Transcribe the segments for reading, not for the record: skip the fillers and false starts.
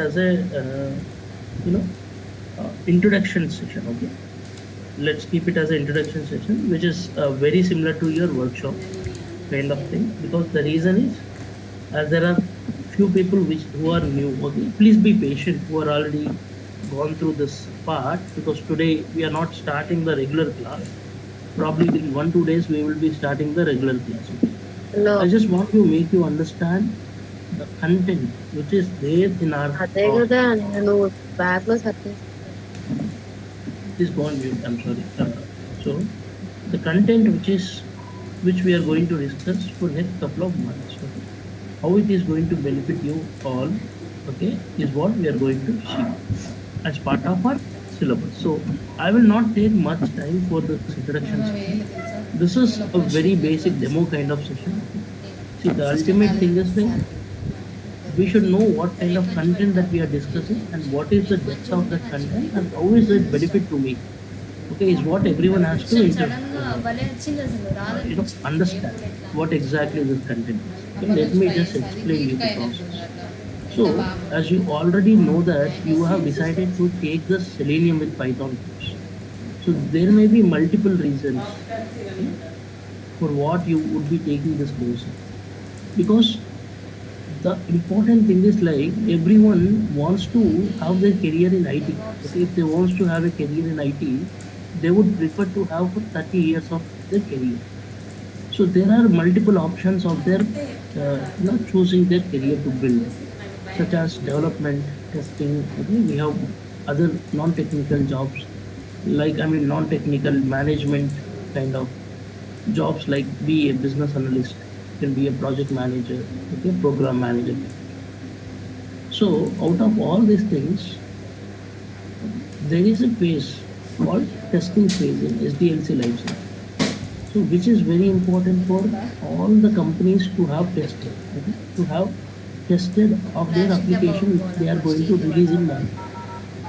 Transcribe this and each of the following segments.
as a you know introduction session. Okay, let's keep it as an introduction session, which is very similar to your workshop kind of thing. Because the reason is, as there are few people which who are new. Okay, please be patient who are already gone through this part, because today we are not starting the regular class. Probably in 1 2 days we will be starting the regular class. Okay? I No, just want to make you understand the content which is there in our అదే talk. కదా నేను bag లో సర్దేసుకుంటాను. Please go on mute. I'm sorry. So the content which we are going to discuss for next couple of months. Okay? How it is going to benefit you all. Okay, is what we are going to see as part of our syllabus. So I will not take much time for this introduction session. This is a very basic demo kind of session. Okay? See, the ultimate thing is like we should know what kind of content that we are discussing and what is the depth of that content and how is it benefit to me. Okay, is what everyone has to understand what exactly this content is. Okay, let me just explain you the process. So, as you already know that you have decided to take the Selenium with Python course. So there may be multiple reasons, okay, for what you would be taking this course. Because the important thing is like everyone wants to have their career in IT. Okay, if they wants to have a career in IT, they would prefer to have for 30 years of their career. So there are multiple options of their choosing their career to build, such as development, testing. Okay, we have other non-technical jobs, like non-technical management kind of jobs, like be a business analyst, can be a project manager, okay, program manager. So out of all these things, there is a phase called testing phase in SDLC lifecycle. So which is very important for all the companies to have tested, okay, to have tested of their application which they are going to release in market.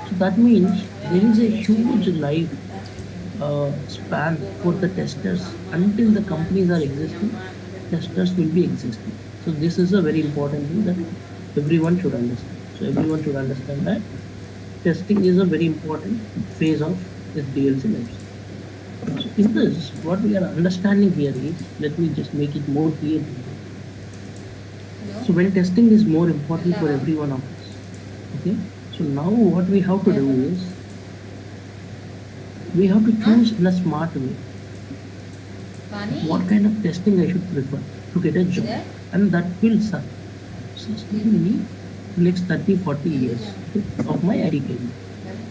So that means there is a huge life span for the testers. Until the companies are existing, testers will be existing. So this is a very important thing that everyone should understand. So everyone should understand that testing is a very important phase of this DLC life. So in this, what we are understanding here is, let me just make it more clear to you. So when testing is more important for every one of us, okay. So now what we have to do is we have to choose in a smart way what kind of testing I should prefer to get a job, and that will sustain me next 30 40 years of my IT career.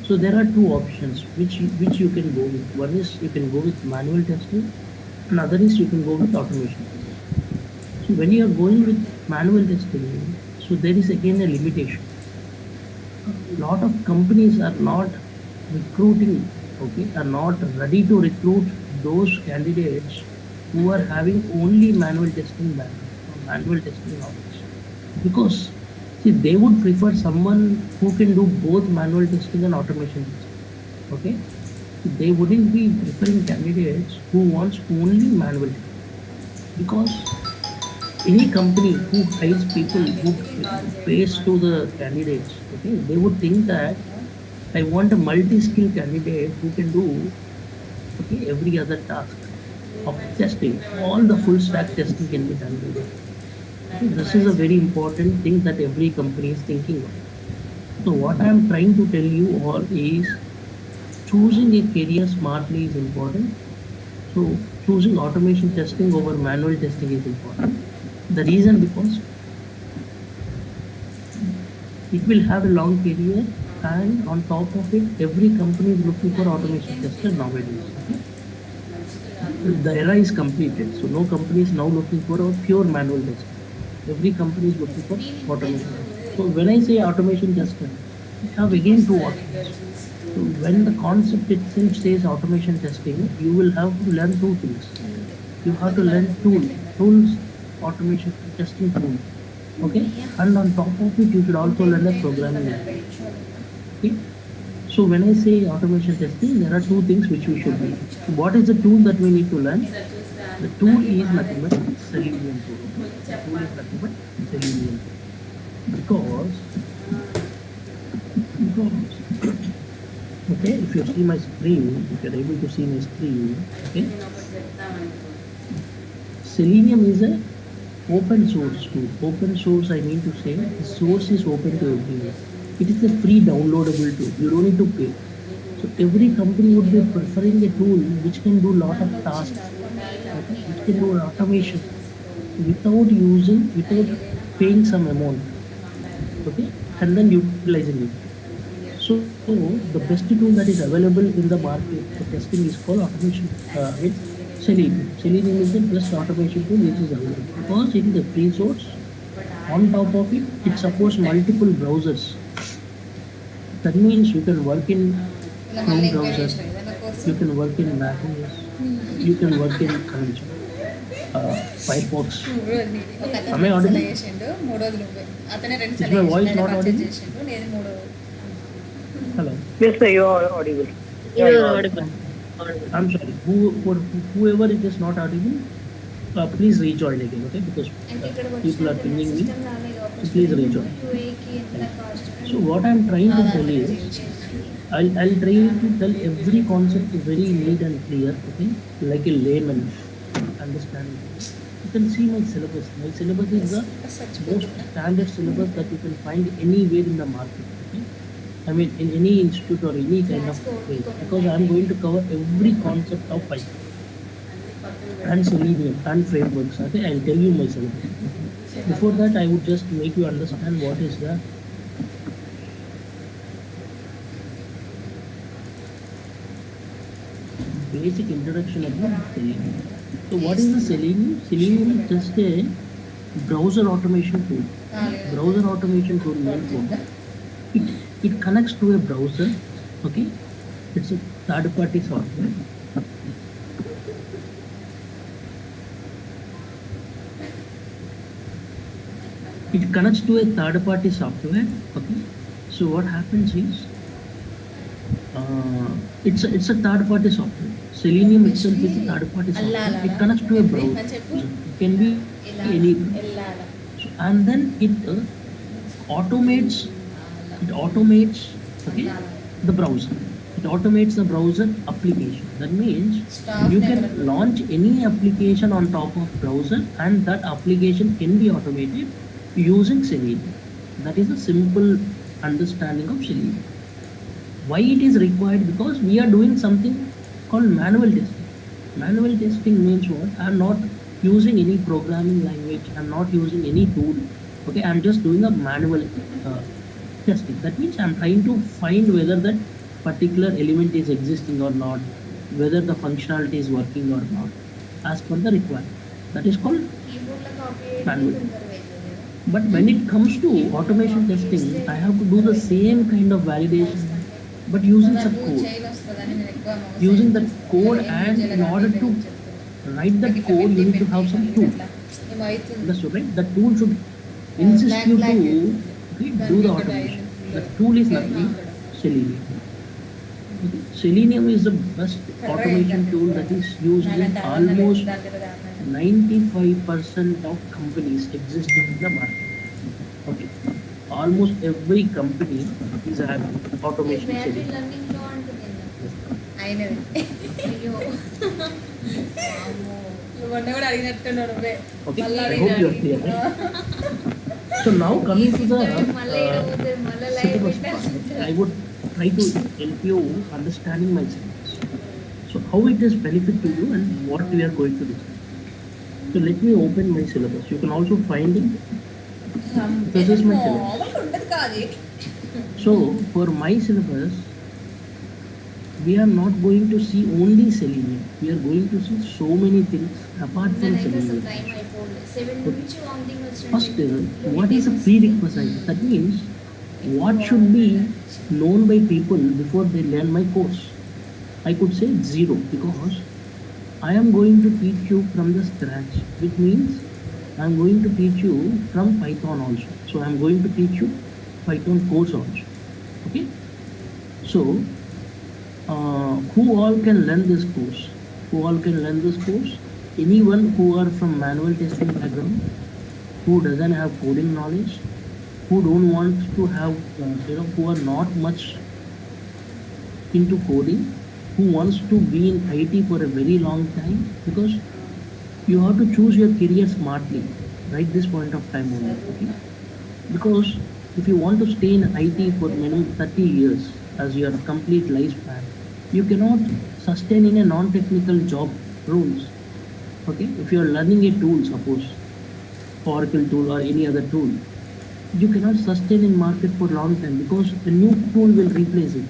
So there are two options which you can go with. One is you can go with manual testing, and other is you can go with automation testing. So when you are going with manual testing, so there is again a limitation. A lot of companies are not recruiting, okay, are not ready to recruit those candidates who are having only manual testing background or manual testing knowledge. Because see, they would prefer someone who can do both manual testing and automation testing. Okay, they wouldn't be preferring candidates who wants only manual testing. Because any company who hires people who pays to the candidates, okay, they would think that I want a multi-skill candidate who can do, okay, every other task of testing. All the full stack testing can be done by them. Okay, this is a very important thing that every company is thinking of. So what I am trying to tell you all is choosing a career smartly is important. So choosing automation testing over manual testing is important. The reason, because it will have a long career, and on top of it, every company is looking for automation tester nowadays. Okay? The era is completed, so no company is now looking for a pure manual tester. Every company is looking for automation tester. So when I say automation tester, we have again two options. So when the concept itself says automation testing, you will have to learn two things. You have to learn tools, automation testing tool. Okay, and on top of it, you should also learn a programming language. Okay, so when I say automation testing, there are two things which we should know. So what is the tool that we need to learn? The tool is nothing but Selenium tool. Okay? The tool is nothing but Selenium tool. Because because okay, if you see my screen, if you're able to see my screen, okay, Selenium is a open source tool. Open source, I mean to say, the source is open to everyone. It is a free downloadable tool. You don't need to pay. So every company would be preferring a tool which can do a lot of tasks, okay, which can do automation without paying some amount, okay, and then utilizing it. So the best tool that is available in the market for testing is called automation. I mean Selenium. Selenium is the best automation tool which is available because it is a free source. On top of it, it supports multiple browsers. That means you can work in ఇలా మళ్ళీ Chrome enquiry browser, చేసిన ఏదైనా course you can work in Mac OS, you can work in Firefox. ఒక అతను Am I రెండు audible? Select చేసిండు మూడోది నువ్వే అతనే రెండు Is my సెలెక్ట్ voice చేసిండు not పర్చేజ్ audible? చేసిండు నేను మూడోది Hello. Yes, sir, you are audible. You Yeah, you are are audible. audible. Audible. I'm sorry. Whoever it is not audible, please rejoin again, okay? Because అంటే ఇక్కడ people are వచ్చినట్టు pinging me. System రాలేదు So please rejoin. యూఏకి ఎంత cost So what I'm trying to tell is, I'll try to tell every concept very neat and clear, okay? Like a layman understanding. You can see my syllabus. My syllabus is the most standard syllabus that you can find anywhere in the market. Okay? I mean, in any institute or any kind of way, because I'm going to cover every concept of Python and Selenium and frameworks. Okay, I'll tell you my syllabus. Before that, I would just make you understand what is the basic introduction about Selenium. So, what is the Selenium? Selenium is just a browser automation tool. Browser automation tool means what? It connects to a browser. Okay, it's a third-party software. It connects to a third-party software. Okay, so what happens is it's a third-party software. Selenium itself is a third-party software. It connects to a browser. It can be any, వెళ్ళాలా and then automates it automates okay the browser. It automates the browser application. That means Staff you can never- launch any application on top of browser, and that application can be automated using Selenium. That is a simple understanding of Selenium. Why it is required? Because we are doing something called manual testing. Manual testing means what? I am not using any programming language. I am not using any tool. Okay, I am just doing a manual testing. That means I am trying to find whether that particular element is existing or not, whether the functionality is working or not, as per the requirement. That is called కీబోర్డ్లో copy manual. తొందరగా అవుతుంది But when it comes to automation testing, I have to do the same kind of validation, but using some నాకు code. Chain వస్తుందని నేను ఎక్కువ mouse Using that చేస్తాను. code, ఏం and చేయాలో in నాకు order to తెలియదు చెప్తాను. write that ఇట్లా code, you పెట్టి need to have some పెట్టి tool. ఇట్లా ఏమో అవుతుంది Understood, right? The tool should insist black, you black. to okay, do the automation. The tool is nothing, Selenium. Okay? Selenium is the best automation tool that is used in almost 95% of companies existing in the market. Okay, almost every company is having automation battery Selenium. Learning లో అంటుంది అయినది అయ్యో నువ్వు మొన్న కూడా అడిగినట్టున్నావు నువ్వే Okay, మళ్ళీ I hope you are clear. అడిగినాడు. So now coming to the మళ్ళీ ఇడబోతుంది మళ్ళీ live syllabus part, I would try to help you understanding my syllabus. So how it is benefit to you and what we are going to do. So let me open my syllabus. You can also find it. This is my syllabus. మామూలుగా ఉండదు కాదు So for my syllabus, we are not going to see only Selenium. We are going to see so many things apart from నేనైతే అసలు Selenium. Time అయిపోలేదు 7 నుంచి vomiting First, వచ్చినట్టు what is a prerequisite? That means what should be known by people before they learn my course. I could say zero, because I am going to teach you from the scratch, which means I am going to teach you from Python also. So I am going to teach you Python course also. Okay. So who all can learn this course? Who all can learn this course? Anyone who are from manual testing background, who doesn't have coding knowledge, who don't want to have, who are not much into coding, who wants to be in IT for a very long time, because you have to choose your career smartly right this point of time only. Okay, because if you want to stay in IT for minimum 30 years as your complete lifespan, you cannot sustain in a non-technical job roles. Okay, if you are learning a tool, suppose Oracle tool or any other tool, you cannot sustain in market for long time because a new tool will replace it.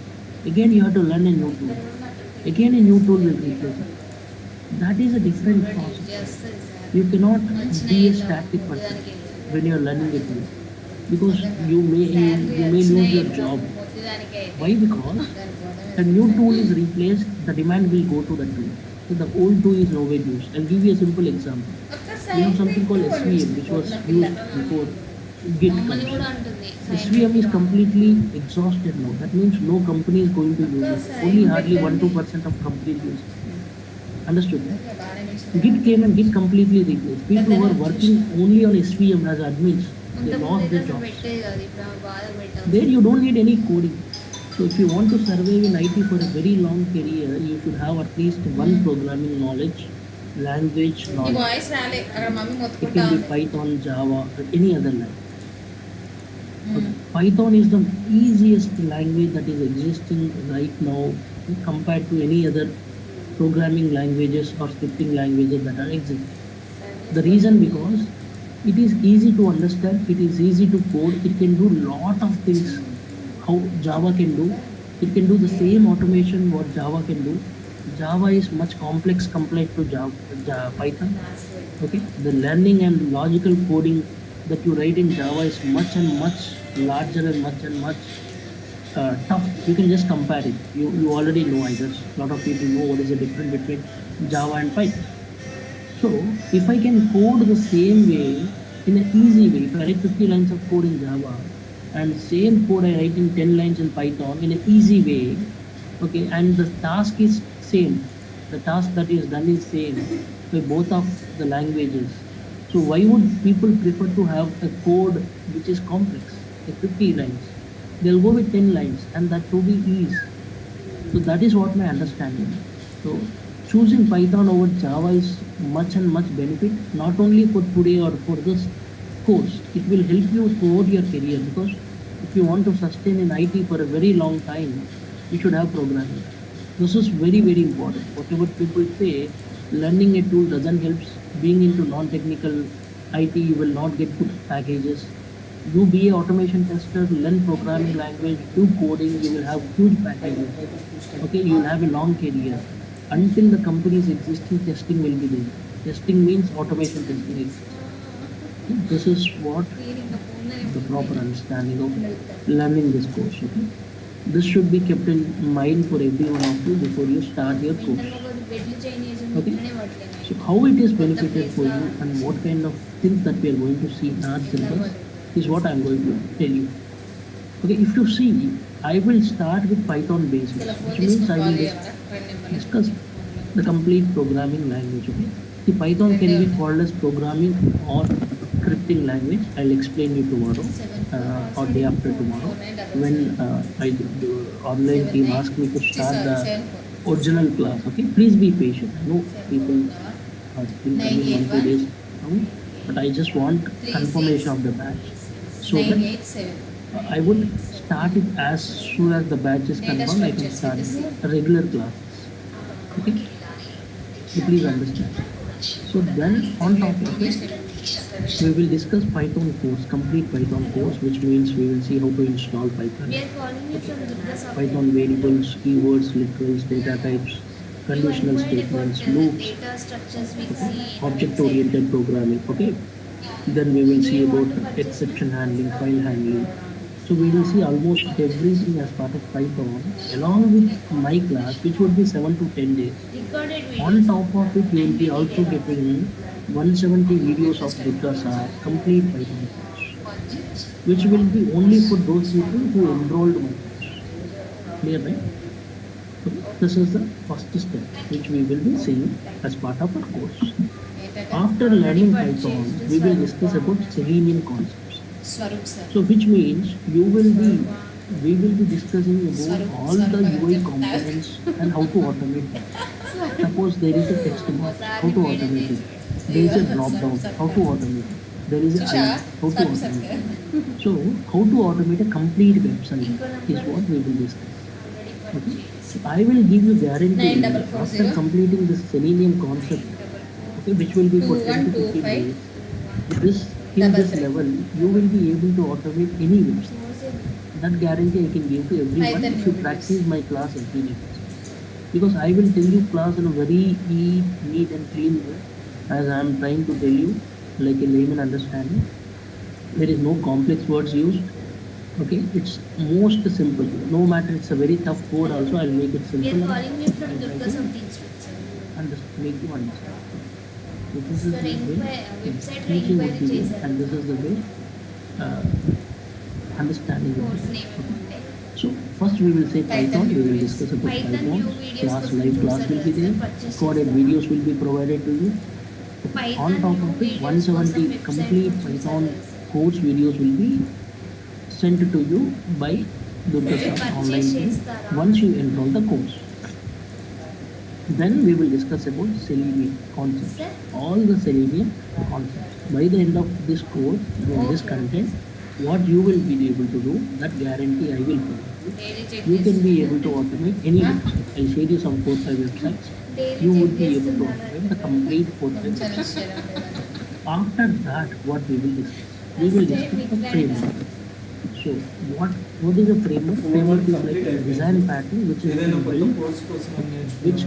Again, you have to learn a new tool. Again, a new tool will replace it. That is a different process. చేస్తుంది sir You cannot మంచిగా be a వెళ్దాం static person పొద్దుదానికి వెళ్దాం when you are learning a tool, because నిజంగా you may you, salary you may వచ్చినా lose your వెళ్దాం job. పొద్దుదానికి అయితే Why? Because దాని a గొడవ new tool is replaced, the demand will go to the tool. So the old tool is nowhere used. I'll give you a simple example. ఒక్క We have sign something called పెట్టి SVM, which was నా పిల్ల used before Git మమ్మల్ని comes. కూడా అంటుంది sign SVM పెట్టి is completely exhausted now. That means no company is going to use ఒక్క it. Only sign hardly 1 పెట్టండి 2% of companies use it. Understood? బాగానే machine Git came and Git completely replaced. People who are working only on SVM as admins, they ఇంతకుముందు lost అయితే their అసలు jobs. పెట్టేది కాదు ఇప్పుడు ఆమె బాధ There పెట్టాల్సింది you don't need any coding. So if you want to survive in IT for a very long career, you should have at least one programming knowledge, language ఈ knowledge. Voice రాలే అక్కడ mummy It మొత్తుకుంటా can be ఉంది Python, Java, or any other language. Okay. Python is the easiest language that is existing right now compared to any other programming languages or scripting languages that are existing. The reason, because it is easy to understand, it is easy to code, it can do lot of things how Java can do. It can do the same automation what Java can do. Java is much complex compared to Python. Okay, the learning and logical coding that you write in Java is much and much larger and much tough. You can just compare it. You already know. I guess a lot of people know what is the difference between Java and Python. So if I can code the same way in an easy way, if I write 50 lines of code in Java and same code I write in 10 lines in Python in an easy way, okay, and the task is same, the task that is done is same by both of the languages. So why would people prefer to have a code which is complex, like 50 lines? They'll go with 10 lines, and that to be ease. So that is what my understanding. So choosing Python over Java is much and much benefit, not only for today or for this course. It will help you throughout your career, because if you want to sustain in IT for a very long time, you should have programming. This is very important. Whatever people say, learning a tool doesn't help. Being into non-technical IT, you will not get good packages. You be a automation tester, learn programming language, do coding, you will have huge packages. Okay, you will have a long career. Until the company's existing, testing will be there. Testing means automation testing exists. Okay, this is what నేను ఇంకా ఫోన్లోనే the proper understanding of వెళ్తాను learning this course. Okay, this should be kept in mind for every one of you before you start your course. ఇంటర్లో కొద్ది బెడ్లు change చేసి Okay, ఇట్లనే పట్టుకెళ్ళాను so how it is కొత్త benefited place for law you and ఉంటుంది what kind of things that we are going to see in our ఇట్లా syllabus పట్టు is what I am going to tell you. Okay, if you see, I will start with Python basics, ఇలా phone which means తీసుకొని I call will చేయవరా రెండు నెంబర్లు discuss the complete programming language. Okay, the Python can రెండే be ఉన్నాయి called as programming or scripting language. I'll explain you tomorrow or day after tomorrow, when the online team ask me to start the original class. Okay, please be patient. I know people are still nine coming one eight two one days now, but I just want three confirmation six of the batch, so nine that eight seven I would start it as soon as the batch is data confirmed. I can structures start with C regular classes. Okay, so please understand. So then on top of it, we will discuss Python course, complete Python course, which means we will see how to install Python. We are calling you Okay, from Durga software Python variables, keywords, literals, data types, You conditional inquired about statements, loops, data structures with okay, C and object-oriented programming. Okay, then we will Do see you about want to purchase exception it? handling, file handling. So we will see almost everything as part of Python, along with my class, which would be 7 to 10 days. Recorded On videos. top of it, you will be also getting 170 videos of Durga Sir, complete Python course, which will be only for those people who enrolled my course. Clear, right? So this is the first step which we will be seeing as part of our course. ఏంటంటే After already learning purchased Python, we will Swarupa. discuss about Selenium concepts. Swarup sir. So which means we will be discussing about Swarup, all the Swarup UI చెప్తారు. components and how to automate them. Suppose there is a text box, how to automate it. There is a drop down, how to automate it. There is a Susha, eye, how to Swarup sir automate it. కదా. So how to automate a complete website is what we will discuss. Okay. So I will give you guarantee 9440. after completing this Selenium concept, okay, which will be for 10 to 15 days. This in this 1133. level, you will be able to automate any website. That guarantee I can give to everyone Python if you movies. practice my class every day. Because I will tell you class in a very neat and clean way, as I am trying to tell you like a layman understanding. There is no complex words used. Okay, it's most simple. No matter it's a very tough code also, I'll make it We simple. are calling you from and try Durga to Instructor. make you understand. So this is Sir, the way website teaching would inquiry be there, చేశారు. and this is the way uh, understanding would Course be name there. ఏమంటే So first we will say Python Python. We will videos. discuss about Python Python. new videos Class కోసం live class చూసారు will be కదా there. Sir, purchase Recorded చేస్తారా? videos will be provided to you. Python On top new of it, videos కోసం 170 website complete నుంచి Python చూసారు కదా sir. course videos will be sent to you by Durga Sir, Sir purchase online link చేస్తారా? once you enroll the course. Then we will discuss about Selenium concepts. Sir? All the Selenium concepts. By the end of this course, in this Okay. content, what you will be able to do, that guarantee I will provide. Daily check You can be చేస్తున్నారు. able to automate any website. I'll share you some 4-5 websites. Daily You check would be able to చేస్తున్నారు. automate the complete 4-5 Challenge websites. చేయడం లేదండి. After that, what we will discuss? We will discuss the framework. So, what is a framework? Framework is like a design pattern which is ఏదైనా కొత్త built, course కోసం which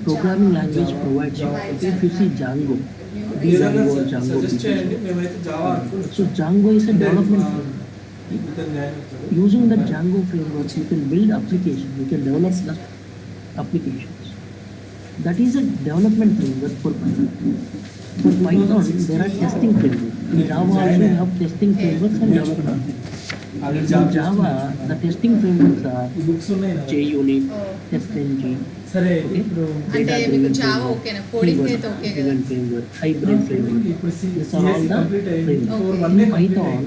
programming language provides you. Okay, if you see Django, ఏదైనా Django, Django. Suggest చేయండి మేమైతే Java అనుకుంటున్నాం. So Django is a development framework. ఇతను న్యాయం ఇచ్చాడు. Using the Django framework, you can build applications, you can develop the applications. That is a development framework for Python. For Python, there are testing frameworks. In Java also you have testing frameworks and development frameworks. Already In job Java, the testing frameworks are ఈ books ఉన్నాయి కదా. JUnit, Oh. TestNG, సరే okay, ఇప్పుడు అంటే data-driven మీకు Java framework, ఓకేనా? Coding keyword అయితే okay కదా? driven framework, hybrid framework. ఇప్పుడు These are all CSC the complete అయ్యింది. frameworks. 4 1 In Python,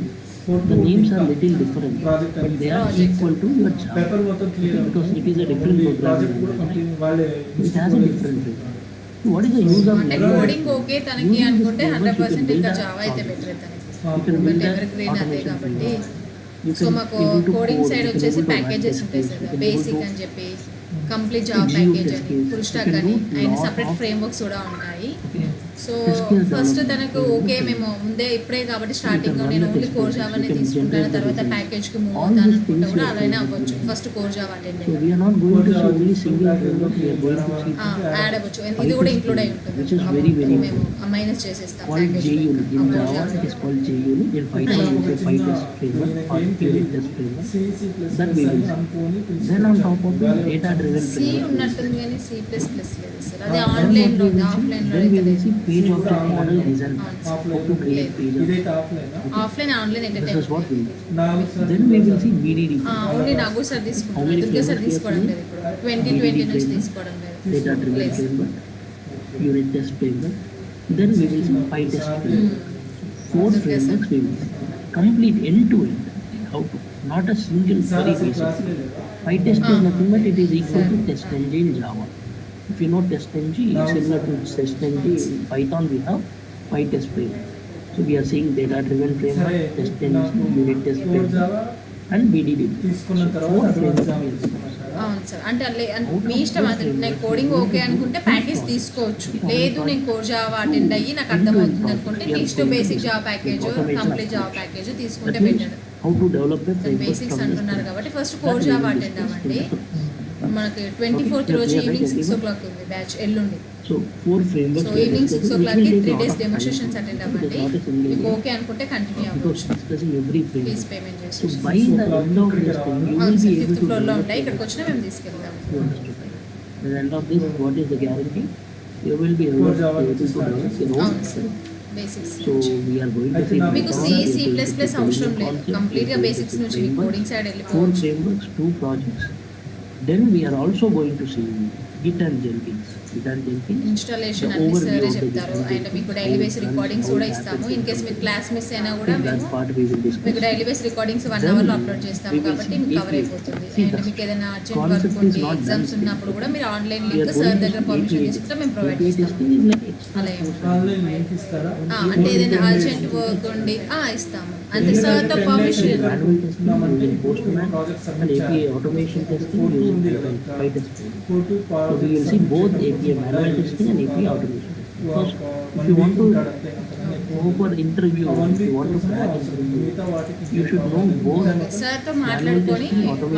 the names are little different, but they are Project. equal to your Java. Paper మొత్తం clear Because it is a different programming project కూడా language. Complete వాళ్ళే It has a different framework. So what is the use of అంటే language? Coding okay తనకి Using this అనుకుంటే framework, you 100% can ఇంకా build a Java అయితే project. Better తనకి. You can build but a ever green అదే automation కాబట్టి framework. You so can మాకు able to coding code, side you can వచ్చేసి able to packages write ఉంటాయి test sir, case, you can basic able అని to చెప్పి complete do job geo package test అని case, full you stock can అని do and lot separate of- frameworks కూడా ఉంటాయి. Okay. So Test case first development. తనకు You okay can- మేము ముందే ఇప్పుడే కాబట్టి you స్టార్టింగ్ can నేను run the only test core cases, జావానే you can తీసుకుంటాను, generate the తర్వాత results. ప్యాకేజ్కి మూవ్ All అవుతాను these అనుకుంటే things కూడా you are అలానే going to అవ్వచ్చు. do. First core Java attend So we are not going to see only single framework, we are going to see add అవ్వచ్చు. ఇది కూడా include అయి ఉంటుంది. Which is very, very మేము important. Minus చేసేస్తాం called package JUnit. In Java, it is called JUnit. In Python, it is a PyTest framework or unit test framework. That we will see. Then on top of it, data-driven C framework. ఉన్నట్టుంది కానీ C++ లేదు sir. అది Then online what లో we will see? Offline లో Then we అయితే will see లేదు. page object model design. అవును How sir. to create లేదు. page ఇదైతే object. Offline offline online at This is what we will see. నాలుగు Then we will see BDD. Only నాకు sir How తీసుకుంటాను, many Durga sir frameworks తీసుకోవడం we లేదు have? ఇప్పుడు 2020 నుంచి తీసుకోవడం లేదు. Data-driven లేదు. framework, unit test framework. Then we will see PyTest framework. Four Okay, sir. frameworks we will see. Complete end-to-end. How to, not a single very basic. PyTest is nothing but it is equal to TestNG in Java. If you know TestNG, it's similar to TestNG in Python we have PyTest framework. So we are seeing data-driven framework, TestNG, unit test framework, and BDD. తీసుకున్న So తర్వాత four advance frameworks Java we will see. అవును sir. అంటే మీ ఇష్టం, అది నేను coding okay అనుకుంటే package తీసుకోవచ్చు, లేదు నేను కోర్ జావా అటెండ్ అయ్యి నాకు అర్థమవుతుంది అనుకుంటే next basic Java package, complete Java package తీసుకుంటే That means better. how to develop a framework basics from the అంటున్నారు scratch. కాబట్టి ఫస్ట్ కోర్ జావా అటెండ్ అవ్వండి. మనకి 24th రోజు ఈవినింగ్ 6 o'clock ఉంది బ్యాచ్, ఎల్లుండి. So four frameworks. So we are evening 6 discussing, o'clock which will take 3 lot days of time. Demonstrations attend It is అవ్వండి. not a single మీకు day. Okay అనుకుంటే continue Because అవ్వచ్చు, discussing every fees framework. Payment So చేసి. by the end of this thing, you will అవును be sir, able 5th to ఫ్లోర్లో develop ఉంటాయి, a ఇక్కడికి వచ్చినా మేము తీసుకెళ్తాం. You understood, right? At the end of this, what is the guarantee? You will be able to Java develop your own. అవును sir, basics So we are going to అయితే see నాకు మీకు Python, C we are C going plus to plus see అవసరం Selenium లేదు, concept, కంప్లీట్గా we are going basics to see నుంచి మీకు framework, coding side four వెళ్ళిపోవచ్చు. frameworks, two projects. Then we are also going to see Git and Jenkins. Installation The అన్ని overview సరే of the చెప్తారు. design and మీకు how daily it base runs, recordings how కూడా it ఇస్తాము. happens in case in మీరు the class miss అయినా company. కూడా So that మేము part we will discuss. మీకు డైలీ బేస్ రికార్డింగ్స్ 1 Then అవర్లో అప్లోడ్ చేస్తాము we will కాబట్టి see మీకు కవర్ API. అయిపోతుంది. See, అండ్ the మీకు ఏదైనా అర్జెంట్ concept వర్క్ is ఉండి not done ఎగ్జామ్స్ still. ఉన్నప్పుడు కూడా మీరు online We are link going sir to దగ్గర API పర్మిషన్ testing. తీసుకుంటే మేము ప్రొవైడ్ API చేస్తాము. testing is like extra అలా ఏం course. ఆన్లైన్ లింక్ ఇస్తారా? అంటే ఏదైనా అర్జెంట్ వర్క్ ఉండి ఇస్తాము. అంతే సార్తో permission. Manual testing using Postman and API automation testing using PyTest. So we will see both API manual testing and API automation. Because if you want to go for interview, if you want to crack interview, you should know both. సార్తో మాట్లాడుకొని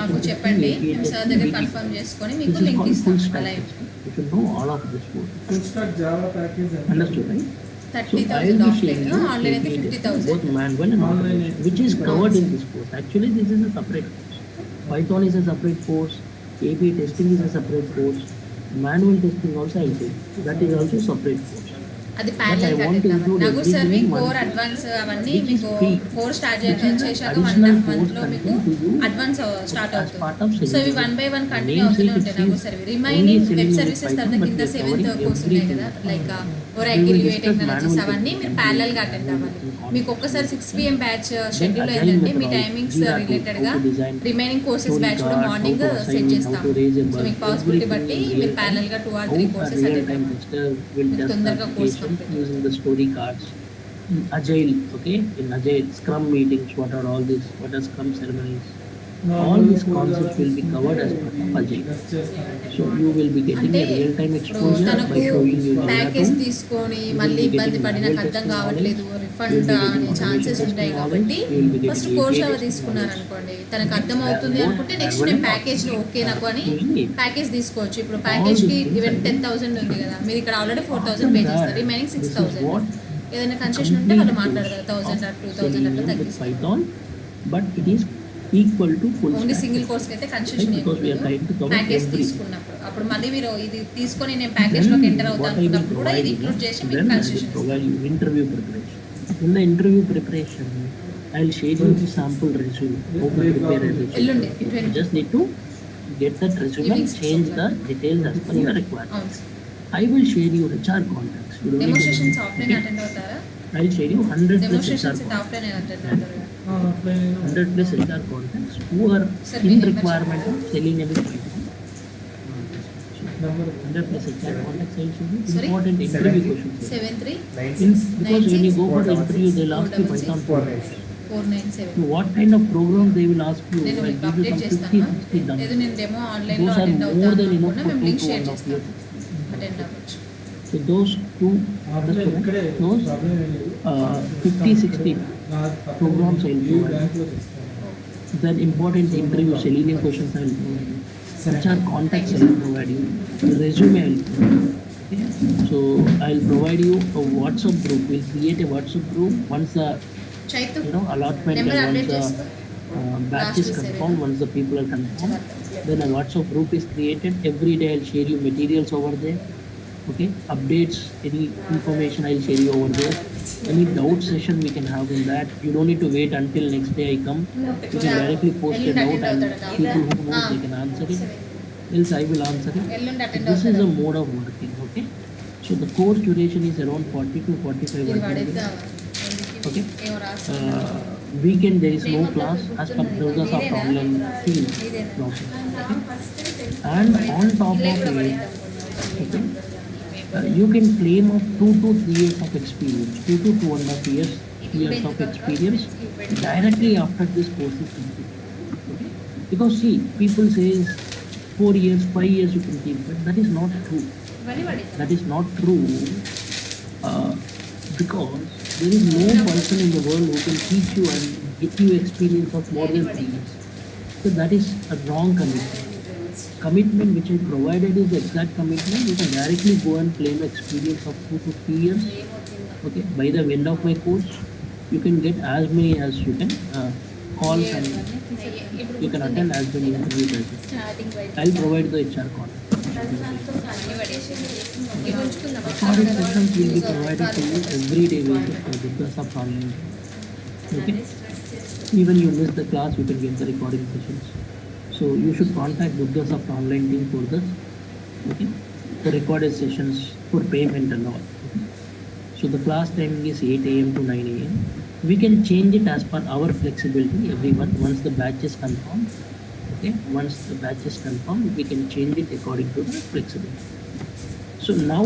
మాకు చెప్పండి, మేము sir దగ్గర confirm చేసుకొని మీకు This is link called ఇస్తాం. full stack అలా testing. You should know all of this both. Full stock Java package Understood, right? So I 30,000 will be offline, sharing you online అయితే API testing, 50,000. both manual and Online automation, which is covered in this course. Actually, this is a separate course. Python is a separate course. API testing is a separate course. Manual testing also I will say that is also separate course. అది But I parallel want to కట్టేద్దాం. include Nagu sir మీ everything in one core course. Advance అవన్నీ Which is మీకు free. Core start Which is చేశాక additional 1.5 course మంత్లో మీకు content to you advance start as part of అవుతుంది. So ఇవి Selenium. 1 by 1 continue Main అవుతూనే thing ఉంటాయి. is Nagu sir remaining only web Selenium services Python, తర్వాత but కింద we are 7th covering course ఉన్నాయి everything. కదా, like We Oracle will UI discuss technologies manual అవన్నీ testing, మీరు ప్యారలల్ గా manual అటెండ్ అవ్వాలి. testing, మీకు ఒక్కసారి 6 PM batch Then schedule agile అయిందంటే మీ methodology, timings Jira tool, related గా how to design remaining courses story batch కూడా cards, morning how to assign, set how చేస్తాం. to raise a so bug, మీకు possibility everything బట్టి in మీరు real time. Parallel గా 2 or How 3 a courses real attend time అవ్వాలి. tester will మీకు test the తొందరగా course application complete using the story cards. In agile, okay, in agile scrum meetings, what are all this, what are scrum ceremonies, all these concepts will be covered as part of agile. So you will be getting అంటే a real time ఇప్పుడు exposure తనకు by showing you Jira package tool. తీసుకొని You will మళ్ళీ be ఇబ్బంది getting పడి manual నాకు అర్థం testing కావట్లేదు knowledge. Refund You will be అనే getting ఛాన్సెస్ automation ఉంటాయి testing కాబట్టి knowledge. You will be first getting course API అవి testing తీసుకున్నారు knowledge. అనుకోండి, తనకు అర్థం అవుతుంది అనుకుంటే నెక్స్ట్ నేను ప్యాకేజ్లో ఓకే నాకు అని ప్యాకేజ్ తీసుకోవచ్చు. ఇప్పుడు ప్యాకేజ్కి ఈవెన్ 10,000 ఉంది కదా, మీరు ఇక్కడ ఆల్రెడీ 4,000 పే చేస్తారు, రిమైనింగ్ 6,000. ఏదైనా కన్సెషన్ ఉంటే వాళ్ళు మాట్లాడతారు, 1,000 or 2,000 అట్లా తగ్గిస్తారు. Python, but it is equal to full only stack. Single కోర్స్కి అయితే కన్సెషన్ ఏమి Because we are trying to ఉండదు. cover package everything. తీసుకున్నప్పుడు అప్పుడు మళ్ళీ మీరు ఇది తీసుకొని నేను ప్యాకేజ్లోకి ఎంటర్ అవుతాను what I will అనుకున్నప్పుడు కూడా provide ఇది you, ఇంక్లూడ్ చేసి మీకు then I will concession provide you interview preparation. In the interview preparation, I will share you the sample resume. How to prepare a resume. ఎల్లుండి You just need to get that resume and change the details as per your requirement. అవును sir. I will share you HR contacts. You don't need to- demonstrations offline attend అవుతారా? I will share you 100 plus HR demonstrations అయితే contacts. Offline attend అవుతారు కదా? 100 plus HR contacts who are Sir, in we never requirement of Selenium with Python. 100 plus HR contacts I will show you. Sorry? Important interview questions. 73 Because when you go for the interview, they'll ask you Python 497. So what kind of program they will ask you? నేను I'll మీకు give you update some చేస్తాను. 50 done. లేదు నేను demo ఆన్లైన్లో Those are attend more అవుతాను than enough అనుకున్నా for మేము 2 link to share 1.5 చేస్తాం, years. అటెండ్ అవ్వచ్చు. So those two, those 50, 60 programs I will provide. Then important interview Selenium questions I will provide you. HR contacts I will provide you. Resume I will provide you. Okay? So I will provide you a WhatsApp group. We'll create a WhatsApp group once the Chaitu allotment number and once update the చేసుకో. batch is Last confirmed, once the people are confirmed, then a WhatsApp group is created. Every day I'll share you materials over there. Okay, updates, any information I'll share you over there. Any doubt session we can have in that. You don't need to wait until next day I come. You can directly post a doubt and people who know they can answer it. Else I will answer it. ఎల్లుండి So attend this is అవుతారు. a mode of working. Okay. So the course duration is around 40 to 45 ఇది working పడేద్దాం. days. Okay. ఏమో రాస్తున్నా. Weekend there is no class as per Durga Soft online field process. Okay. And on top of it, okay, you can claim of 2 to 3 years of experience, 2 to 2.5 years of experience directly after this course is complete. Okay? Because see, people say 4 years, 5 years you can keep, but that is not true. ఇవన్నీ పడేద్దాం. That is not true because there is no person in the world who can teach you and give you experience of more than 3 years. So that is a wrong commitment. Commitment which I provided is the exact commitment. You can directly go and claim experience of 2 to 3 years. Okay, by the end of my course, you can get as many as you can calls and you can attend as many interviews as you can. Starting wise I'll provide the HR contact. అన్ని పడేసి ఇవి ఉంచుకుందాం. Recording sessions will be provided to you every day basis for Durga Soft online. Okay. Even you miss the class, you can get the recording sessions. So you should contact Durga Soft online team for the Okay, for recorded sessions, for payment and all. Okay? So the class timing is 8 a.m. to 9 a.m. We can change it as per our flexibility every month once the batch is confirmed. Okay, once the batch is confirmed, we can change it according to the flexibility. So now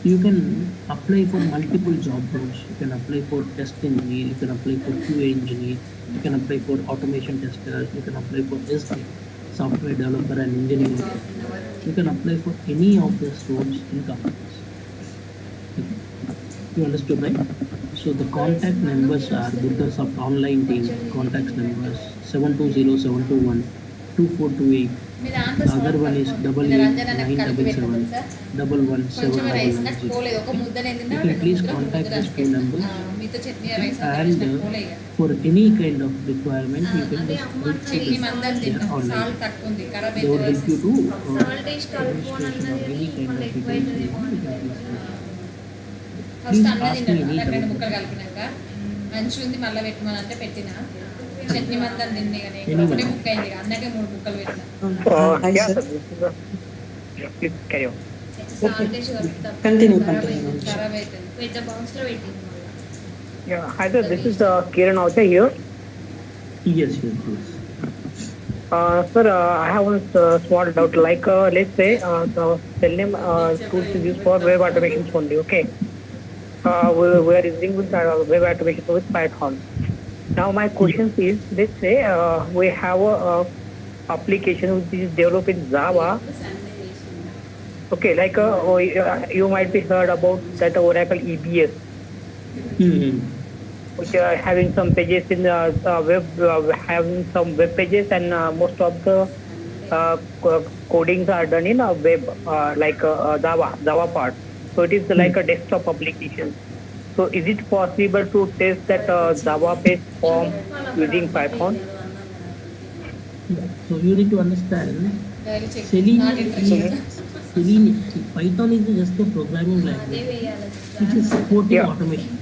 you can apply for multiple job roles. You can apply for test engineer, you can apply for QA engineer, you can apply for automation tester, you can apply for SD, software developer and engineering. You can apply for any of these roles in companies. Okay. You understood, right? So the contact numbers are Durga Soft online team contact numbers 720-721-2428. మీ దాంట్లో The other sound one is తక్కువ ఉంది. double నిన్న eight Ranjan అన్నకు nine కలిపి double పెట్టింది seven sir. double one seven కొంచెం rice double nine నాకు zero. పోలేదు. ఒక ముద్దనే తిన్నా, You can రెండు please ముద్దలు contact ముద్దలు these two numbers. మీతో చట్నీ రైస్ And నాకు పోలే ఇక. for any kind of requirement, you can అదే just అమ్మ reach to చట్నీ them. మందం They are తిన్నా, online. సాల్ట్ తక్కువ ఉంది, ఖరాబ్ They will help you to salt వేసి కలుపుకొని administration అన్నది of any kind మళ్ళీ of ఎక్కువ details you అవుతుందేమో want. You అని can please భయపడ్డా. ఫస్ట్ అన్న ask me తిన్నాడు, any నాకు రెండు doubt. ముక్కలు కలిపినాక మంచిగా ఉంది, మళ్ళీ పెట్టమని అంటే పెట్టిన చట్నీ మందం తింది కానీ Anyone? ఒకటే ముక్క అయింది, అన్నకే 3 ముక్కలు పెట్టిన. Yeah, sir. This is please carry on. Salt వేసి కలుపుతా. Continue, ఖరాబ్ continue. అవుతుంది. ఖరాబ్ అవుతుంది. పెద్ద బాక్స్లో పెట్టింది మళ్ళీ. Yeah, hi sir. This is Kiran also here. Yes, yes, yes. Sir, I have a small doubt. Like, let's say the Selenium tools is used for web automations only. Okay. We are using with web automation with Python. Now my question is, let's say we have a application which is developed in Java. Okay, like you might be heard about that Oracle EBS, Hmm. which are having some pages in web, having some web pages, and most of the codings are done in a web, like Java part. So it is like a desktop application. So is it possible to test that Java-based form using Python? So you need to understand daily check Selenium not interested. Selenium. Python is just a programming అదే language వేయాలి which is supporting Yeah. automation.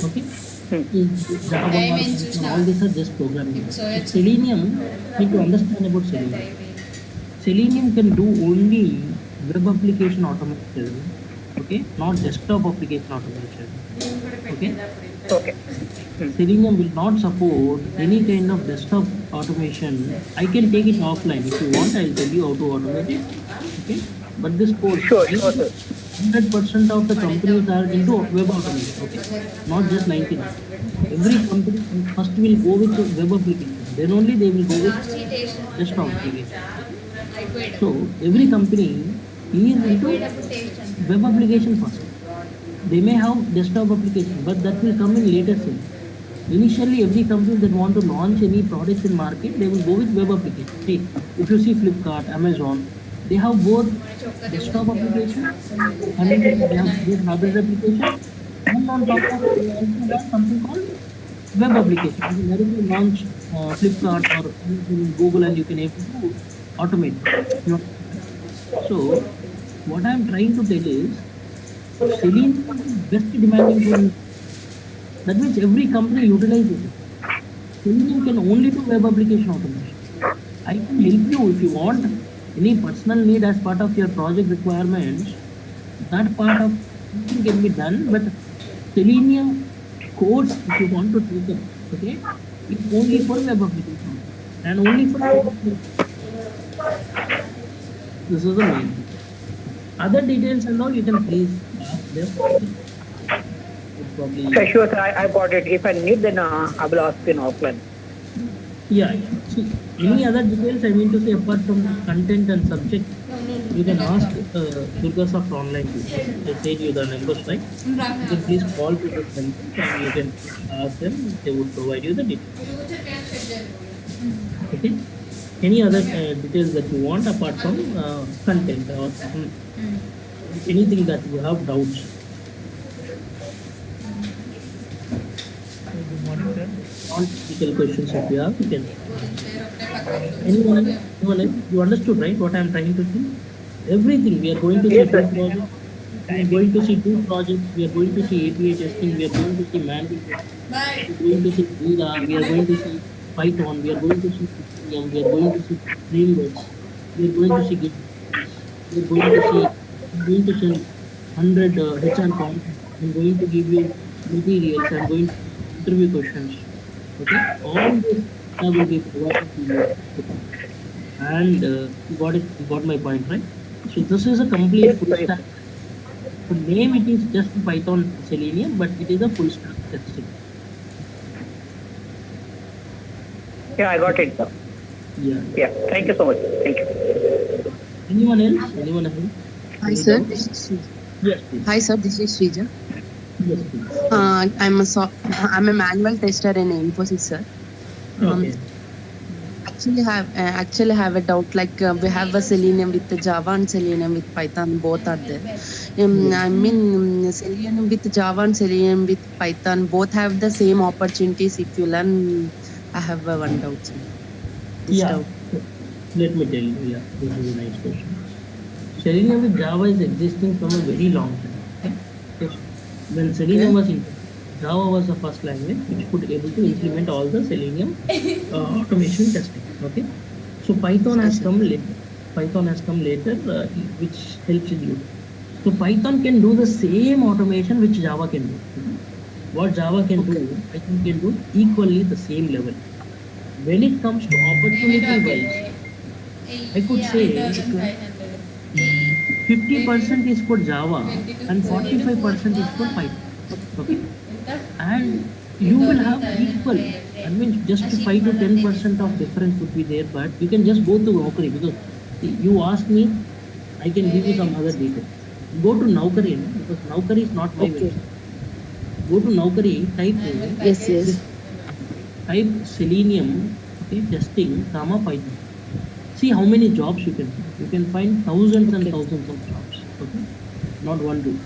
Okay. Hmm. Java, Dimensions all these are just programming. It's So OH. Selenium, need to understand about Selenium. Selenium can do only web application automation, okay, not desktop application automation. Okay. Okay. Selenium will not support any kind of desktop automation. I can take it offline. If you want, I'll tell you how to automate it. Okay. But this course, Sure, sir. 100% of the companies are into web automation. Okay. Not just 99. Every company first will go with web application. Then only they will go with desktop application. So every company is into web application first. They may have desktop application, but that will come in later stage. Initially, every company that want to launch any products in market, they will go with web application. See, if you see Flipkart, Amazon, they have both desktop application and they have both mobile application, and on top of it, they also have something called web application. You can directly launch Flipkart or in Google, and you can able to automate. You know? So, what I am trying to tell is, Selenium is best demanding for. That means every company utilizes it. Selenium can only do web application automation. I can help you if you want any personal need as part of your project requirements. That part of something can be done, but Selenium codes, if you want to take them, okay, it's only for web application and only for web application. This is the main thing. Other details and all you can please ask them. Probably. Okay, sure, sir. I got it. If I need, then I will ask in offline. Yeah, yeah. See, any other details I mean to say apart from the content and subject, you can ask Durga Soft online too. They said you the numbers, right? You can please call to the center and you can ask them. They would provide you the details. Okay. Any other details that you want apart from content or anything that you have doubts? All technical questions if you have, you can. Anyone else? You understood, right? What I am trying to say? Everything. We are going to see Yes, two sir. projects. We are going to see two projects. We are going to see API testing. We are going to see manual testing. We are going to see Durga. We are going to see Python. We are going to see Selenium. We are going to see frameworks. We are going to see Git. You're going to see, I'm going to send 100 HR contacts. I'm going to give you materials. I'm going to interview questions. Okay, all this data will be provided to you. Okay, and you got it. You got my point, right? So this is a complete Yes, full sir. Yes, stack. sir. So name it is just Python Selenium, but it is a full stack testing. Yeah, I got it, sir. Yeah. Yeah. Thank you so much. Thank you. Anyone else? Anyone else? Hi, Any sir. doubts? This is Shrija. Yes, please. Hi, sir. This is Shrija. Yes, please. Tell me. I'm a manual tester in Infosys, sir. Um, Okay. actually have a doubt. Like we have a Selenium with the Java and Selenium with Python. Both are there. Yes. I mean, Selenium with Java and Selenium with Python. Both have the same opportunities. If you learn, I have one doubt, sir. This Yeah. doubt. Let me tell you. Yeah, this is a nice question. Selenium with Java is existing from a very long time. Okay. So when Selenium Okay. was introduced, Java was the first language which could able to implement all the Selenium automation testing. Okay. So Python Okay, has sir. come later. Python has come later, which helps you. So Python can do the same automation which Java can do. Okay? What Java can Okay. do, Python can do equally the same level. When it comes to opportunity wise, I could say Okay. 50% is for Java and 45% is for Python. Okay, and you will have equal. I mean, just 5 to 10% of difference would be there, but you can just go to Naukri because you ask me, I can give you some other details. Go to Naukri, no? Because Naukri is not my Okay. website. Go to Naukri, type Yes. this, Yes. type Selenium, okay, testing, comma Python. See how many jobs you can find. You can find thousands and Okay. thousands of jobs. Okay, not one, two.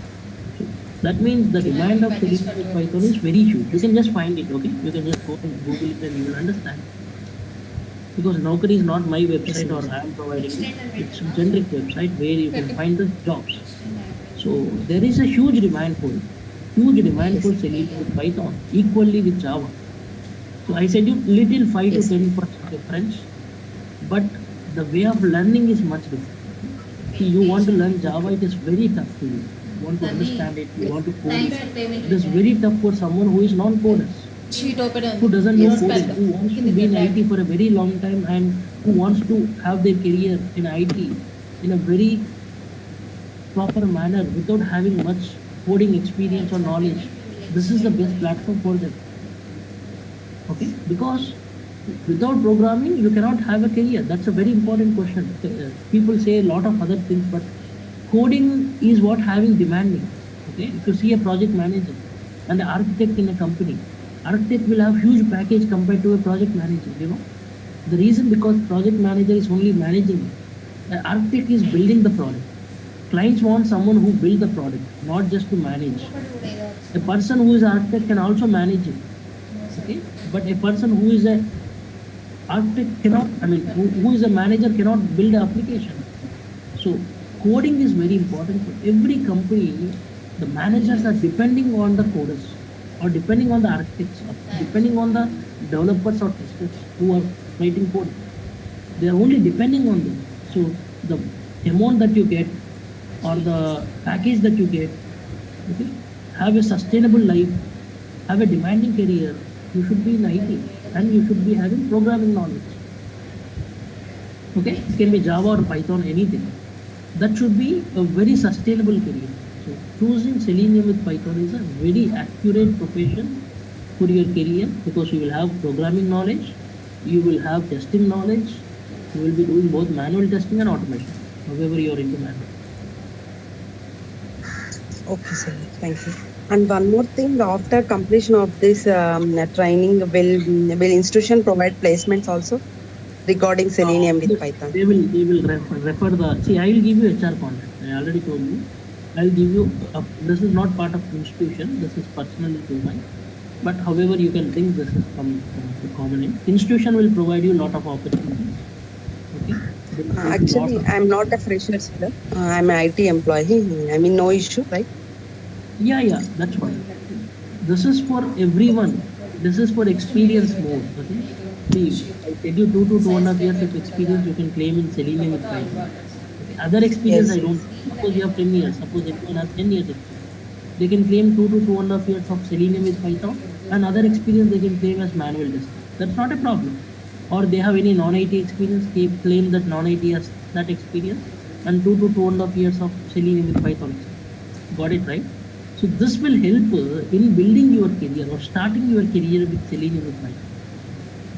So that means the demand of Selenium with Python is very huge. You can just find it. Okay, you can just go and Google it and you will understand. Because Naukri is not my Yes. website or Yes. I am providing it. It's a generic website where you can find the jobs. So there is a huge demand for it. Huge demand Yes. for Selenium with Python equally with Java. So I said you little 5 to 10% difference, but the way of learning is much different. Okay? See, you want to learn Java, it is very tough for you. You want to understand it, you want to code it. It is very tough for someone who is non-coders, sheet open who doesn't know Yes. coding, who wants to be in IT for a very long time and who wants to have their career in IT in a very proper manner without having much coding experience or knowledge. This is the best platform for them. Okay, because without programming you cannot have a career. That's a very important question. People say a lot of other things, but coding is what having demanding. Okay, if you see a project manager and the architect in a company, architect will have huge package compared to a project manager. You know, the reason because project manager is only managing it. The architect is building the product. Clients want someone who build the product, not just to manage. A person who is architect can also manage it. Okay, but a person who is a architect cannot, I mean, who is a manager cannot build an application. So coding is very important for every company. The managers are depending on the coders or depending on the architects or depending on the developers or testers who are writing code. They are only depending on them. So the amount that you get or the package that you get, okay, have a sustainable life, have a demanding career, you should be in IT and you should be having programming knowledge. Okay, it can be Java or Python, anything. That should be a very sustainable career. So choosing Selenium with Python is a very accurate profession for your career because you will have programming knowledge, you will have testing knowledge, you will be doing both manual testing and automation, however you are into manual. Okay, sir. Thank you. And one more thing, after completion of this training, will institution provide placements also regarding Selenium with Yes, Python? they will refer the. See, I will give you HR contact. I already told you. I'll give you. This is not part of institution. This is personally to mine. But however, you can think this is from the common end. Institution will provide you a lot of opportunities. Okay. There is lot Actually, of, I'm not a fresher, sir. I'm an IT employee. I mean, no issue, right? yeah, that's fine. This is for everyone. This is for experience mode. Okay. See, I tell you 2 to 2.5 years of experience you can claim in Selenium with Python. Okay. Other experience Yes, I don't. Suppose you have 10 years. Suppose everyone has 10 years experience. They can claim 2 to 2.5 years of Selenium with Python, and other experience they can claim as manual testing. That's not a problem. Or they have any non-IT experience, claim that non-IT has that experience, and 2 to 2.5 years of Selenium with Python experience. Got it right? So this will help in building your career or starting your career with Selenium with Python.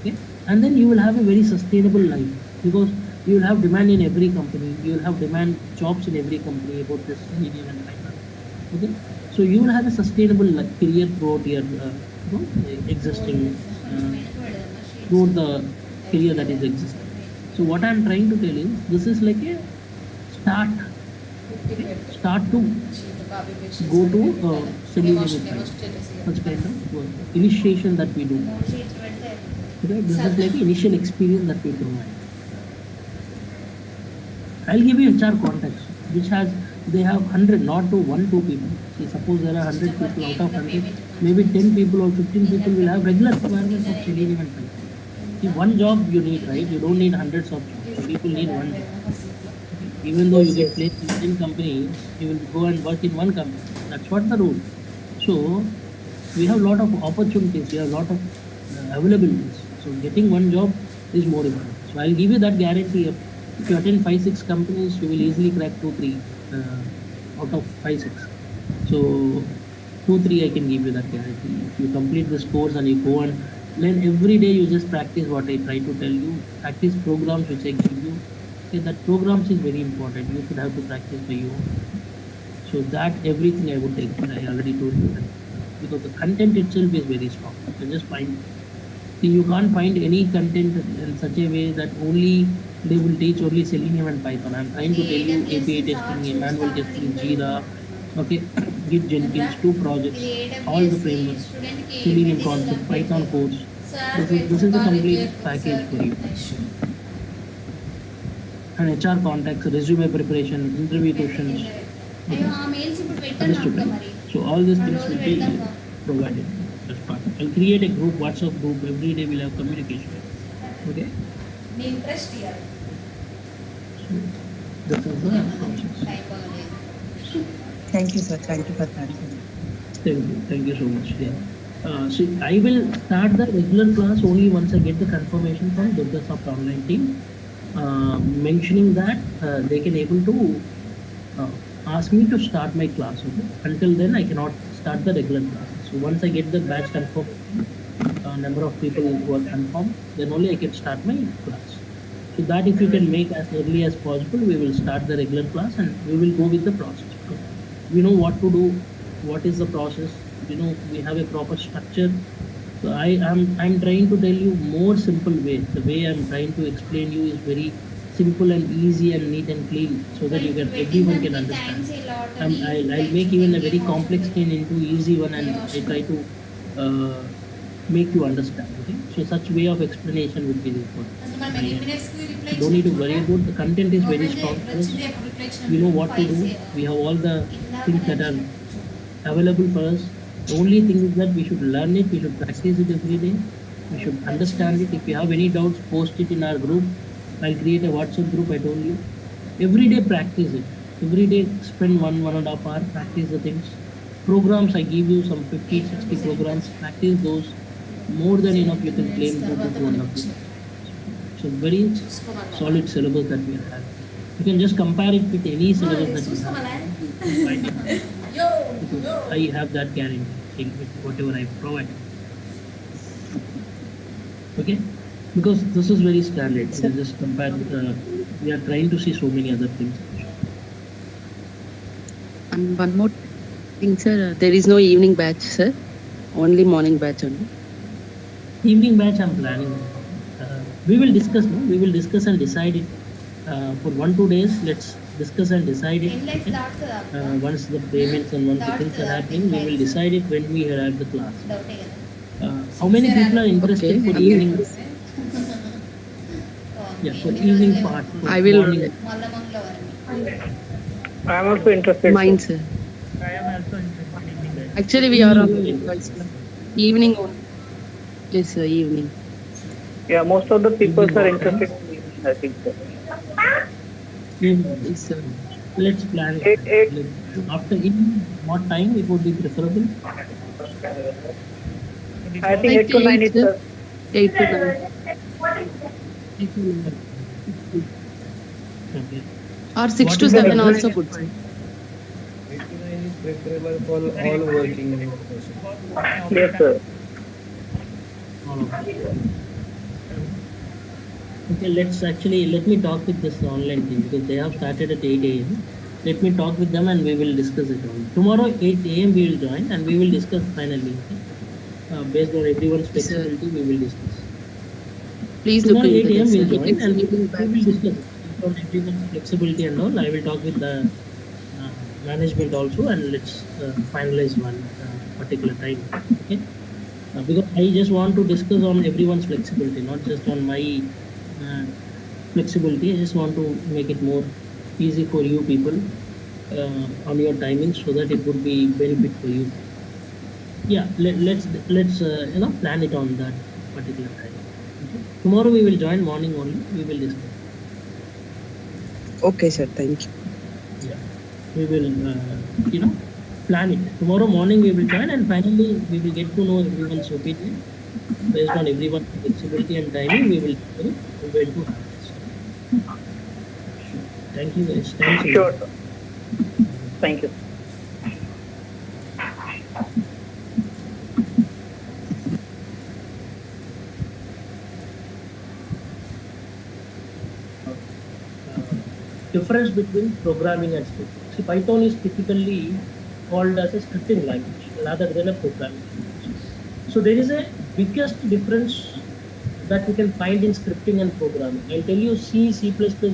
Okay, and then you will have a very sustainable life, because you will have demand in every company, you will have demand jobs in every company about this Selenium and Python. Okay, so you will have a sustainable career throughout your existing uh, throughout the career that is existing. So what I'm trying to tell is, this is like a start. Okay, start to go to Selenium with Python. Such kind of initiation that we do. Okay, this is like the initial experience that we provide. I'll give you HR contacts, which has, they have 100, not to 1-2 people. See, suppose there are 100 people, out of 100, maybe 10 people or 15 people will have regular requirements of Selenium and Python. See, one job you need, right? You don't need hundreds of jobs. People need one job. Even though you get placed in 10 companies, you will go and work in one company. That's what the rule. So we have a lot of opportunities, we have a lot of availabilities. So getting one job is more important. So I'll give you that guarantee. If you attend 5-6 companies, you will easily crack 2-3 out of 5-6. So 2-3 I can give you that guarantee. If you complete this course and you go and learn every day, you just practice what I try to tell you. Practice programs which I give you. Okay, that programs is very important. You should have to practice by your own. So that everything I would take, I already told you that, because the content itself is very strong. You can just find. See, you can't find any content in such a way that only they will teach only Selenium and Python. I'm trying to tell you API testing, manual testing, Jira, okay, Git, Jenkins, 2 projects, all the frameworks, Selenium concept, Python course. This is the complete package for you. And HR contacts, resume preparation, interview questions. Okay. Understood, right? So all these things will be provided as part. I'll create a group, WhatsApp group. Every day we'll have communication. Okay. So this is the process. thank you, sir. Thank you for that. Thank you so much. Yeah. So I will start the regular class only once I get the confirmation from Durga online team, mentioning that they can able to ask me to start my class. Okay? Until then, I cannot start the regular classes. So once I get the batch confirmed, number of people who are confirmed, then only I can start my class. So that if you can make as early as possible, we will start the regular class and we will go with the process. Okay? We know what to do, what is the process. We have a proper structure. So I'm trying to tell you more simple way. The way I'm trying to explain you is very simple and easy and neat and clean, so that everyone can understand. I'll make even a very complex thing into easy one, and I try to make you understand. Okay, so such way of explanation would be important. Don't need to worry about the content is very strong for us. We know what to do. We have all the things that are available for us. The only thing is that we should learn it, we should practice it every day, we should understand it. If you have any doubts, post it in our group. I'll create a WhatsApp group, I told you. Every day practice it. Every day spend 1.5 hours, practice the things. Programs, I give you some 50-60 programs, practice those. More than enough, you can claim 2.5 years. So very solid syllabus that we have. You can just compare it with any syllabus that you have. Because I have that guarantee with whatever I provide. Okay, because this is very standard. You just compare. We are trying to see so many other things. And one more thing, sir. There is no evening batch, sir. Only morning batch only. Evening batch I'm planning. We will discuss. No? We will discuss and decide it. For 1-2 days, let's discuss and decide it. Okay? Once the payments and once the things are happening, we will decide it when we have the class. How many people are interested for evening? Yeah, for evening part. I will. Morning. I am also interested. Mine, sir. I am also interested in evening batch. Actually, we are all evening only. Yes, sir. Evening. Yeah, most of the people are interested in evening, I think so. Evening. Yes, sir. Let's plan it. Eight. After evening, what time it would be preferable? I think Like 8 to 9 8, is. sir. 8 to 9. 8 to 9. Okay. Or 6 What to is the 7 difference? also good, sir. 89 is preferable for all working person. Yes, sir. All of them. Okay, let me talk with this online team because they have started at 8 a.m. Let me talk with them and we will discuss it on. Tomorrow 8 a.m. we will join and we will discuss finally. Okay? Based on everyone's Yes, sir. flexibility, we will discuss. Please look Tomorrow into 8 that, a.m. sir. we'll You join can and send me we back. will discuss it. Based on everyone's flexibility and all, I will talk with the management also and let's finalize one particular time. Okay. Because I just want to discuss on everyone's flexibility, not just on my uh, flexibility. I just want to make it more easy for you people on your timings so that it would be benefit for you. Yeah, let's plan it on that particular time. Okay. Tomorrow we will join morning only. We will discuss. Okay, sir. Thank you. Yeah, we will plan it. Tomorrow morning we will join and finally we will get to know everyone's opinion based on everyone's flexibility and timing. We will decide when to have this. Sure. Thank you guys. Thanks a lot. Sure, sir. Thank you. Difference between programming and scripting. See, Python is typically called as a scripting language rather than a programming language. So there is a biggest difference that we can find in scripting and programming. I'll tell you C, C++,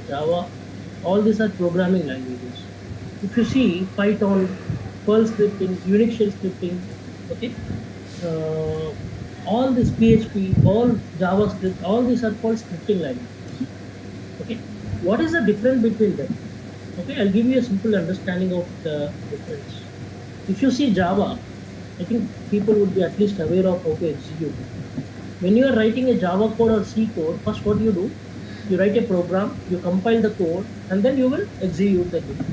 Java, all these are programming languages. If you see Python, Perl scripting, Unix shell scripting, okay, uh, all this PHP, all JavaScript, all these are called scripting languages. Okay, what is the difference between them? Okay, I'll give you a simple understanding of the difference. If you see Java, I think people would be at least aware of how to execute it. When you are writing a Java code or C code, first what you do, you write a program, you compile the code, and then you will execute the code.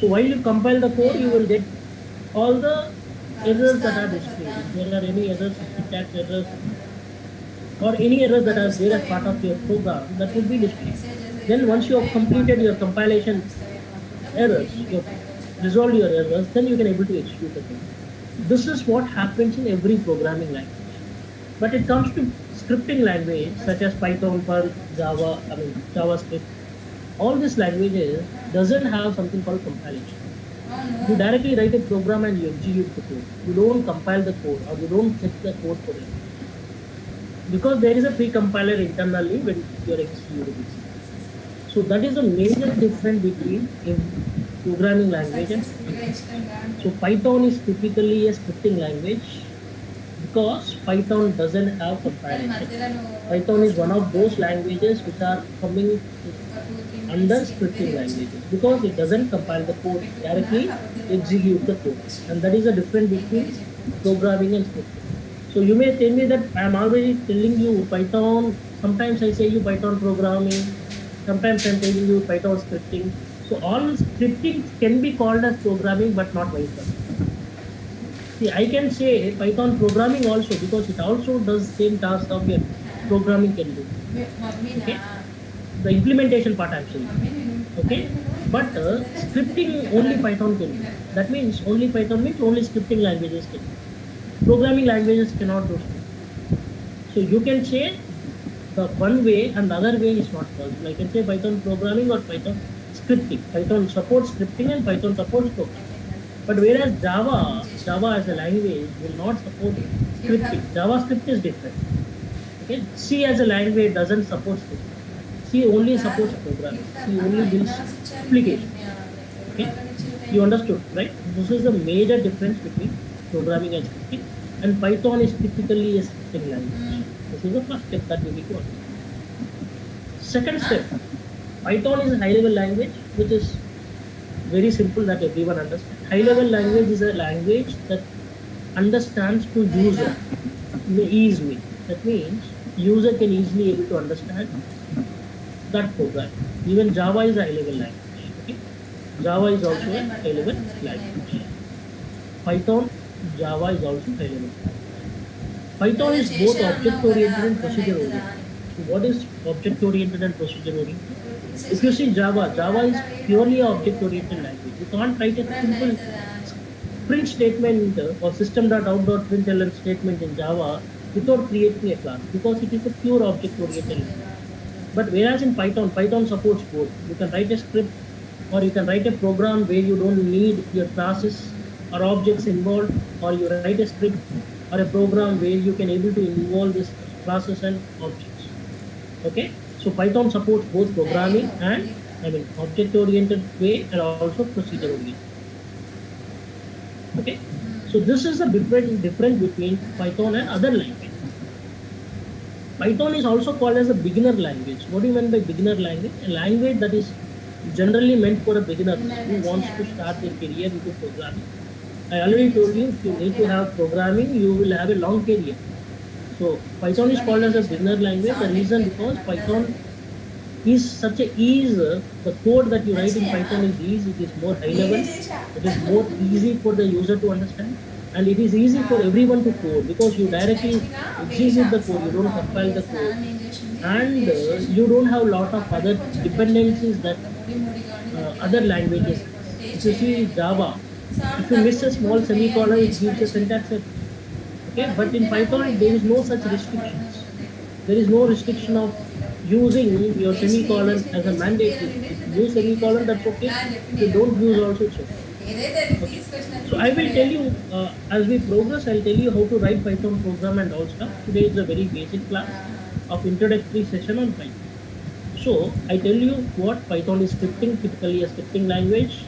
So while you compile the code, you will get all the errors that are displayed. If there are any errors, syntax errors, or any errors that are there as part of your program, that will be displayed. Then once you have completed your compilation errors, you have resolved your errors, then you can able to execute the code. This is what happens in every programming language. But it comes to scripting language such as Python, Perl, Java, JavaScript. All these languages doesn't have something called compilation. You directly write a program and you execute the code. You don't compile the code or you don't check the code for it. Because there is a pre-compiler internally when you are executing it. So that is a major difference between a programming language and scripting. So Python is typically a scripting language because Python doesn't have compilation. Python is one of those languages which are coming under scripting languages because it doesn't compile the code, directly execute the code. And that is the difference between programming and scripting. So you may tell me that I am already telling you Python, sometimes I say you Python programming, sometimes I am telling you Python scripting. So all scripting can be called as programming but not vice versa. See, I can say Python programming also because it also does same task of your programming can do. Okay? The implementation part I am saying. Okay? But scripting only Python can do. That means only Python means only scripting languages can do. Programming languages cannot do scripting. So you can say the one way and the other way is not possible. I can say Python programming or Python scripting. Python supports scripting and Python supports programming. But whereas Java as a language will not support scripting. JavaScript is different. Okay, C as a language doesn't support scripting. C only supports programming. C only builds application. Okay, you understood, right? This is the major difference between programming and scripting. And Python is typically a scripting language. This is the first step that we need to understand. Second step, Python is a high-level language which is very simple that everyone understands. High-level language is a language that understands to user in an easy way. That means user can easily able to understand that program. Even Java is a high-level language. Okay? Java is also a high-level language. Python, Java is also high-level. Python is both object-oriented and procedure-oriented. So what is object-oriented and procedure-oriented? If you see Java, Java is purely an object-oriented language. You can't write a simple print statement or system.out.println statement in Java without creating a class because it is a pure object-oriented language. But whereas in Python, Python supports both. You can write a script or you can write a program where you don't need your classes or objects involved, or you write a script or a program where you can able to involve these classes and objects. Okay, so Python supports both programming and object-oriented way and also procedure-oriented. Okay, so this is the difference between Python and other languages. Python is also called as a beginner language. What do you mean by beginner language? A language that is generally meant for a beginner who wants to start their career into programming. I already told you, if you need to have programming, you will have a long career. So Python is called as a beginner language. The reason because Python is such a ease. The code that you write in Python is easy. It is more high level. It is more easy for the user to understand. And it is easy for everyone to code because you directly execute the code, you don't compile the code, and you don't have a lot of other dependencies that other languages. If you see Java, if you miss a small semicolon, it gives a syntax error. Okay, but in Python there is no such restrictions. There is no restriction of using your semicolon as a mandate. If you use semicolon, that's okay. If you don't use also, it's okay. Okay. So I will tell you as we progress. I'll tell you how to write Python program and all stuff. Today is a very basic class of introductory session on Python. So I tell you what Python is scripting, typically a scripting language.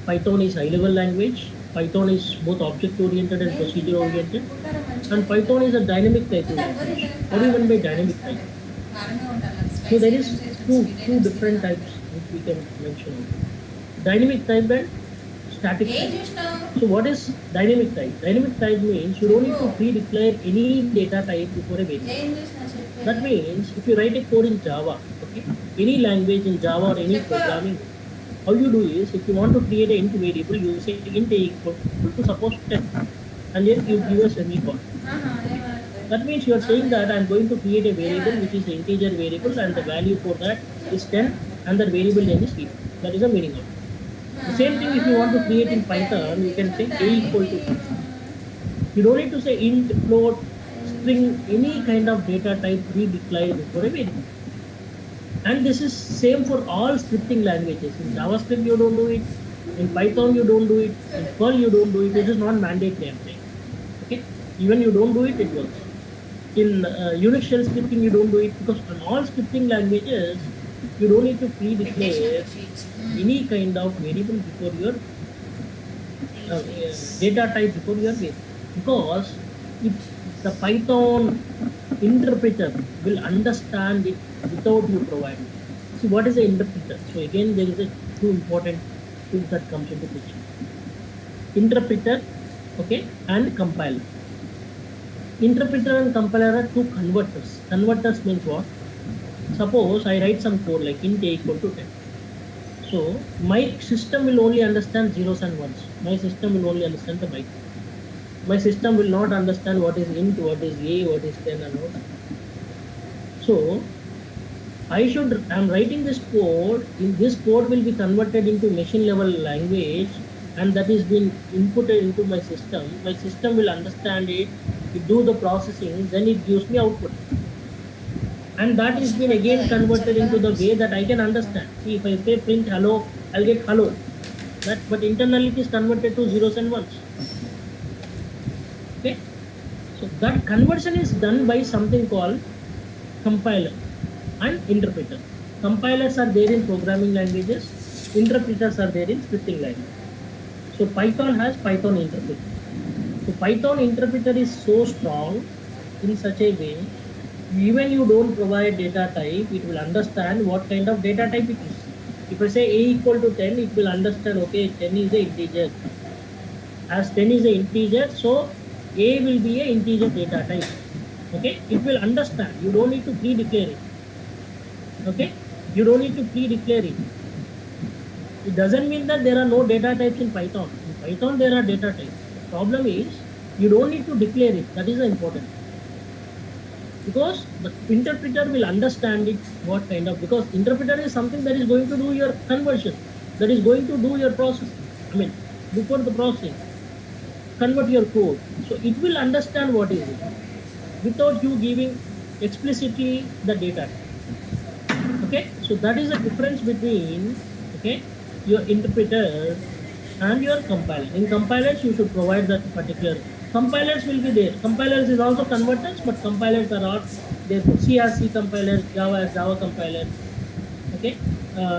Python is high-level language. Python is both object-oriented and procedure-oriented. And Python is a dynamic type of language. What do you mean by dynamic type? So there is two different types which we can mention. Dynamic type and static type. So what is dynamic type? Dynamic type means you don't need to pre-declare any data type before a variable. That means if you write a code in Java, okay, any language in Java or any programming, how you do is if you want to create an int variable, you say int equal to suppose 10, and then you give a semicolon. That means you are saying that I am going to create a variable which is an integer variable and the value for that is 10 and the variable name is int. That is the meaning of it. The same thing if you want to create in Python, you can say a equal to. You don't need to say int, float, string, any kind of data type pre-declared before a variable. And this is same for all scripting languages. In JavaScript you don't do it, in Python you don't do it, in Perl you don't do it. It is not mandatory. Okay, even you don't do it, it works. In Unix shell scripting you don't do it because on all scripting languages you don't need to pre-declare any kind of variable before your data type before your variable, because if the Python interpreter will understand it without you providing. See, what is an interpreter? So again there is a two important things that comes into picture. Interpreter, okay, and compiler. Interpreter and compiler are two converters. Converters means what? Suppose I write some code like int a equal to 10. So my system will only understand zeros and ones. My system will only understand the byte. My system will not understand what is int, what is a, what is 10 and all. So I am writing this code. In this code will be converted into machine level language, and that is been inputted into my system. My system will understand it, it do the processing, then it gives me output. And that is been again converted into the way that I can understand. See, if I say print hello, I'll get hello. But internally it is converted to zeros and ones. Okay. So that conversion is done by something called compiler and interpreter. Compilers are there in programming languages. Interpreters are there in scripting language. So Python has Python interpreter. So Python interpreter is so strong in such a way, even you don't provide data type, it will understand what kind of data type it is. If I say a equal to 10, it will understand, okay, 10 is an integer. As 10 is an integer, so a will be an integer data type. Okay, it will understand. You don't need to pre-declare it. Okay, You don't need to pre-declare it. It doesn't mean that there are no data types in Python. In Python, there are data types. The problem is you don't need to declare it. That is the important. Because the interpreter will understand it, what kind of, because interpreter is something that is going to do your conversion, that is going to do your processing. I mean, before the processing, convert your code. So it will understand what is it without you giving explicitly the data. Okay, so that is the difference between, okay, your interpreter and your compiler. In compilers, you should provide that particular. Compilers will be there. Compilers is also converters, but compilers are not there. C has C compiler, Java has Java compiler. Okay,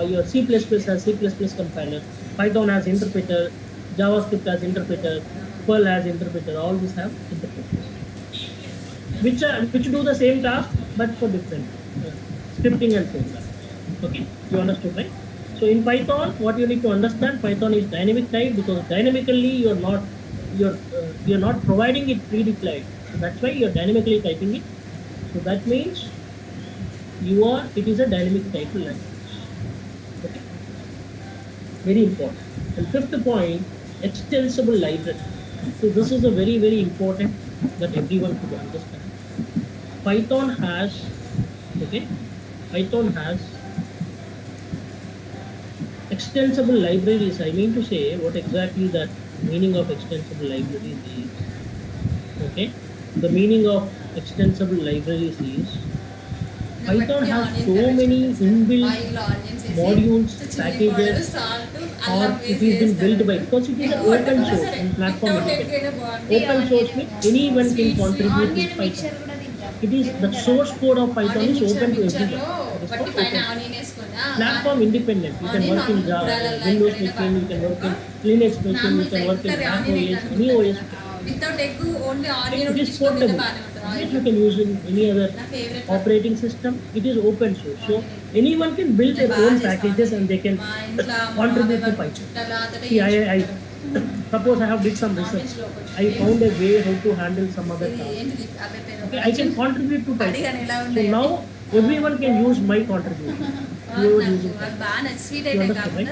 your C++ has C++ compiler. Python has interpreter. JavaScript has interpreter. Perl has interpreter. All these have interpreters, which do the same task but for different scripting and syntax. Okay, you understood, right? So in Python, what you need to understand, Python is dynamic type because dynamically you're not providing it pre-declared. So that's why you're dynamically typing it. So that means it is a dynamic type language. Okay, very important. And fifth point, extensible library. So this is a very, very important that everyone should understand. Python has extensible libraries. I mean to say what exactly that meaning of extensible libraries is. Okay, the meaning of extensible libraries is Python has so many inbuilt modules, packages, or it is been built by, because it is an open source and platform independent. Open source means anyone can contribute to Python. It is the source code of Python is open to everyone. It is called open. Platform independent. You can work in Java, Windows machine, you can work in Linux machine, you can work in Mac OS, any OS. Without egg, only onion It is portable. Yes, you can use in any other operating system. It is open source. So anyone can build their own packages and they can contribute to Python. See, I suppose I have did some research. I found a way how to handle some other task. Okay, I can contribute to Python. So now everyone can use my contribution. You understand, right?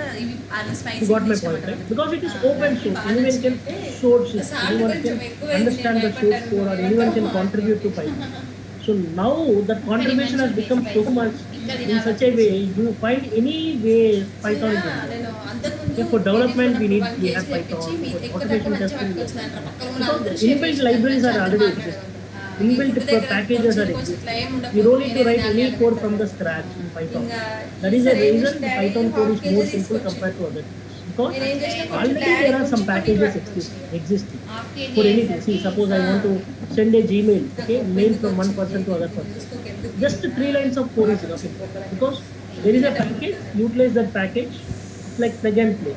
You got my point, right? Because it is open source. Anyone can source it. Anyone can understand the source code or anyone can contribute to Python. So now that contribution has become so much in such a way, you find any way Python is used. Okay, for development we have Python. For automation testing, because inbuilt libraries are already existing. Inbuilt packages are existing. You don't need to write any code from the scratch in Python. That is the reason the Python code is more simple compared to other things. Because already there are some packages existing for anything. See, suppose I want to send a Gmail, okay, mail from one person to other person. Just 3 lines of code is enough, because there is a package, utilize that package, it's like plug and play.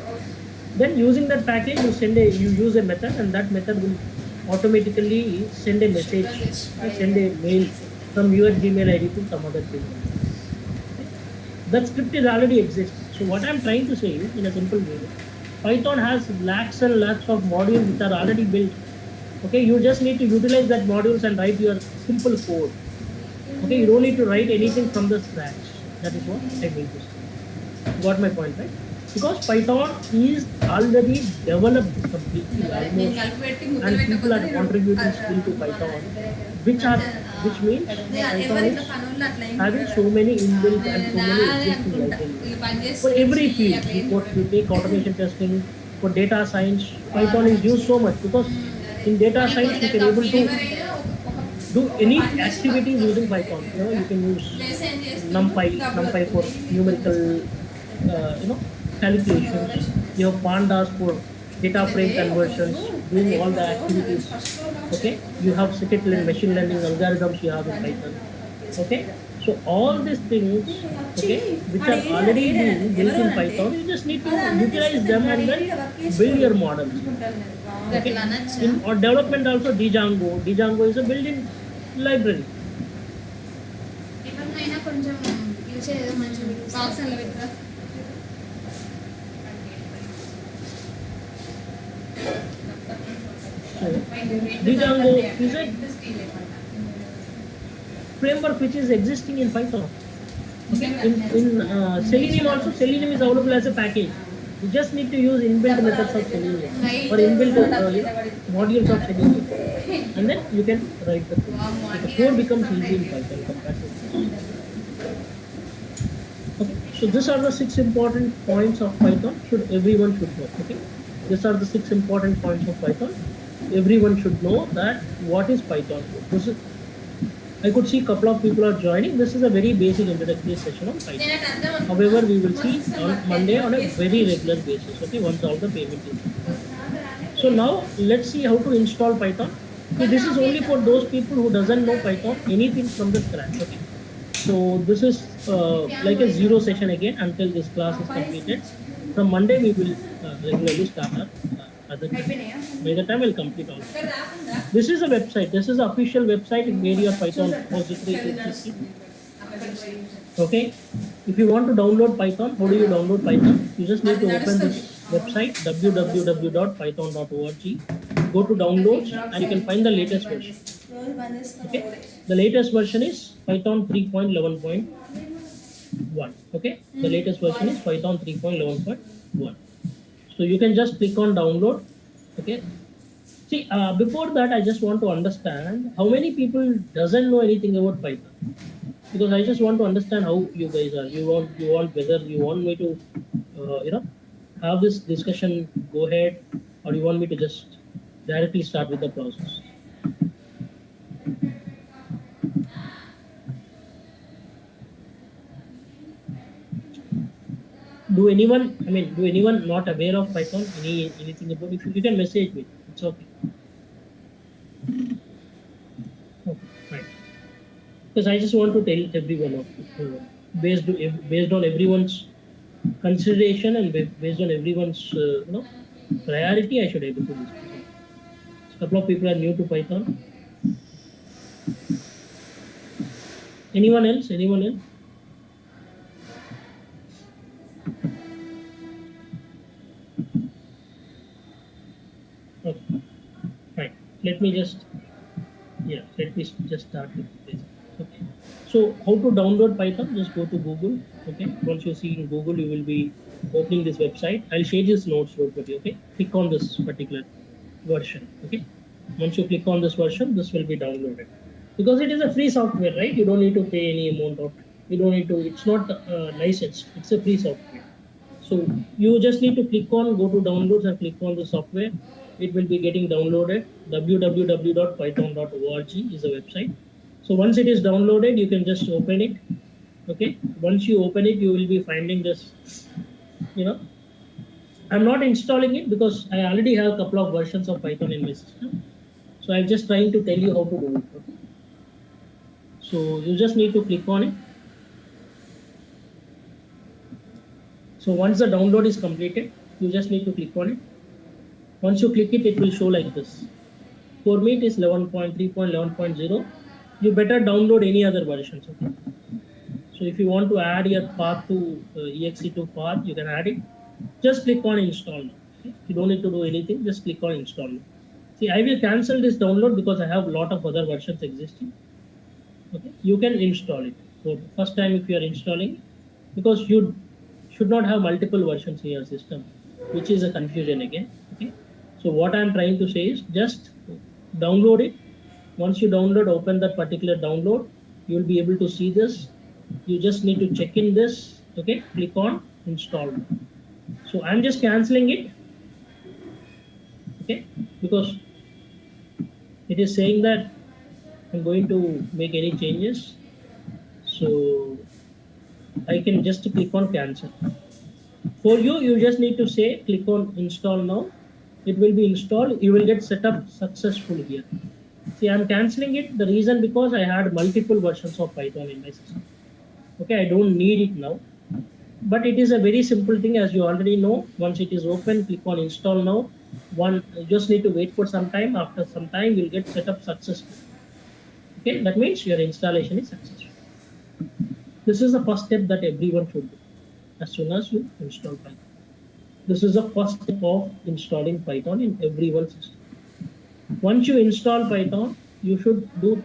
Then using that package, you use a method, and that method will automatically send a message, send a mail from your Gmail ID to some other Gmail. That script is already exists. So what I'm trying to say is, in a simple way, Python has lakhs and lakhs of modules which are already built. Okay, you just need to utilize that modules and write your simple code. Okay, you don't need to write anything from the scratch. That is what I mean to say. Got my point, right? Because Python is already developed completely almost, and people are contributing still to Python, which means Python is having so many inbuilt and so many existing libraries. For every field, you take automation testing, for data science, Python is used so much, because in data science you can able to do any activities using Python. You can use NumPy for numerical, calculations. You have pandas for data frame conversions, doing all the activities. Okay, you have scikit-learn machine learning algorithms you have in Python. Okay, so all these things, okay, which are already being built in Python, you just need to utilize them and then build your models. Okay, in or development also Django is a built-in library. Django is a framework which is existing in Python. Okay, in Selenium also, Selenium is available as a package. You just need to use inbuilt methods of Selenium or inbuilt modules of Selenium, and then you can write the code. So the code becomes easy in Python compared to this. Okay, so these are the 6 important points of Python. Everyone should know. Okay, these are the 6 important points of Python. Everyone should know that what is Python. This is, I could see a couple of people are joining. This is a very basic introductory session on Python. However, we will see on Monday on a very regular basis. Okay, once all the payment is done. So now let's see how to install Python. So this is only for those people who doesn't know Python anything from the scratch. Okay. So this is like a zero session again until this class is completed. From Monday we will regularly start our other class. By the time we'll complete all. This is a website. This is the official website where your Python repository is. Okay. If you want to download Python, how do you download Python? You just need to open this website www.python.org. Go to downloads and you can find the latest version. Okay. The latest version is Python 3.11.1. Okay. The latest version is Python 3.11.1. So you can just click on download. Okay. See, before that, I just want to understand how many people doesn't know anything about Python, because I just want to understand how you guys are. You want whether you want me to, have this discussion go ahead, or you want me to just directly start with the process. Do anyone not aware of Python? Anything about? If you can message me, it's okay. Okay, right. Because I just want to tell everyone of based on everyone's consideration and based on everyone's priority, I should able to discuss. A couple of people are new to Python. Anyone else? Anyone else? Okay. Right. Let me just start with this. Okay. So how to download Python? Just go to Google. Okay. Once you see in Google, you will be opening this website. I'll share this notes locally. Okay. Click on this particular version. Okay. Once you click on this version, this will be downloaded. Because it is a free software, right? You don't need to pay any amount of. You don't need to. It's not licensed. It's a free software. So you just need to click on, go to downloads and click on the software. It will be getting downloaded. www.python.org is the website. So once it is downloaded, you can just open it. Okay. Once you open it, you will be finding this. I'm not installing it because I already have a couple of versions of Python in my system. So I'm just trying to tell you how to do it. Okay? So you just need to click on it. So once the download is completed, you just need to click on it. Once you click it, it will show like this. For me, it is 11.3.11.0. You better download any other versions. Okay. So if you want to add your path to exe2 path, you can add it. Just click on install. Okay. You don't need to do anything. Just click on install. See, I will cancel this download because I have a lot of other versions existing. Okay. You can install it. So first time if you are installing, because you should not have multiple versions in your system, which is a confusion again. Okay. So what I'm trying to say is just download it. Once you download, open that particular download, you will be able to see this. You just need to check in this. Okay. Click on install. So I'm just canceling it. Okay. Because it is saying that I'm going to make any changes. So I can just click on cancel. For you, you just need to say click on install now. It will be installed. You will get set up successfully here. See, I'm canceling it. The reason because I had multiple versions of Python in my system. Okay, I don't need it now. But it is a very simple thing, as you already know. Once it is open, click on install now. You just need to wait for some time. After some time, you'll get set up successfully. Okay, that means your installation is successful. This is the first step that everyone should do as soon as you install Python. This is the first step of installing Python in everyone's system. Once you install Python, you should do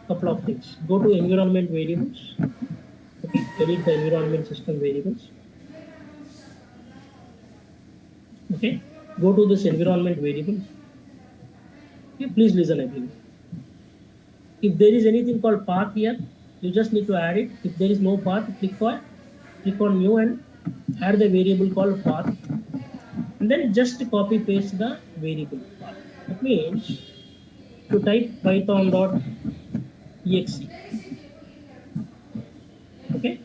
a couple of things. Go to environment variables. Okay. edit the environment system variables. Okay, go to this environment variables. Okay, please listen everyone. If there is anything called path here, you just need to add it. If there is no path, click on new and add the variable called path, and then just copy paste the variable path. That means to type python.exe. Okay.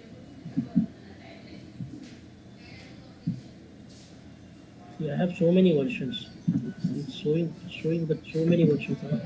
See, I have so many versions. It's showing that so many versions are.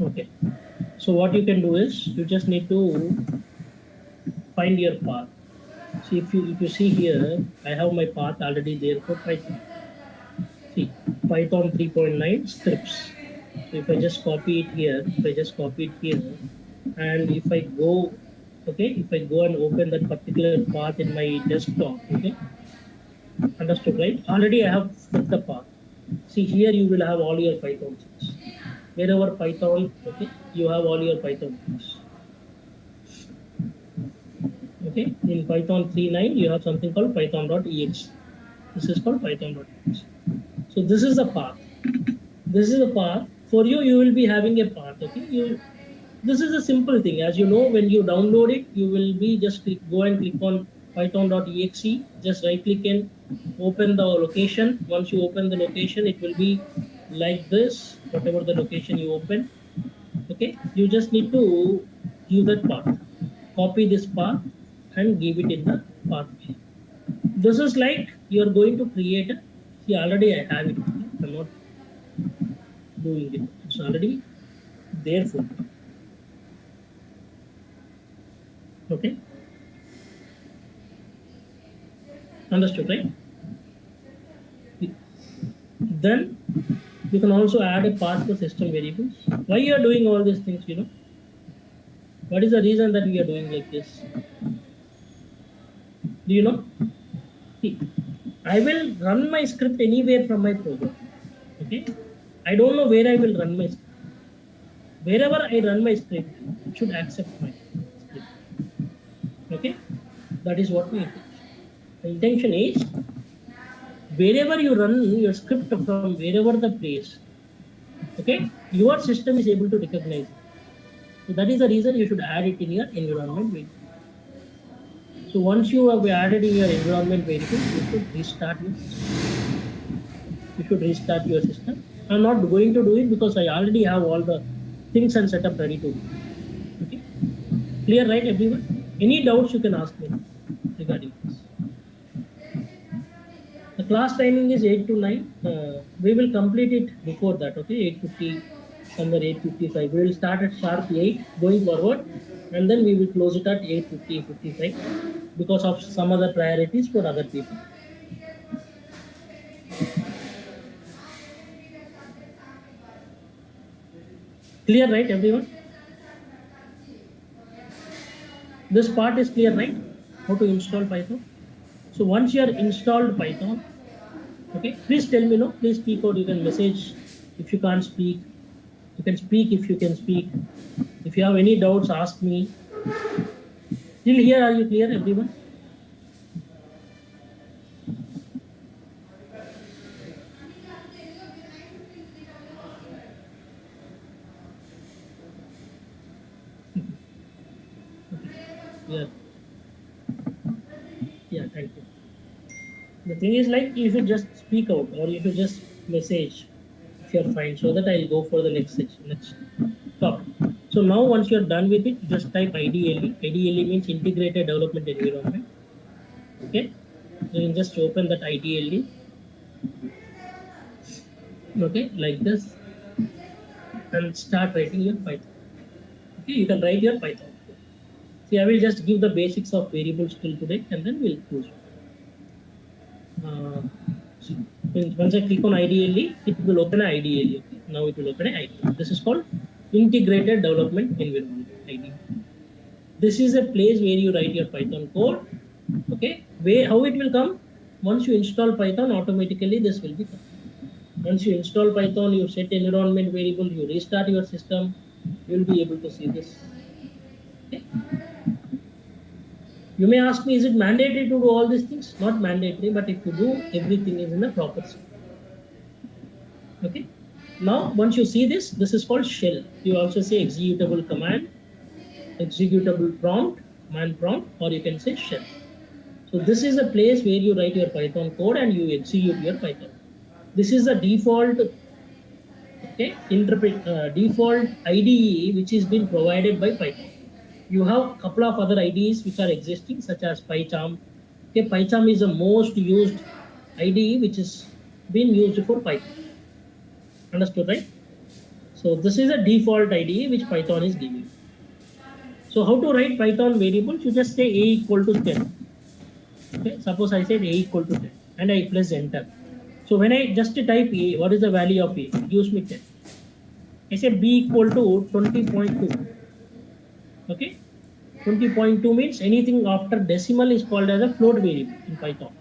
Okay. So what you can do is you just need to find your path. See, if you see here, I have my path already there for Python. See, Python 3.9 scripts. So if I just copy it here, and if I go, okay, if I go and open that particular path in my desktop, okay, understood, right? Already I have set the path. See, here you will have all your Python things. Wherever Python, okay, you have all your Python things. Okay, in Python 3.9 you have something called python.exe. This is called python.exe. So this is the path. This is the path. For you, you will be having a path. Okay, this is a simple thing. As you know, when you download it, you will be just go and click on python.exe. Just right click and open the location. Once you open the location, it will be like this. Whatever the location you open, okay, you just need to give that path. Copy this path and give it in the pathway. This is like you are going to create a, see, already I have it. I'm not doing it. It's already there for me. Okay. Understood, right? Then you can also add a path to system variables. Why you are doing all these things, you know? What is the reason that we are doing like this? Do you know? See, I will run my script anywhere from my program. Okay. I don't know where I will run my script. Wherever I run my script, it should accept my script. Okay. That is what we do. The intention is wherever you run your script from wherever the place, okay, your system is able to recognize it. So that is the reason you should add it in your environment variable. So once you have added in your environment variable, you should restart your system. You should restart your system. I'm not going to do it because I already have all the things and setup ready to do. Okay, clear, right, everyone? Any doubts you can ask me regarding this. The class timing is 8 to 9. We will complete it before that. Okay, 8:50, somewhere 8:55. We will start at sharp 8 going forward, and then we will close it at 8:50, 55 because of some other priorities for other people. Clear, right, everyone? This part is clear, right? How to install Python. So once you are installed Python, okay, please tell me, no, please speak out. You can message if you can't speak. You can speak if you can speak. If you have any doubts, ask me. Till here, are you clear, everyone? Yeah. Yeah, thank you. The thing is, like, you should just speak out or you should just message if you're fine, so that I'll go for the next section, next topic. So now once you're done with it, just type IDLE. IDLE means integrated development environment. Okay, so you can just open that IDLE. Okay, like this, and start writing your Python. Okay, you can write your Python. See, I will just give the basics of variables till today, and then we'll close. uh, see, once I click on IDLE, it will open a IDLE. Okay? Now it will open a IDLE. This is called Integrated Development Environment, IDE. This is a place where you write your Python code. Okay, how it will come? Once you install Python, automatically this will be come. Once you install Python, you set environment variable, you restart your system, you will be able to see this. Okay. You may ask me, is it mandatory to do all these things? Not mandatory, but if you do, everything is in the proper state. Okay. Now, once you see this, this is called shell. You also say executable command, executable prompt, command prompt, or you can say shell. So this is a place where you write your Python code and you execute your Python. This is the default, okay, default IDE which is been provided by Python. You have a couple of other IDEs which are existing, such as PyCharm. Okay, PyCharm is the most used IDE which is being used for Python. Understood, right? So this is a default IDE which Python is giving. So how to write Python variables? You just say a equal to 10. Okay, suppose I said a equal to 10 and I press enter. So when I just type a, what is the value of a? It gives me 10. I say b equal to 20.2. Okay, 20.2 means anything after decimal is called as a float variable in Python.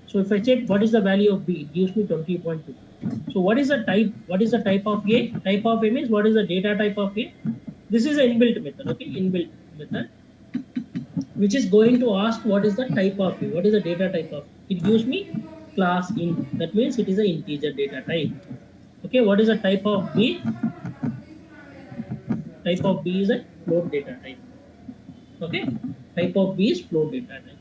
So if I check what is the value of b, it gives me 20.2. So what is the type? What is the type of a? Type of a means what is the data type of a? This is an inbuilt method. Okay, inbuilt method, which is going to ask what is the type of a, what is the data type of. It gives me class int. That means it is an integer data type. Okay, what is the type of b? Type of b is a float data type. Okay, type of b is float data type.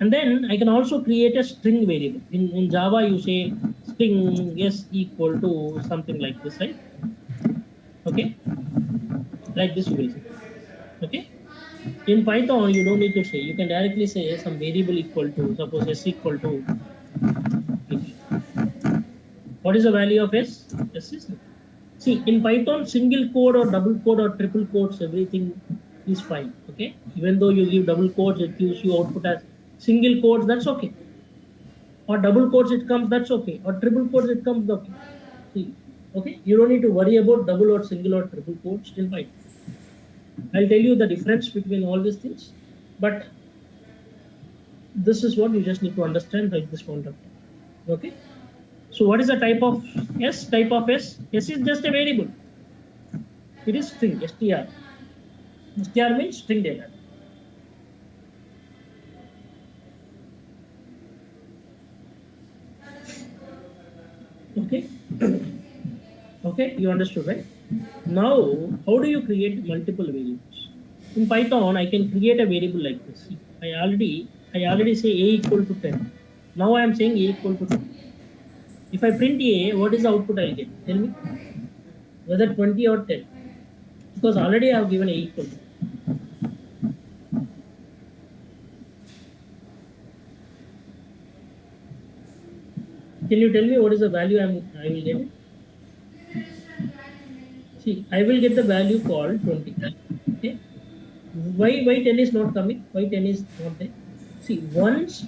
And then I can also create a string variable. In Java, you say string s equal to something like this, right? Okay, like this you will say. Okay. In Python, you don't need to say. You can directly say some variable equal to, suppose s equal to. What is the value of s? S is. See, in Python, single quote or double quote or triple quotes, everything is fine. Okay. Even though you give double quotes, it gives you output as single quotes. That's okay. Or double quotes, it comes. That's okay. Or triple quotes, it comes. Okay. See. Okay. You don't need to worry about double or single or triple quotes. Still fine. I'll tell you the difference between all these things, but this is what you just need to understand at this point of time. Okay. So what is the type of s? Type of s? S is just a variable. It is string, str. Str means string data. Okay. Okay, you understood, right? Now, how do you create multiple variables? In Python, I can create a variable like this. I already say a equal to 10. Now I am saying a equal to 10. If I print a, what is the output I'll get? Tell me. Whether 20 or 10. Because already I have given a equal to. Can you tell me what is the value I will get? See, I will get the value called 20. Okay. Why 10 is not coming? Why 10 is not there? See, once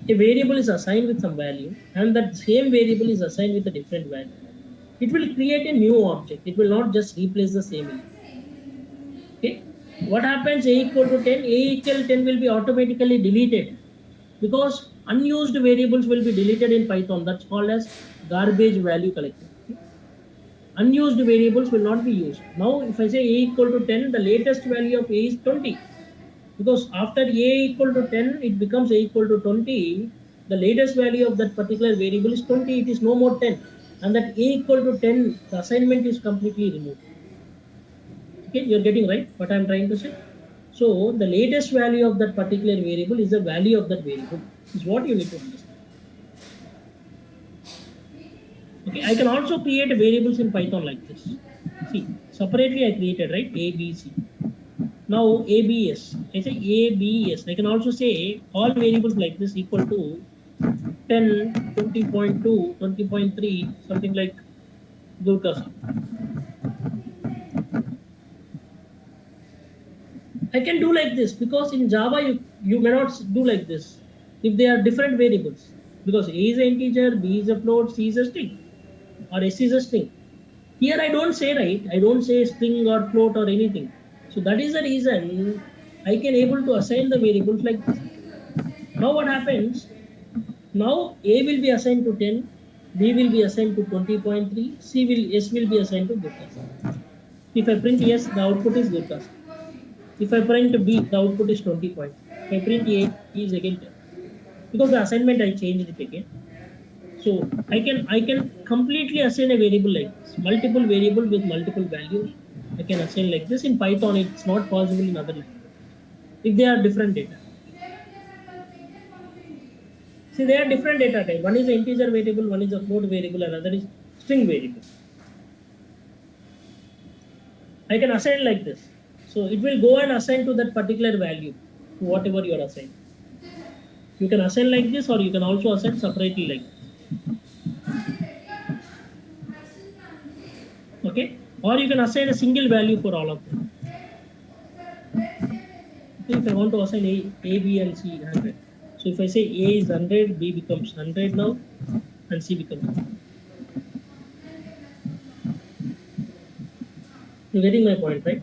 a variable is assigned with some value and that same variable is assigned with a different value, it will create a new object. It will not just replace the same element. Okay. What happens? A equal to 10, a equal 10 will be automatically deleted because unused variables will be deleted in Python. That's called as garbage value collector. Okay. Unused variables will not be used. Now, if I say a equal to 10, the latest value of a is 20. Because after a equal to 10, it becomes a equal to 20. The latest value of that particular variable is 20. It is no more 10. And that a equal to 10, the assignment is completely removed. Okay, you're getting right what I'm trying to say. So the latest value of that particular variable is the value of that variable. Is what you need to understand. Okay, I can also create variables in Python like this. See, separately I created, right? A, B, C. Now ABS, I say ABS. I can also say all variables like this equal to 10, 20.2, 20.3, something like Durga. I can do like this because in Java you may not do like this. if they are different variables, because A is an integer, B is a float, C is a string, or S is a string. Here I don't say, right, I don't say string or float or anything. So that is the reason I can able to assign the variables like this. Now what happens? Now A will be assigned to 10, B will be assigned to 20.3, S will be assigned to Durga. If I print yes, the output is Durga. If I print B, the output is 20 points. If I print A, he is again 10. Because the assignment I changed it again. So I can completely assign a variable like this. Multiple variable with multiple values. I can assign like this. In Python, it's not possible in other languages. If they are different data. See, they are different data type. One is an integer variable, one is a float variable, another is string variable. I can assign like this. So it will go and assign to that particular value, to whatever you are assigned. You can assign like this, or you can also assign separately like this. Okay, or you can assign a single value for all of them. If I want to assign A, B, and C 100. So if I say A is 100, B becomes 100 now, and C becomes 100. You're getting my point, right?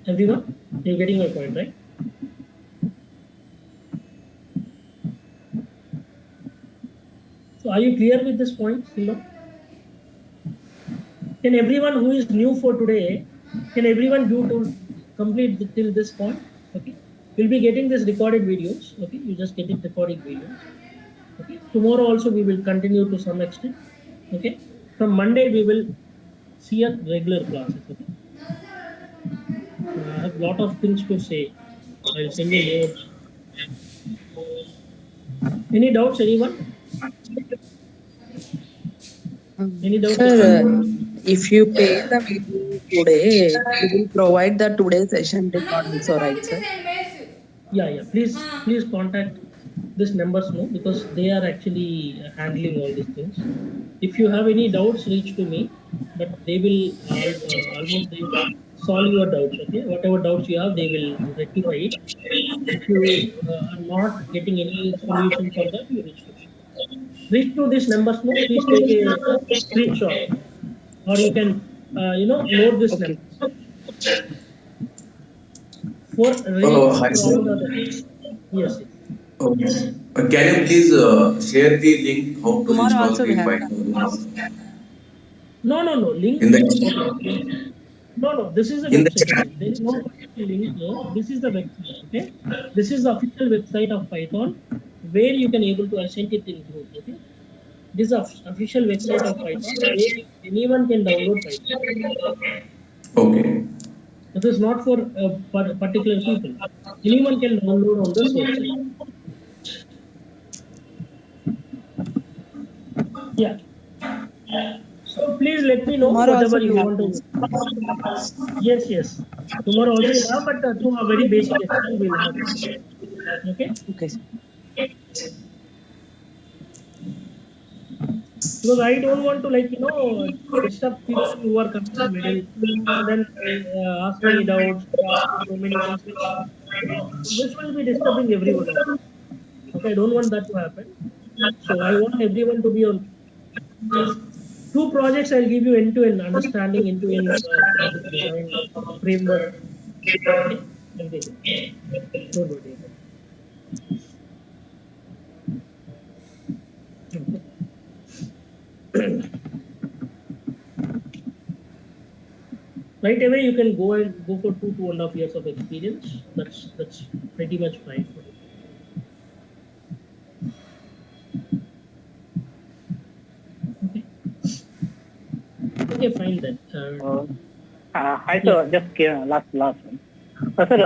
Everyone, you're getting my point, right? So are you clear with this point, Silo? Can everyone who is new for today, can everyone do to complete till this point? Okay, you'll be getting this recorded videos. Okay, you just get it recorded videos. Okay, tomorrow also we will continue to some extent. Okay, from Monday we will see a regular classes. Okay, I have a lot of things to say. I'll send you notes. Any doubts, anyone? Any doubts? Sir, if you pay the video today, you will provide the today session record also, right, sir? Yeah. Please contact this numbers no, because they are actually handling all these things. If you have any doubts, reach to me. But they will almost they will solve your doubts. Okay, whatever doubts you have, they will rectify it. If you are not getting any solution for that, you reach to me. Reach to this numbers no. Please take a screenshot, or you can note this Okay. number for Hello, related hi to sir. all the other. Yes. Okay. Can you please share the link how to Tomorrow install also we the have Python No. Link. in the Okay. No. This is the in the website only. There is no link. This is the website. Okay. This is the official website of Python, where you can able to assign it in group. Okay. This is the official website of Python, where anyone can download Python. okay. This is not for particular people. Anyone can download on this website. Yeah. So please let me know tomorrow whatever also we you have want class. to. Yes. Tomorrow also you have, but to a very basic extent we'll have. Okay. Okay, sir. Because I don't want to disturb people who are coming in middle and then ask me doubts, ask me so many things. This will be disturbing everyone of us. Okay, I don't want that to happen. So I want everyone to be on two projects. I'll give you end-to-end understanding, end-to-end project design framework. Okay, everything. Don't worry about it. Okay. Right away you can go for 2.5 years of experience. That's pretty much fine for you. Okay, fine then. Hi, sir. Just last one. Sir,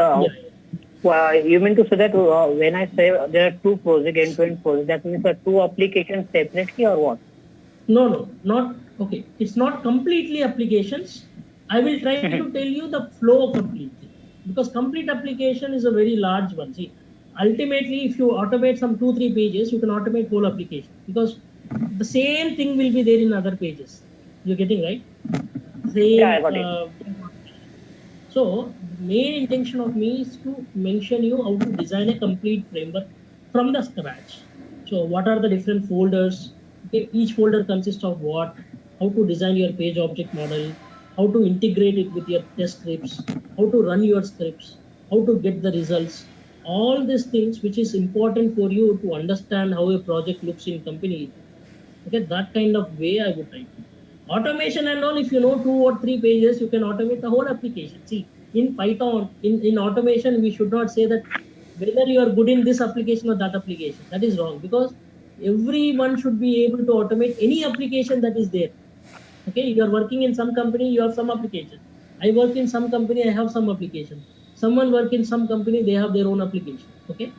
Yeah. you mean to say that when I say there are two projects, end-to-end projects, that means two applications separately or what? No, not okay. It's not completely applications. I will try to tell you the flow completely, because complete application is a very large one. See, ultimately, if you automate some 2-3 pages, you can automate whole application, because the same thing will be there in other pages. You're getting right? Yeah, I Same. got it. So the main intention of me is to mention you how to design a complete framework from the scratch. So what are the different folders? Okay, each folder consists of what? How to design your page object model, how to integrate it with your test scripts, how to run your scripts, how to get the results, all these things which is important for you to understand how a project looks in company. Okay, that kind of way I would write. Automation and all, if you know 2 or 3 pages, you can automate the whole application. See, in Python, in automation, we should not say that whether you are good in this application or that application. That is wrong, because everyone should be able to automate any application that is there. Okay, you are working in some company, you have some application. I work in some company, I have some application. Someone work in some company, they have their own application. Okay,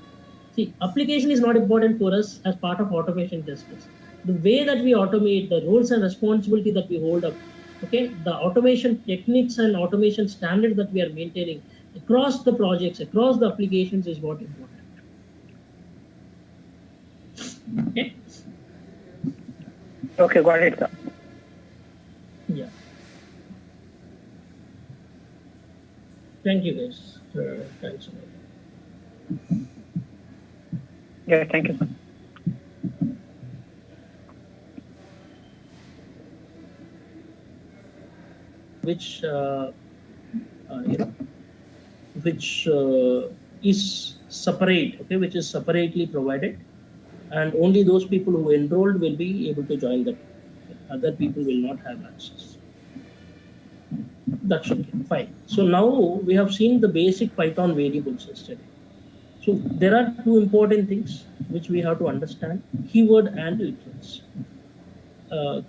see, application is not important for us as part of automation testers. The way that we automate, the roles and responsibility that we hold up, okay, the automation techniques and automation standards that we are maintaining across the projects, across the applications is what important. Okay. Okay, got it, sir. Yeah. Thank you, guys. Thanks a lot. Yeah, thank you, sir. Which you know, which is separate, okay, which is separately provided, and only those people who enrolled will be able to join that. Other people will not have access. That's okay, fine. So now we have seen the basic Python variables yesterday. So there are two important things which we have to understand: keyword and literals.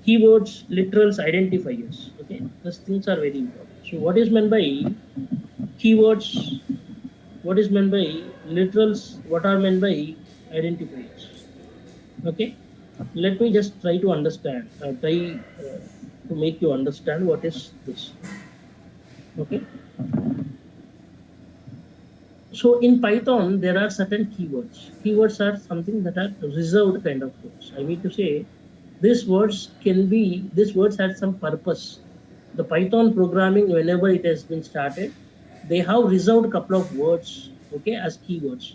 Keywords, literals, identifiers. Okay, these things are very important. So what is meant by keywords? What is meant by literals? What are meant by identifiers? Okay, let me just try to understand. To make you understand what is this. Okay. So in Python, there are certain keywords. Keywords are something that are reserved kind of words. I mean to say, these words have some purpose. The Python programming, whenever it has been started, they have reserved a couple of words, okay, as keywords.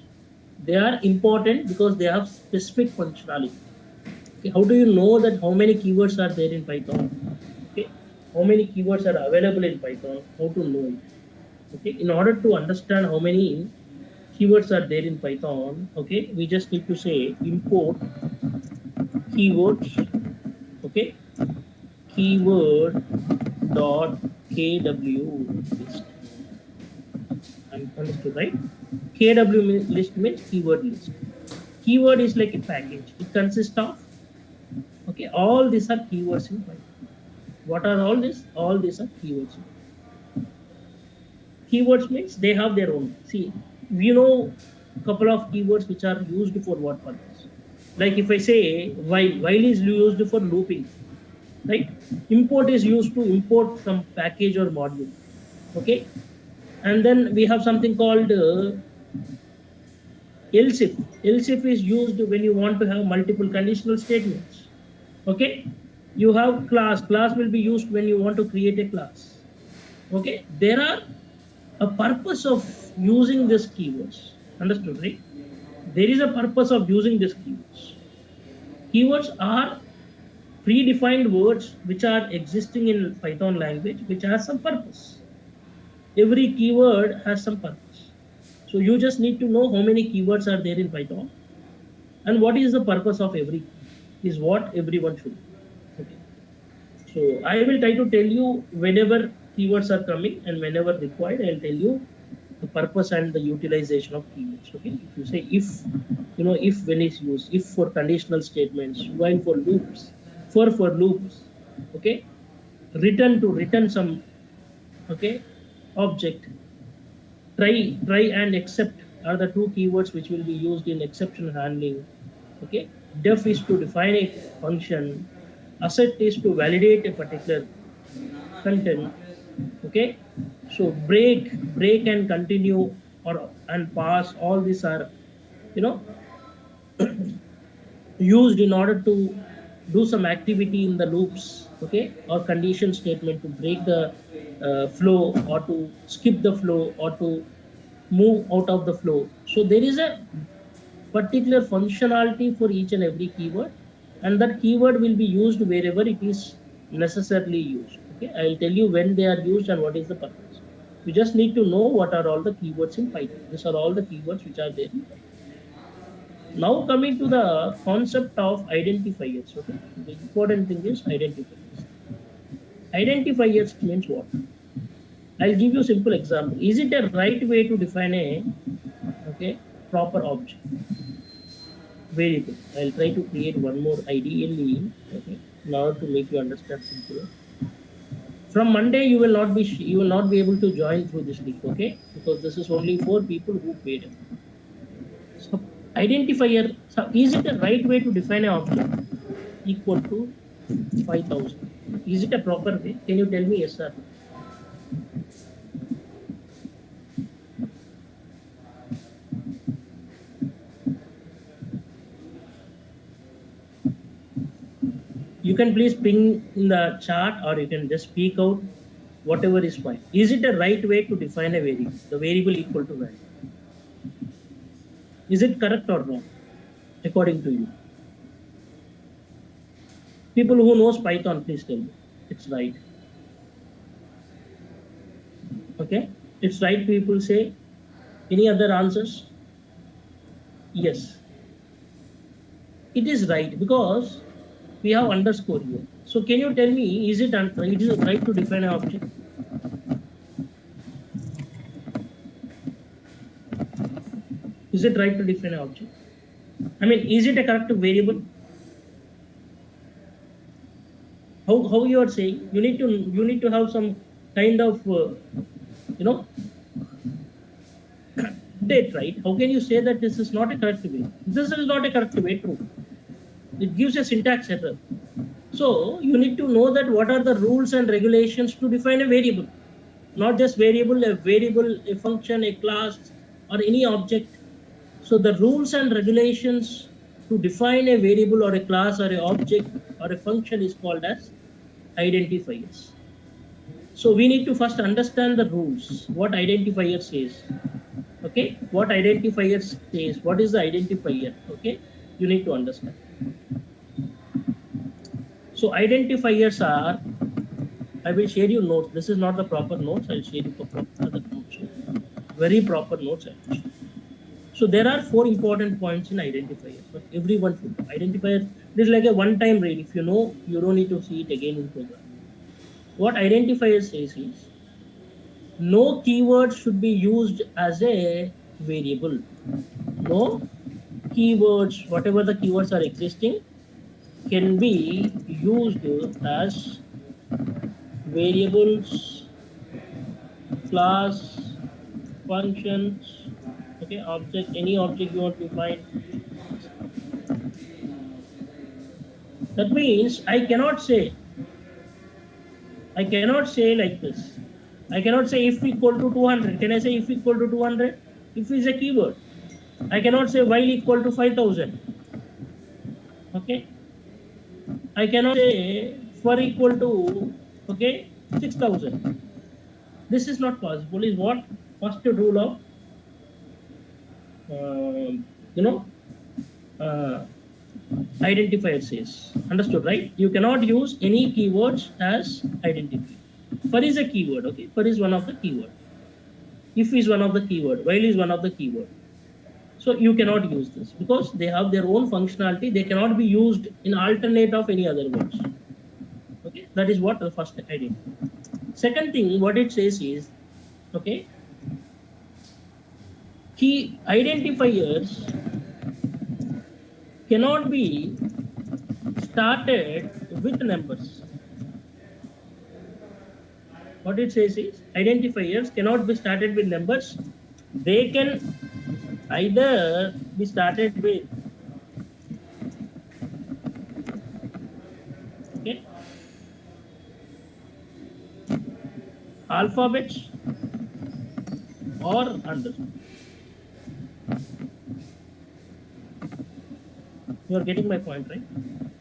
They are important because they have specific functionality. Okay, how do you know that how many keywords are there in Python? Okay, how many keywords are available in Python? How to know it? Okay, in order to understand how many keywords are there in Python, okay, we just need to say import keywords, okay, keyword dot kw list. Understood, right? Kw list means keyword list. Keyword is like a package. It consists of, okay, all these are keywords in Python. What are all these? All these are keywords. Keywords means they have their own. See, we know a couple of keywords which are used for what purpose. Like if I say while is used for looping, right? Import is used to import some package or module. Okay, and then we have something called else if. Else if is used when you want to have multiple conditional statements. Okay, you have class. Class will be used when you want to create a class. Okay, there are a purpose of using these keywords. Understood, right? There is a purpose of using these keywords. Keywords are predefined words which are existing in Python language, which has some purpose. Every keyword has some purpose. So you just need to know how many keywords are there in Python and what is the purpose of every key is what everyone should know. Okay. So I will try to tell you whenever keywords are coming and whenever required, I'll tell you the purpose and the utilization of keywords. Okay. If you say if, you know, if when it's used, if for conditional statements, while for loops, for loops, okay, return some, okay, object, try and except are the two keywords which will be used in exception handling. Okay, def is to define a function, asset is to validate a particular content. Okay, so break and continue or and pass, all these are, you know, used in order to do some activity in the loops, okay, or condition statement to break the flow, or to skip the flow, or to move out of the flow. So there is a particular functionality for each and every keyword, and that keyword will be used wherever it is necessarily used. Okay, I will tell you when they are used and what is the purpose. You just need to know what are all the keywords in Python. These are all the keywords which are there in Python. Now coming to the concept of identifiers. Okay, the important thing is identifiers. Identifiers means what? I'll give you a simple example. Is it a right way to define a proper object? Very good. I'll try to create one more ideally, okay, in order to make you understand simpler. From Monday, you will not be able to join through this link, okay? Because this is only for people who paid. So identifier. So is it the right way to define an object equal to 5,000? Is it a proper way? Can you tell me yes or no? You can please ping in the chat, or you can just speak out, whatever is fine. Is it a right way to define a variable, the variable equal to value? Is it correct or wrong, according to you? People who knows Python, please tell me. It's right. Okay, it's right. People say. Any other answers? Yes. It is right because we have underscore here. So can you tell me, is it right to define an object? Is it right to define an object? I mean, is it a correct variable? How you are saying? You need to have some kind of date, right? How can you say that this is not a correct way? This is not a correct way. True. It gives a syntax error. So you need to know that what are the rules and regulations to define a variable, not just variable, a function, a class, or any object. So the rules and regulations to define a variable or a class or an object or a function is called as identifiers. So we need to first understand the rules, what identifier says. Okay, what identifier says, what is the identifier? Okay, you need to understand. So identifiers are, I will share you notes. This is not the proper notes. I'll share you other notes. Very proper notes. So there are 4 important points in identifiers, but everyone should know. Identifier, this is like a one-time read. If you know, you don't need to see it again in program. What identifier says is, no keyword should be used as a variable. No keywords, whatever the keywords are existing, can be used as variables, class, functions, okay, object, any object you want to find. That means I cannot say like this. I cannot say if equal to 200. Can I say if equal to 200? If is a keyword. I cannot say while equal to 5,000. Okay. I cannot say for equal to 6,000. This is not possible. Is what first rule of identifier says. Understood, right? You cannot use any keywords as identifier. For is a keyword. Okay, for is one of the keyword. If is one of the keyword. While is one of the keyword. So you cannot use this because they have their own functionality. They cannot be used in alternate of any other words. Okay, that is what the first identifier. Second thing, what it says is, okay, key identifiers cannot be started with numbers. What it says is, identifiers cannot be started with numbers. They can either be started with alphabets or underscore. You are getting my point, right?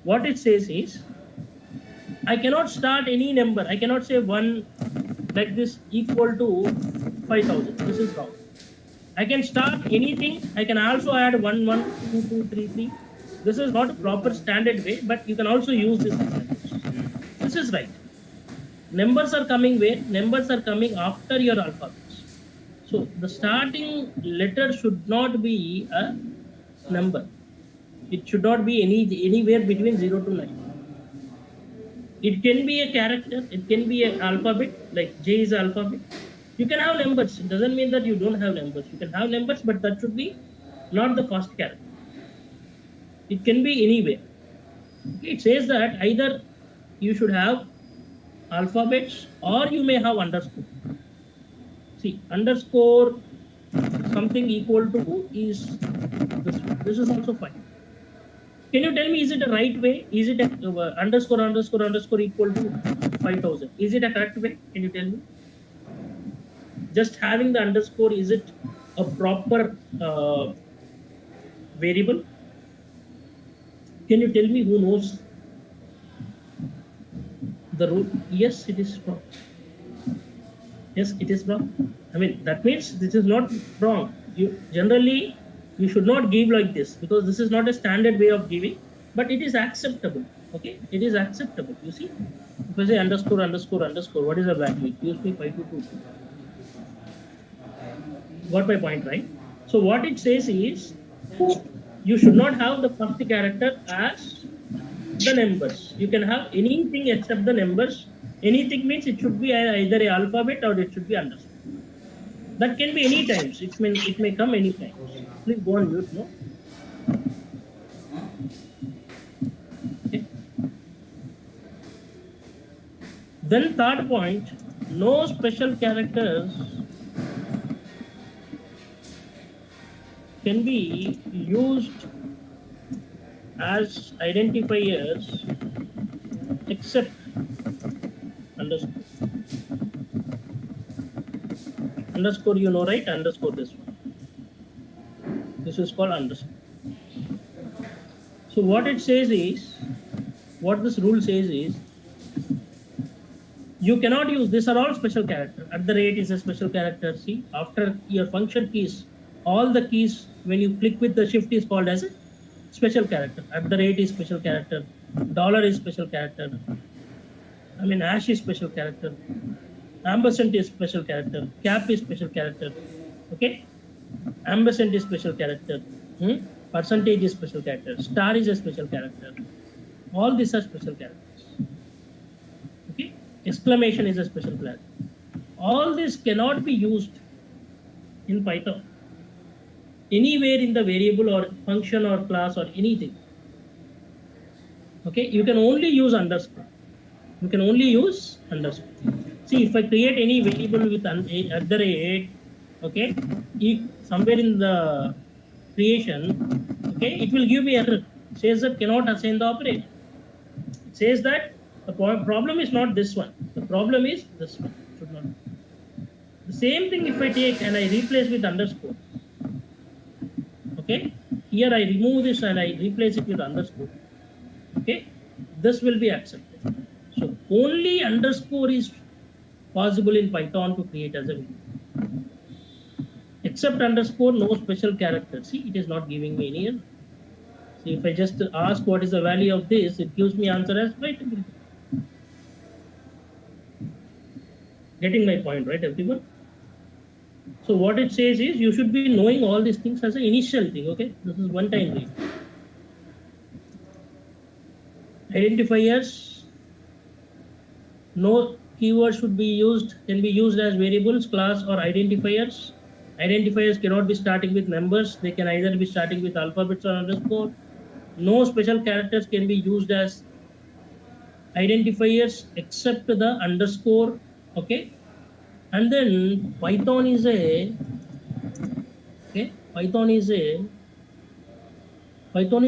What it says is, I cannot start any number. I cannot say 1 like this equal to 5,000. This is wrong. I can start anything. I can also add 1, 1, 2, 2, 3, 3. This is not a proper standard way, but you can also use this. This is right. Numbers are coming where? Numbers are coming after your alphabets. So the starting letter should not be a number. It should not be anywhere between 0 to 9. It can be a character. It can be an alphabet. Like J is alphabet. You can have numbers. It doesn't mean that you don't have numbers. You can have numbers, but that should be not the first character. It can be anywhere. It says that either you should have alphabets or you may have underscore. See, underscore something equal to is this one. This is also fine. Can you tell me, is it a right way? Is it a underscore underscore underscore equal to 5,000? Is it a correct way? Can you tell me? Just having the underscore, is it a proper variable? Can you tell me who knows the rule? Yes, it is wrong. Yes, it is wrong. I mean, that means this is not wrong. Generally, you should not give like this because this is not a standard way of giving, but it is acceptable. Okay, it is acceptable. You see, if I say underscore underscore underscore, what is the value? It gives me 5222. Got my point, right? So what it says is you should not have the first character as the numbers. You can have anything except the numbers. Anything means it should be either a alphabet or it should be underscore. That can be any times. It may come any times. Please go on mute, no? Okay. Then third point, no special characters can be used as identifiers except underscore. Underscore, you know, right? Underscore this one. This is called underscore. So what it says is, what this rule says is, you cannot use, these are all special character. At the rate is a special character. See, after your function keys, all the keys, when you click with the shift is called as a special character. At the rate is special character. Dollar is special character. I mean, hash is special character. Ampersand is special character. Cap is special character. Okay? Ampersand is special character. Percentage is special character. Star is a special character. All these are special characters. Okay? Exclamation is a special character. All this cannot be used in Python anywhere in the variable or function or class or anything. Okay? You can only use underscore. You can only use underscore. See, if I create any variable with at the rate, okay, somewhere in the creation, okay, it will give me error. It says that cannot assign the operator. It says that the problem is not this one. The problem is this one. It should not be. The same thing if I take and I replace with underscore. Okay, here I remove this and I replace it with underscore. Okay, this will be accepted. So only underscore is possible in Python to create as a variable. Except underscore, no special character. See, it is not giving me any error. See, if I just ask what is the value of this, it gives me answer as byte. Getting my point, right, everyone? So what it says is you should be knowing all these things as an initial thing. Okay, this is one time read. Identifiers, no keyword should be used, can be used as variables, class or identifiers. Identifiers cannot be starting with numbers. They can either be starting with alphabets or underscore. No special characters can be used as identifiers except the underscore. Okay. And then Python is a, okay, Python is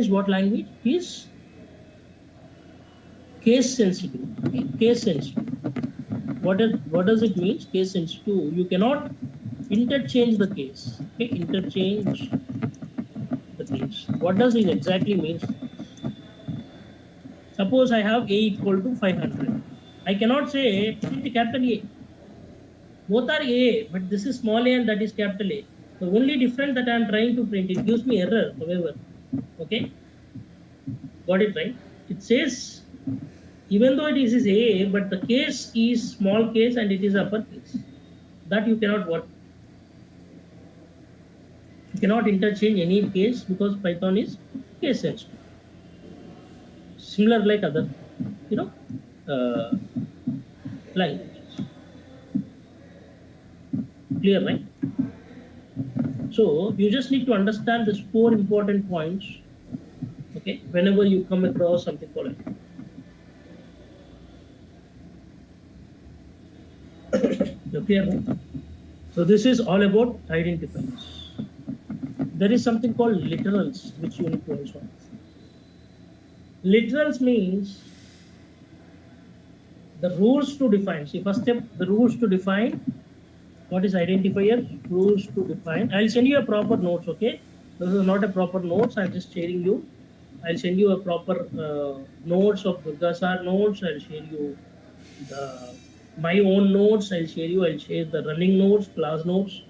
what language? Is case sensitive. Okay? Case sensitive. What does it mean? Case sensitive. You cannot interchange the case. Okay, interchange the case. What does it exactly mean? Suppose I have A equal to 500. I cannot say print capital A. Both are A, but this is small a and that is capital A. The only difference that I am trying to print, it gives me error, however. Okay, got it right? It says, even though it is A, but the case is small case and it is uppercase. That you cannot work. You cannot interchange any case because Python is case sensitive. Similar like other, you know, uh, languages. Clear, right? So you just need to understand these 4 important points. Okay, whenever you come across something called okay, right? So this is all about identifiers. There is something called literals, which you need to also understand. Literals means the rules to define. See, first step, the rules to define. What is identifier? Rules to define. I'll send you a proper notes, okay? This is not a proper notes. I'm just sharing you. I'll send you a proper notes of Durga Sir notes. I'll share you the my own notes. I'll share the running notes, class notes.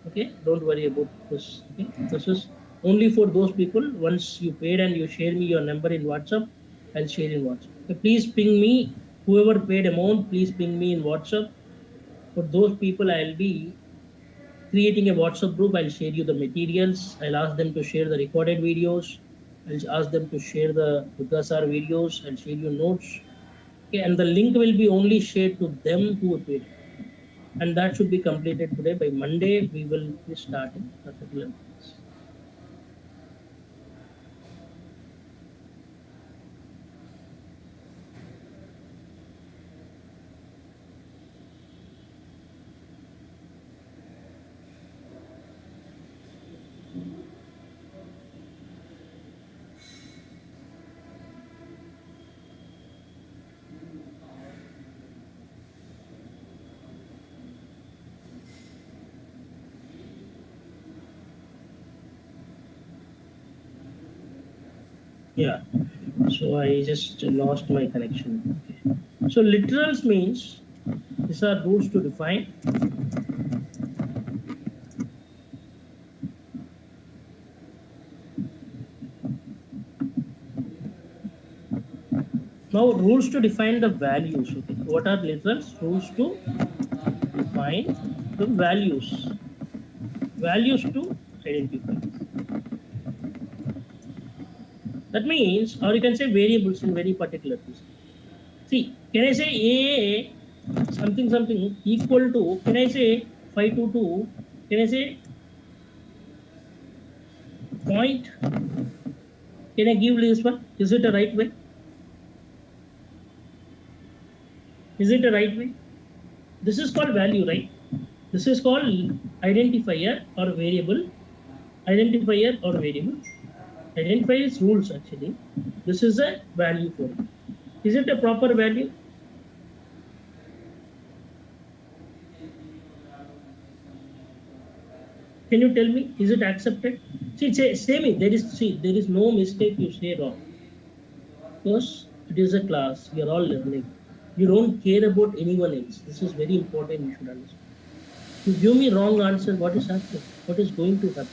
Okay, don't worry about this. Okay, this is only for those people. Once you paid and you share me your number in WhatsApp, I'll share in WhatsApp. Okay, please ping me. Whoever paid amount, please ping me in WhatsApp. For those people, I'll be creating a WhatsApp group. I'll share you the materials. I'll ask them to share the recorded videos. I'll ask them to share the Durga Sir videos. I'll share you notes. Okay, and the link will be only shared to them who paid. And that should be completed today. By Monday, we will be starting particular things. Yeah, so I just lost my connection. Okay. So literals means these are rules to define. Now rules to define the values. Okay. What are literals? Rules to define the values. Values to identify. That means, or you can say variables in very particular case. See, can I say A something equal to, can I say 522, can I say point, can I give this one? Is it a right way? Is it a right way? This is called value, right? This is called identifier or variable. Identifier or variable. Identifier is rules actually. This is a value for it. Is it a proper value? Can you tell me? Is it accepted? See, say me. There is no mistake you say wrong. Because it is a class. We are all learning. You don't care about anyone else. This is very important. You should understand. You give me wrong answer. What is happening? What is going to happen?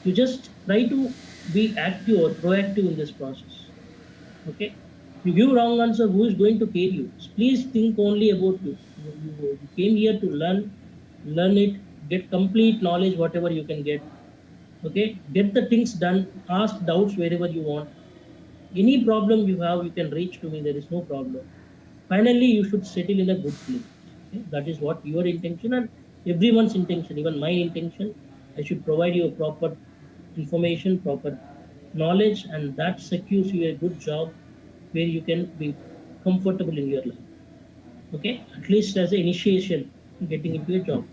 You just try to be active or proactive in this process. Okay? You give wrong answer. Who is going to care you? Please think only about you. You came here to learn it, get complete knowledge, whatever you can get. Okay, get the things done, ask doubts wherever you want. Any problem you have, you can reach to me, there is no problem. Finally, you should settle in a good place. Okay? That is what your intention and everyone's intention, even my intention. I should provide you a proper information, proper knowledge, and that secures you a good job where you can be comfortable in your life. Okay, at least as an initiation getting into a job.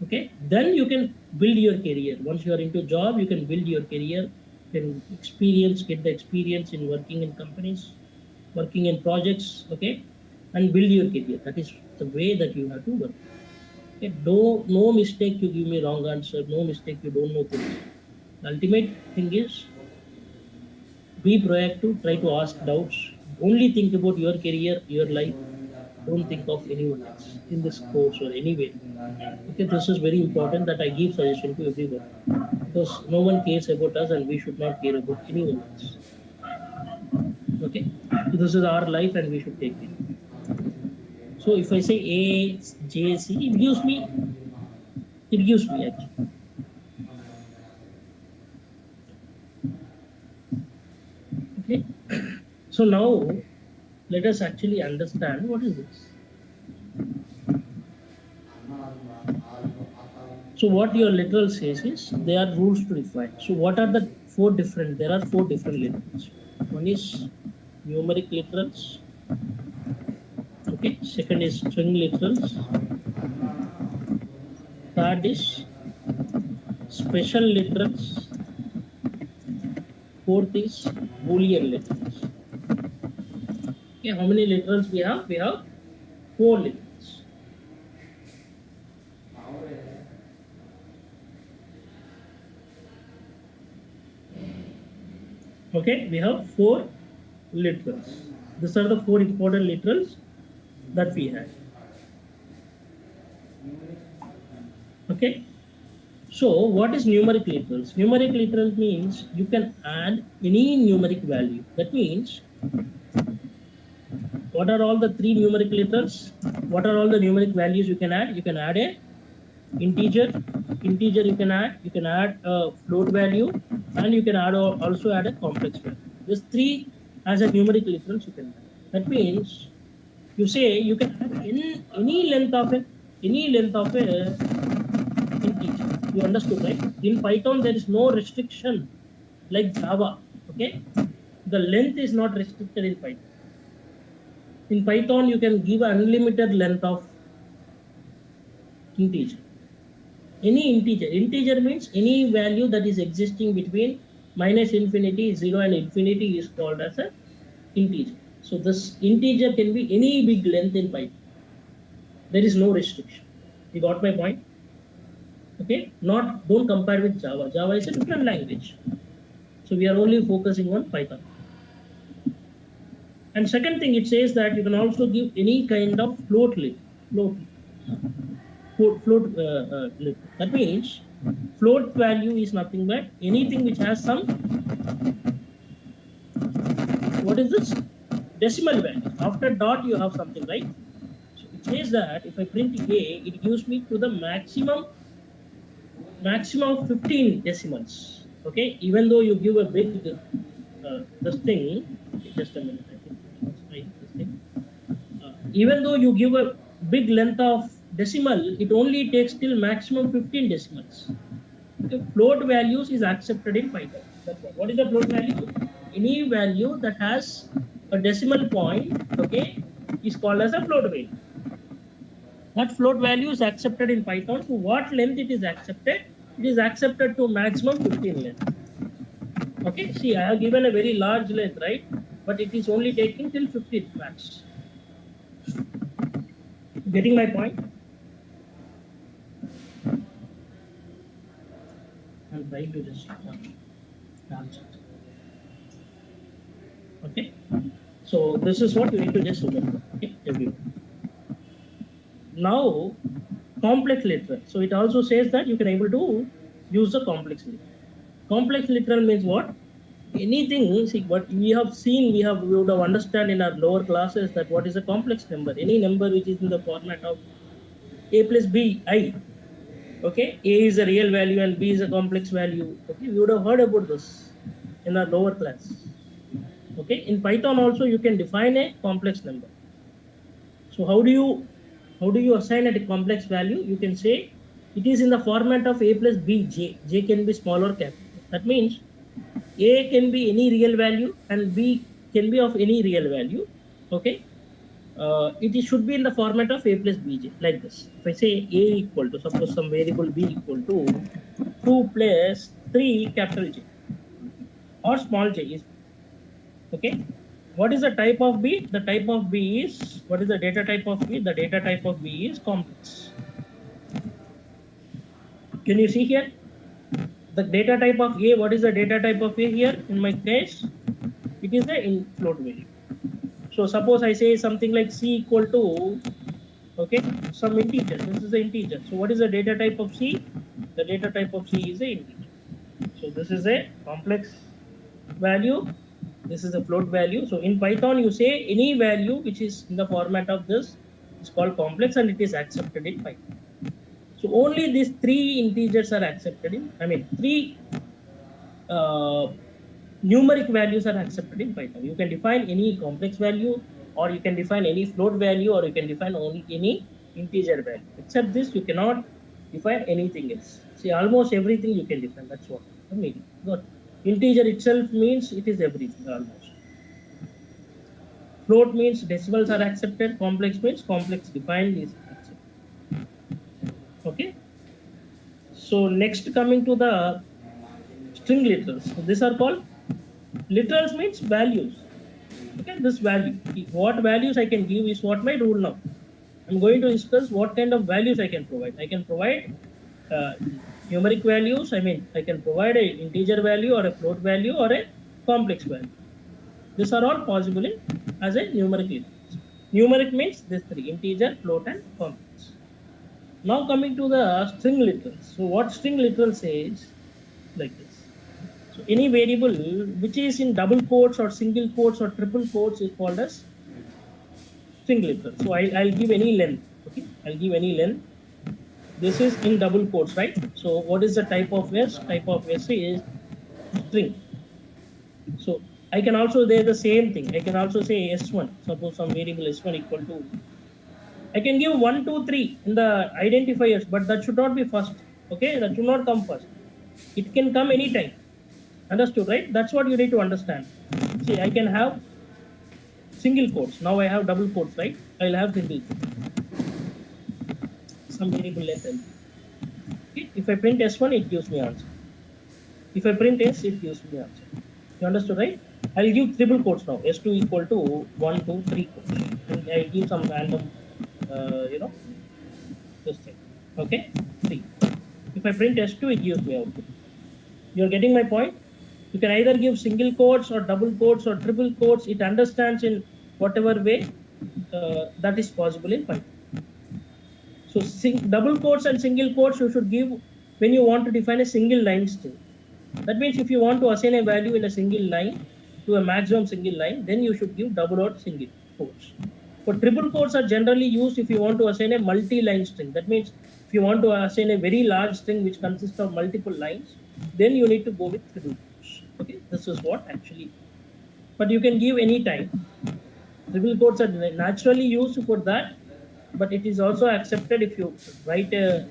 Okay, then you can build your career. Once you are into job, you can build your career, can get the experience in working in companies, working in projects, okay, and build your career. That is the way that you have to work. Okay, no mistake you give me wrong answer, no mistake you don't know things. The ultimate thing is Be proactive, try to ask doubts, only think about your career, your life. Don't think of anyone else in this course or anywhere. Okay, this is very important that I give suggestion to everyone, because no one cares about us and we should not care about anyone else. Okay, so this is our life and we should take it. So if I say A, J, C, it gives me actually. Okay, so now let us actually understand what is this. So what your literal says is there are rules to define. So what are the four different? There are four different literals. One is numeric literals. Okay. Second is string literals. Third is special literals. Fourth is Boolean literals. Okay. How many literals we have? We have four literals. Okay, we have four literals. These are the four important literals that we have. Okay, so what is numeric literals? Numeric literals means you can add any numeric value. That means, what are all the three numeric literals? What are all the numeric values you can add? You can add a integer you can add a float value, and you can also add a complex value. These three as a numeric literals you can add. That means you say you can add any length of a integer. You understood, right? In Python there is no restriction like Java. Okay, the length is not restricted in Python. In Python you can give unlimited length of integer. Any integer means any value that is existing between minus infinity, 0 and infinity is called as a integer. So this integer can be any big length in Python. There is no restriction. You got my point? Okay, don't compare with Java. Java is a different language. So we are only focusing on Python. And second thing, it says that you can also give any kind of float length. That means float value is nothing but anything which has some, what is this, decimal value. After dot you have something, right? So it says that if I print A, it gives me to the maximum of 15 decimals. Okay, even though you give a big this thing, okay, just a minute, I think let's try this thing. Even though you give a big length of decimal, it only takes till maximum 15 decimals. Okay, float values is accepted in Python. That's what. What is the float value? Any value that has a decimal point, okay, is called as a float value. That float value is accepted in Python. To what length it is accepted? It is accepted to maximum 15 length. Okay, see, I have given a very large length, right? But it is only taking till 15 max. Getting my point? I'm trying to just okay. So this is what you need to just remember. Okay, everyone. Now, complex literal. So it also says that you can able to use the complex literal. Complex literal means what? Anything. See, what we have seen, we would have understand in our lower classes that what is a complex number. Any number which is in the format of a plus b I. Okay, a is a real value and b is a complex value. Okay, we would have heard about this in our lower class. Okay, in Python also you can define a complex number. So how do you assign a complex value? You can say it is in the format of a plus b j. J can be small or capital. That means a can be any real value and b can be of any real value. Okay, it should be in the format of a plus bj, like this. If I say a equal to, suppose some variable b equal to 2 plus 3 capital J or small j is, okay. What is the type of b? The type of b is, what is the data type of b? The data type of b is complex. Can you see here? The data type of a, what is the data type of a here in my case? it is the float value. So suppose I say something like C equal to, okay, some integer. This is the integer. So what is the data type of C? The data type of C is a integer. So this is a complex value. This is a float value. So in Python, you say any value which is in the format of this is called complex and it is accepted in Python. So only these three integers are accepted in, three numeric values are accepted in Python. You can define any complex value, or you can define any float value, or you can define only any integer value. Except this, you cannot define anything else. See, almost everything you can define. That's what the meaning. But integer itself means it is everything almost. Float means decimals are accepted. Complex means complex defined is accepted. Okay. So next, coming to the string literals. So these are called literals means values. Okay, this value. What values I can give is what my rule now. I'm going to discuss what kind of values I can provide. I can provide numeric values. I can provide a integer value or a float value or a complex value. These are all possible as a numeric literals. Numeric means this three: integer, float, and complex. Now coming to the string literals. So what string literal says like this. So any variable which is in double quotes or single quotes or triple quotes is called as string literal. So I'll give any length. Okay, I'll give any length. This is in double quotes, right? So what is the type of S? Type of S is string. So I can also say the same thing. I can also say S1. Suppose some variable S1 equal to. I can give 1, 2, 3 in the identifiers, but that should not be first. Okay, that should not come first. It can come anytime. Understood, right? That's what you need to understand. See, I can have single quotes. Now I have double quotes, right? I'll have single quotes. Some variable length. Okay? If I print S1, it gives me answer. If I print S, it gives me answer. You understood, right? I'll give triple quotes now. S2 equal to 1, 2, 3 quotes. And I'll give some random, this thing. Okay? 3. If I print S2, it gives me output. You're getting my point? You can either give single quotes or double quotes or triple quotes. It understands in whatever way that is possible in Python. So double quotes and single quotes you should give when you want to define a single line string. That means if you want to assign a value in a single line to a maximum single line, then you should give double or single quotes. But triple quotes are generally used if you want to assign a multi-line string. That means if you want to assign a very large string which consists of multiple lines, then you need to go with triple quotes. Okay, this is what actually. But you can give any time. Triple quotes are naturally used for that, but it is also accepted if you write a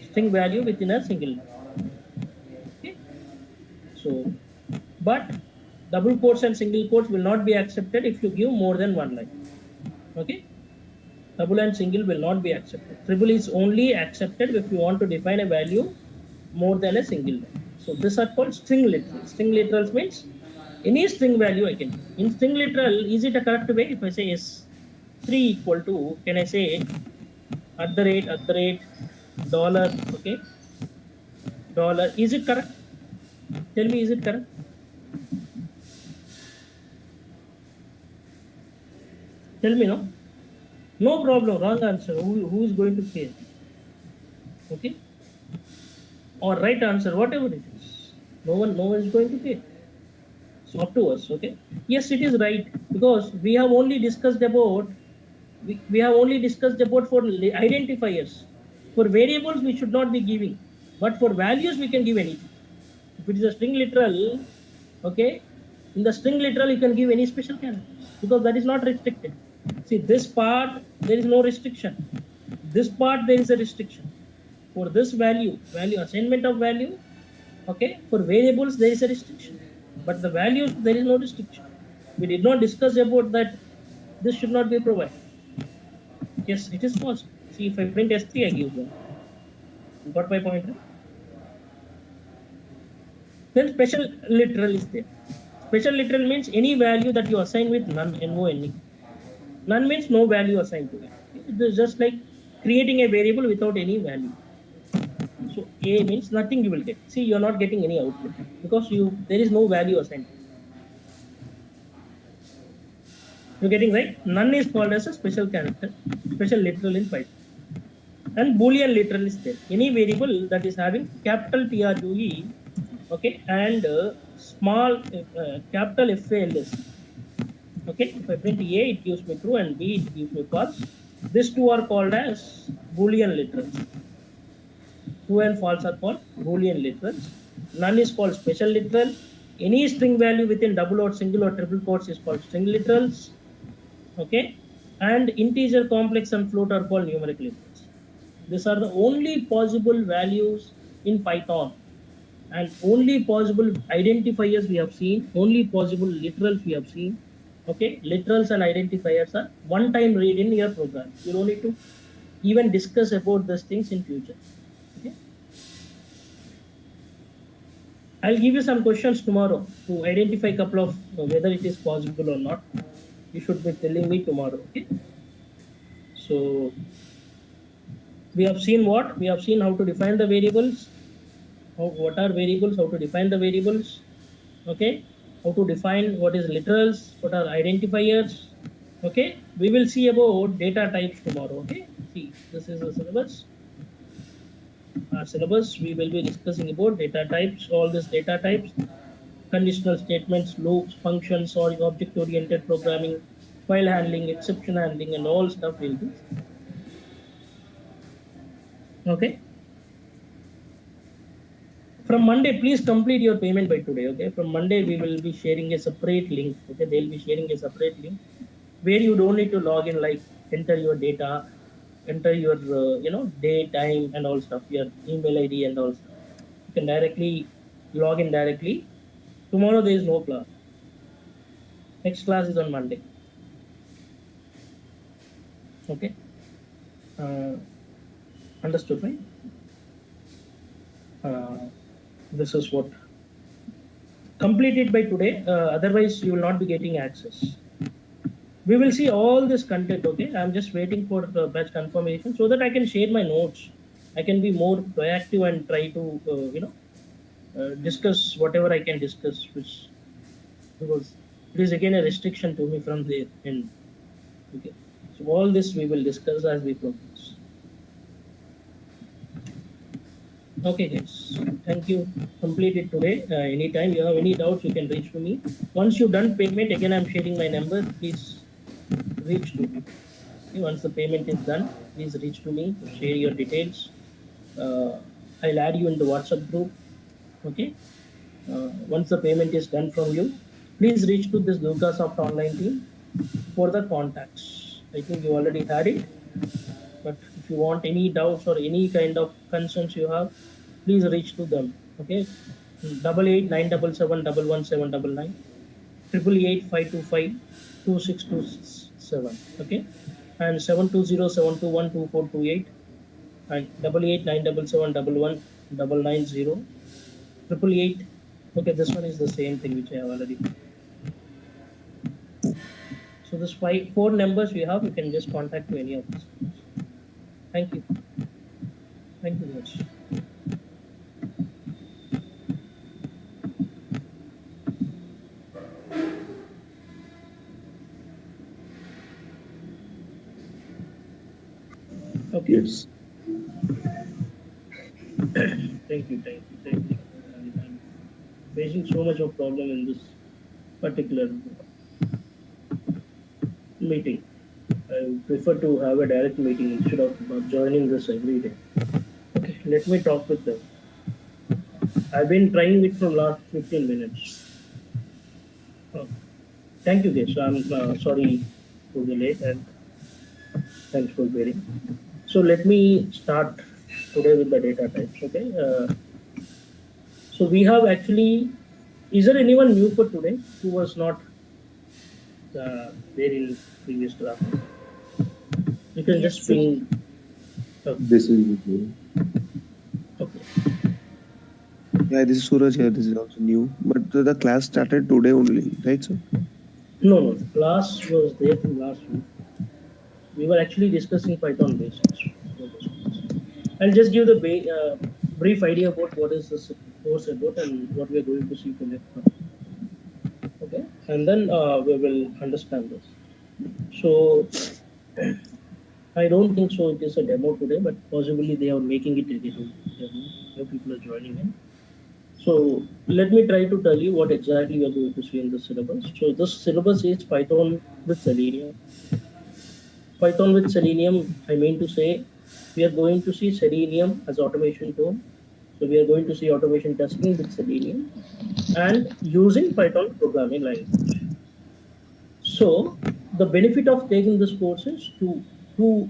string value within a single line. Okay, so but double quotes and single quotes will not be accepted if you give more than one line. Okay, double and single will not be accepted. Triple is only accepted if you want to define a value more than a single line. So these are called string literals. String literals means any string value I can. In string literal, is it a correct way? If I say S3 equal to, can I say @ dollar, okay, dollar, is it correct? Tell me, is it correct? Tell me, no? No problem, wrong answer. Who is going to pay? Okay? Or right answer, whatever it is. No one is going to pay. So up to us, okay? Yes, it is right, because we have only discussed about for identifiers. For variables, we should not be giving, but for values, we can give anything. If it is a string literal, okay, in the string literal, you can give any special characters because that is not restricted. See, this part, there is no restriction. This part, there is a restriction. For this value assignment of value, okay, for variables, there is a restriction. But the values, there is no restriction. We did not discuss about that. This should not be provided. Yes, it is possible. See, if I print S3, I give one. You got my point? Right? Then special literal is there. Special literal means any value that you assign with none, N-O-N-E. None means no value assigned to it. It is just like creating a variable without any value. So A means nothing you will get. See, you are not getting any output because there is no value assigned. You're getting right? None is called as a special character, special literal in Python. And Boolean literal is there. Any variable that is having capital TRUE, okay, and small capital FALS. Okay, if I print A, it gives me true, and B, it gives me false. These two are called as Boolean literals. True and false are called Boolean literals. None is called special literal. Any string value within double or single or triple quotes is called string literals. Okay, and integer, complex, and float are called numeric literals. These are the only possible values in Python, and only possible identifiers we have seen, only possible literals we have seen. Okay, literals and identifiers are one-time read in your program. You don't need to even discuss about these things in future. Okay, I'll give you some questions tomorrow to identify a couple of whether it is possible or not. You should be telling me tomorrow. Okay, so we have seen what? We have seen how to define the variables, what are variables, how to define the variables, okay, how to define what is literals, what are identifiers. Okay, we will see about data types tomorrow. Okay, see, this is the syllabus. Our syllabus, we will be discussing about data types, all these data types, conditional statements, loops, functions, or object oriented programming, file handling, exception handling, and all stuff will be. Okay, from Monday, please complete your payment by today. Okay, from Monday we will be sharing a separate link. Okay, they'll be sharing a separate link where you don't need to log in, like enter your data, enter your day, time, and all stuff, your email ID and all stuff. You can directly log in directly. Tomorrow there is no class. Next class is on Monday. Okay, understood, right? This is what, complete it by today, otherwise you will not be getting access. We will see all this content. Okay, I'm just waiting for the batch confirmation so that I can share my notes. I can be more proactive and try to discuss whatever I can discuss, which, because it is again a restriction to me from the end. Okay, so all this we will discuss as we progress. Okay guys, thank you. Complete it today. Anytime you have any doubts, you can reach to me. Once you've done payment, again I'm sharing my number. Please reach to me. Okay, once the payment is done, please reach to me. Share your details. I'll add you in the WhatsApp group. Okay. Once the payment is done from you, please reach to this Durga Soft online team for the contacts. I think you already had it, but if you want any doubts or any kind of concerns you have, please reach to them. Okay, 8897711799, 888-525-2627. Okay, and 720-721-2428, and 8897711190, 888. Okay, this one is the same thing which I have already. So this four numbers we have, you can just contact to any of these. Thank you. Thank you very much. Okay. Yes. Thank you. I'm facing so much of problem in this particular meeting. I prefer to have a direct meeting instead of joining this every day. Okay, let me talk with them. I've been trying it from last 15 minutes. Oh, thank you guys. I'm sorry for the late, and thanks for bearing. So let me start today with the data types. Okay. So we have actually, is there anyone new for today who was not there in previous class? You can just ping. Okay. This is good. Okay. Yeah, this is Suraj here. This is also new. But the class started today only, right, sir? No. Class was there from last week. We were actually discussing Python basics. I'll just give the brief idea about what is this course about and what we are going to see from it. Okay, and then we will understand this. So I don't think so. It is a demo today, but possibly they are making it a demo. New people are joining in. So let me try to tell you what exactly we are going to see in the syllabus. So this syllabus is Python with Selenium. Python with Selenium, I mean to say, we are going to see Selenium as automation tool. So we are going to see automation testing with Selenium and using Python programming language. So the benefit of taking this course is two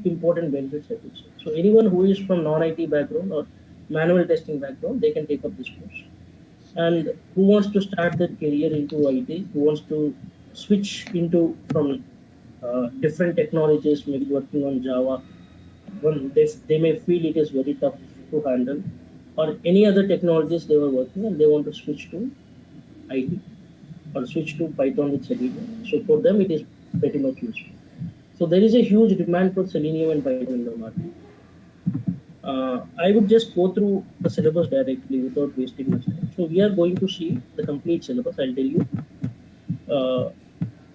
important benefits, I would say. So anyone who is from non-IT background or manual testing background, they can take up this course. And who wants to start their career into IT, who wants to switch into from different technologies, maybe working on Java, when they may feel it is very tough to handle, or any other technologies they were working and they want to switch to IT or switch to Python with Selenium. So for them, it is pretty much useful. So there is a huge demand for Selenium and Python in the market. I would just go through the syllabus directly without wasting much time. So we are going to see the complete syllabus. I'll tell you uh,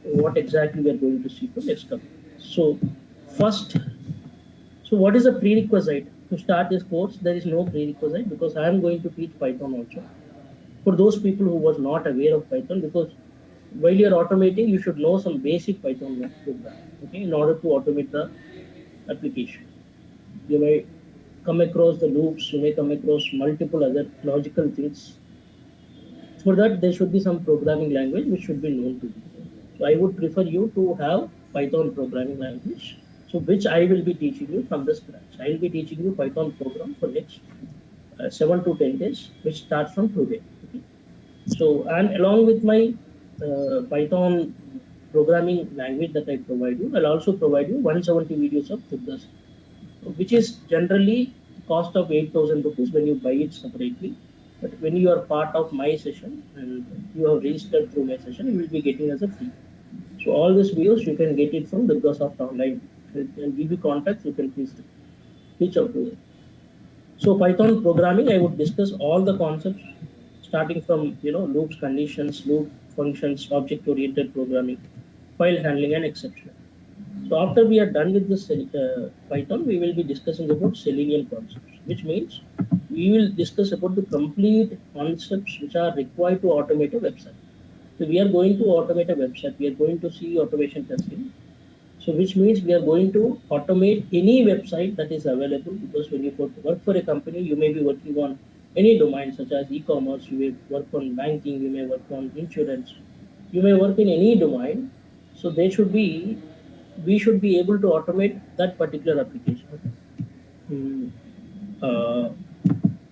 what exactly we are going to see for next couple. So first, so what is a prerequisite to start this course? There is no prerequisite because I am going to teach Python also. For those people who was not aware of Python, because while you're automating, you should know some basic Python program, okay, in order to automate the application. You may come across the loops, you may come across multiple other logical things. For that, there should be some programming language which should be known to you. So I would prefer you to have Python programming language, so which I will be teaching you from the scratch. I will be teaching you Python program for next 7 to 10 days, which starts from today. Okay? So, and along with my Python programming language that I provide you, I'll also provide you 170 videos of Durga, which is generally cost of 8,000 rupees when you buy it separately. But when you are part of my session and you have registered through my session, you will be getting as a free. So all these videos you can get it from Durgasoft online. And give you contacts, you can please reach out to them. So Python programming, I would discuss all the concepts starting from loops, conditions, loop functions, object-oriented programming, file handling, and etc. So after we are done with this Python, we will be discussing about Selenium concepts, which means we will discuss about the complete concepts which are required to automate a website. So we are going to automate a website. We are going to see automation testing. So which means we are going to automate any website that is available, because when you work for a company, you may be working on any domain such as e-commerce, you may work on banking, you may work on insurance, you may work in any domain. So we should be able to automate that particular application. Hmm. Uh,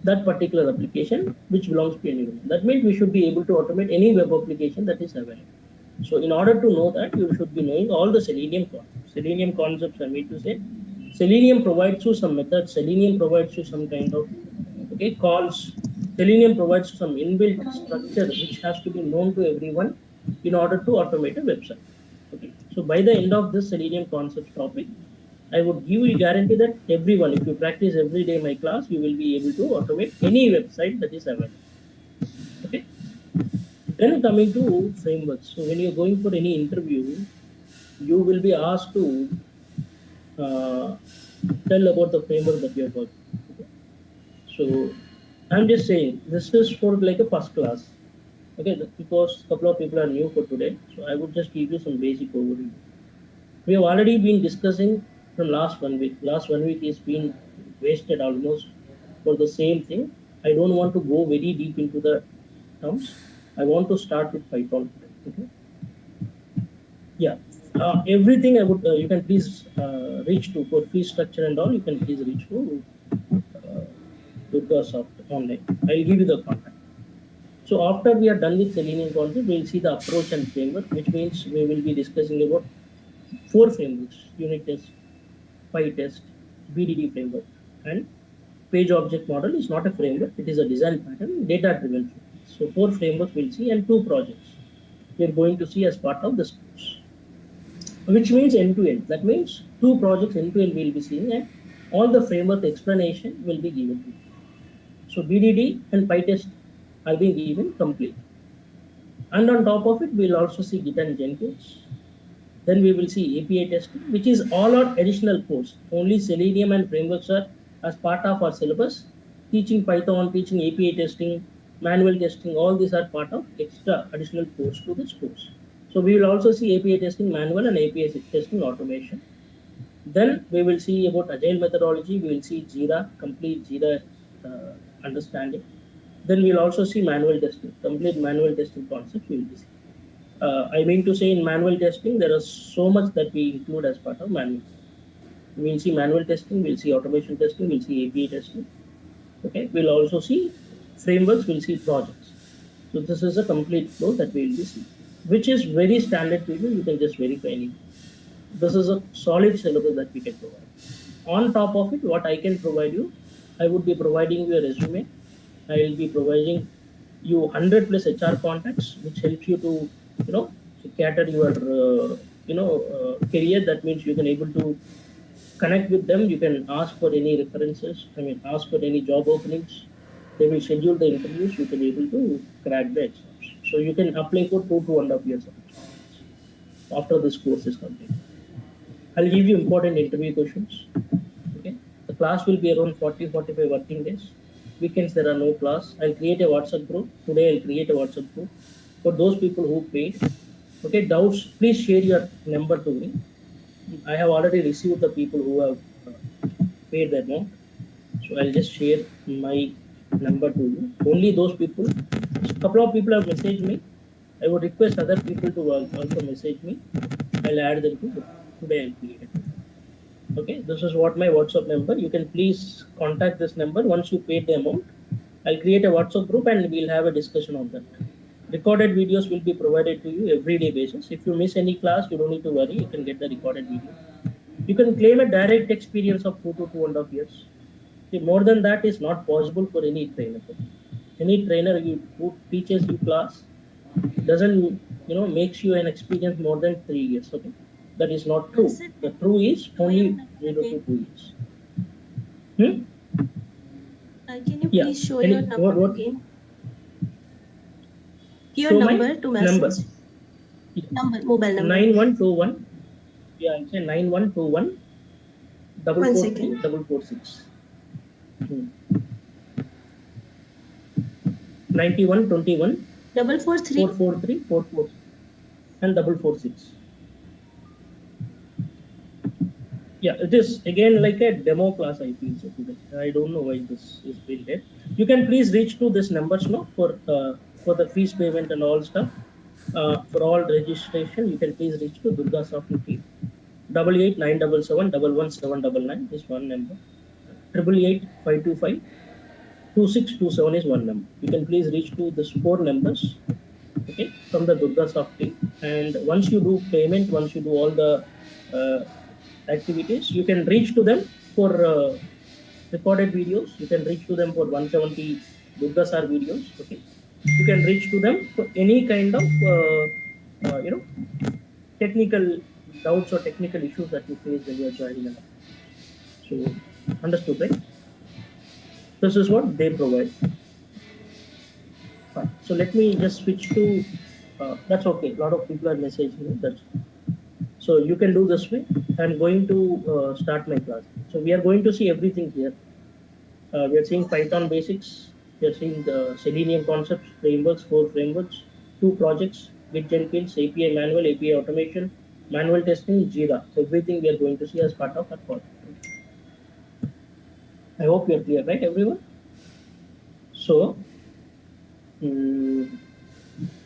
that particular application which belongs to anyone. That means we should be able to automate any web application that is available. So in order to know that, you should be knowing all the Selenium concepts. Selenium concepts, I mean to say, Selenium provides you some methods. Selenium provides you some kind of calls. Selenium provides some inbuilt structure which has to be known to everyone in order to automate a website. Okay. So by the end of this Selenium concepts topic, I would give you guarantee that everyone, if you practice every day in my class, you will be able to automate any website that is available. Okay. Then coming to frameworks. So when you're going for any interview, you will be asked to uh, tell about the framework that you have worked. Okay. So I'm just saying this is for like a first class. Okay, because a couple of people are new for today. So I would just give you some basic overview. We have already been discussing from last 1 week. Last 1 week is been wasted almost for the same thing. I don't want to go very deep into the terms. I want to start with Python. Okay. Yeah. Everything I would you can please reach to for fee structure and all. You can please reach to Durgasoft online. I'll give you the contact. So after we are done with Selenium concept, we'll see the approach and framework, which means we will be discussing about 4 frameworks: unit test, PyTest, BDD framework, and page object model is not a framework, it is a design pattern, data driven. So 4 frameworks we'll see and 2 projects we are going to see as part of this course, which means end to end. That means 2 projects end to end we'll be seeing, and all the framework explanation will be given to you. So BDD and PyTest are being given complete. And on top of it, we'll also see Git and Jenkins. Then we will see API testing, which is all our additional course. Only Selenium and frameworks are as part of our syllabus. Teaching Python, teaching API testing, manual testing, all these are part of extra additional course to this course. So we will also see API testing manual and API testing automation. Then we will see about agile methodology. We will see Jira, complete Jira understanding. Then we'll also see manual testing, complete manual testing concepts we will be seeing. I mean to say, in manual testing, there is so much that we include as part of manual. We'll see manual testing, we'll see automation testing, we'll see API testing. Okay, we'll also see frameworks, we'll see projects. So this is a complete flow that we will be seeing, which is very standard to you. You can just verify anything. This is a solid syllabus that we can provide. On top of it, what I can provide you, I would be providing you a resume. I will be providing you 100 plus HR contacts, which helps you to, cater your, career. That means you can able to connect with them. You can ask for any references. Ask for any job openings. They will schedule the interviews. You can able to crack the exams. So you can apply for 2.5 years of experience after this course is completed. I'll give you important interview questions. Okay. The class will be around 40-45 working days. Weekends there are no class. I'll create a WhatsApp group. Today I'll create a WhatsApp group for those people who paid. Okay, doubts, please share your number to me. I have already received the people who have paid the amount. So I'll just share my number to you. Only those people, a couple of people have messaged me. I would request other people to also message me. I'll add them to today I'll create it. Okay, this is what my WhatsApp number. You can please contact this number once you paid the amount. I'll create a WhatsApp group and we'll have a discussion on that. Recorded videos will be provided to you everyday basis. If you miss any class, you don't need to worry. You can get the recorded video. You can claim a direct experience of 2 to 2.5 years. See, more than that is not possible for any trainer. Any trainer who teaches you class doesn't makes you an experience more than 3 years. Okay, that is not true. The true is only 0 to 2 years. Can you please show your number again? Your show number to message. Number, mobile number. 9121. Yeah, I'll say 9121 443 446. 9121 443 443 446 and 446. Yeah, it is again like a demo class. I feel so today. I don't know why this is being late. You can please reach to this numbers now for the fees payment and all stuff. For all registration, you can please reach to Durga Software team. 8897711799 is one number. 888-525-2627 is one number. You can please reach to these 4 numbers. Okay, from the Durga Soft team. And once you do payment, once you do all the activities, you can reach to them for recorded videos. You can reach to them for 170 Durga Sir videos. Okay, you can reach to them for any kind of technical doubts or technical issues that you face when you are joining them. So understood, right? This is what they provide. Fine. So let me just switch to that's okay. A lot of people are messaging me. That's so you can do this way. I'm going to start my class. So we are going to see everything here. We are seeing Python basics. We are seeing the Selenium concepts, frameworks, 4 frameworks, 2 projects, Git Jenkins, API manual, API automation, manual testing, Jira. So everything we are going to see as part of our course. I hope you are clear, right, everyone? So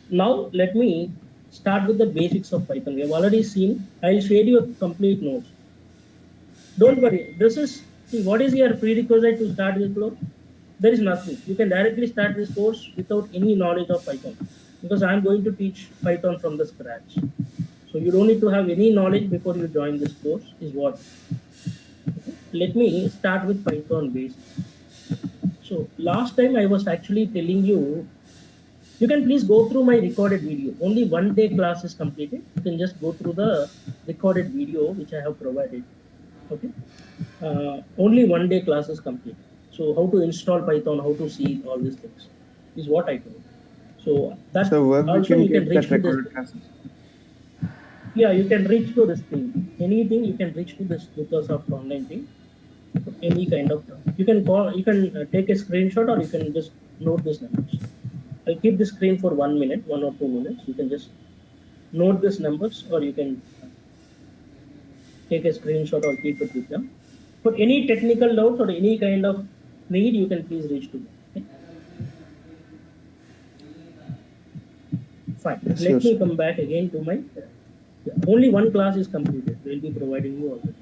now let me start with the basics of Python. We have already seen. I'll share you a complete notes. Don't worry. This is, see, what is your prerequisite to start this course? There is nothing. You can directly start this course without any knowledge of Python, because I'm going to teach Python from the scratch. So you don't need to have any knowledge before you join this course is what. Okay. Let me start with Python basics. So last time I was actually telling you, you can please go through my recorded video. Only 1 day class is completed. You can just go through the recorded video which I have provided. Okay. Only 1 day class is completed. So how to install Python, how to see all these things is what I told. So that so where also we you can get reach that to recorded this. classes? Yeah, you can reach to this thing. Anything you can reach to this Microsoft online thing. Any kind of you can call, you can take a screenshot, or you can just note this numbers. I'll keep the screen for 1 minute, 1 or 2 minutes. You can just note these numbers, or you can take a screenshot or keep it with them. For any technical doubts or any kind of need, you can please reach to them. Okay? Fine. Yes, Let sure, me come back again to my. Only one class is completed. We'll be providing you already.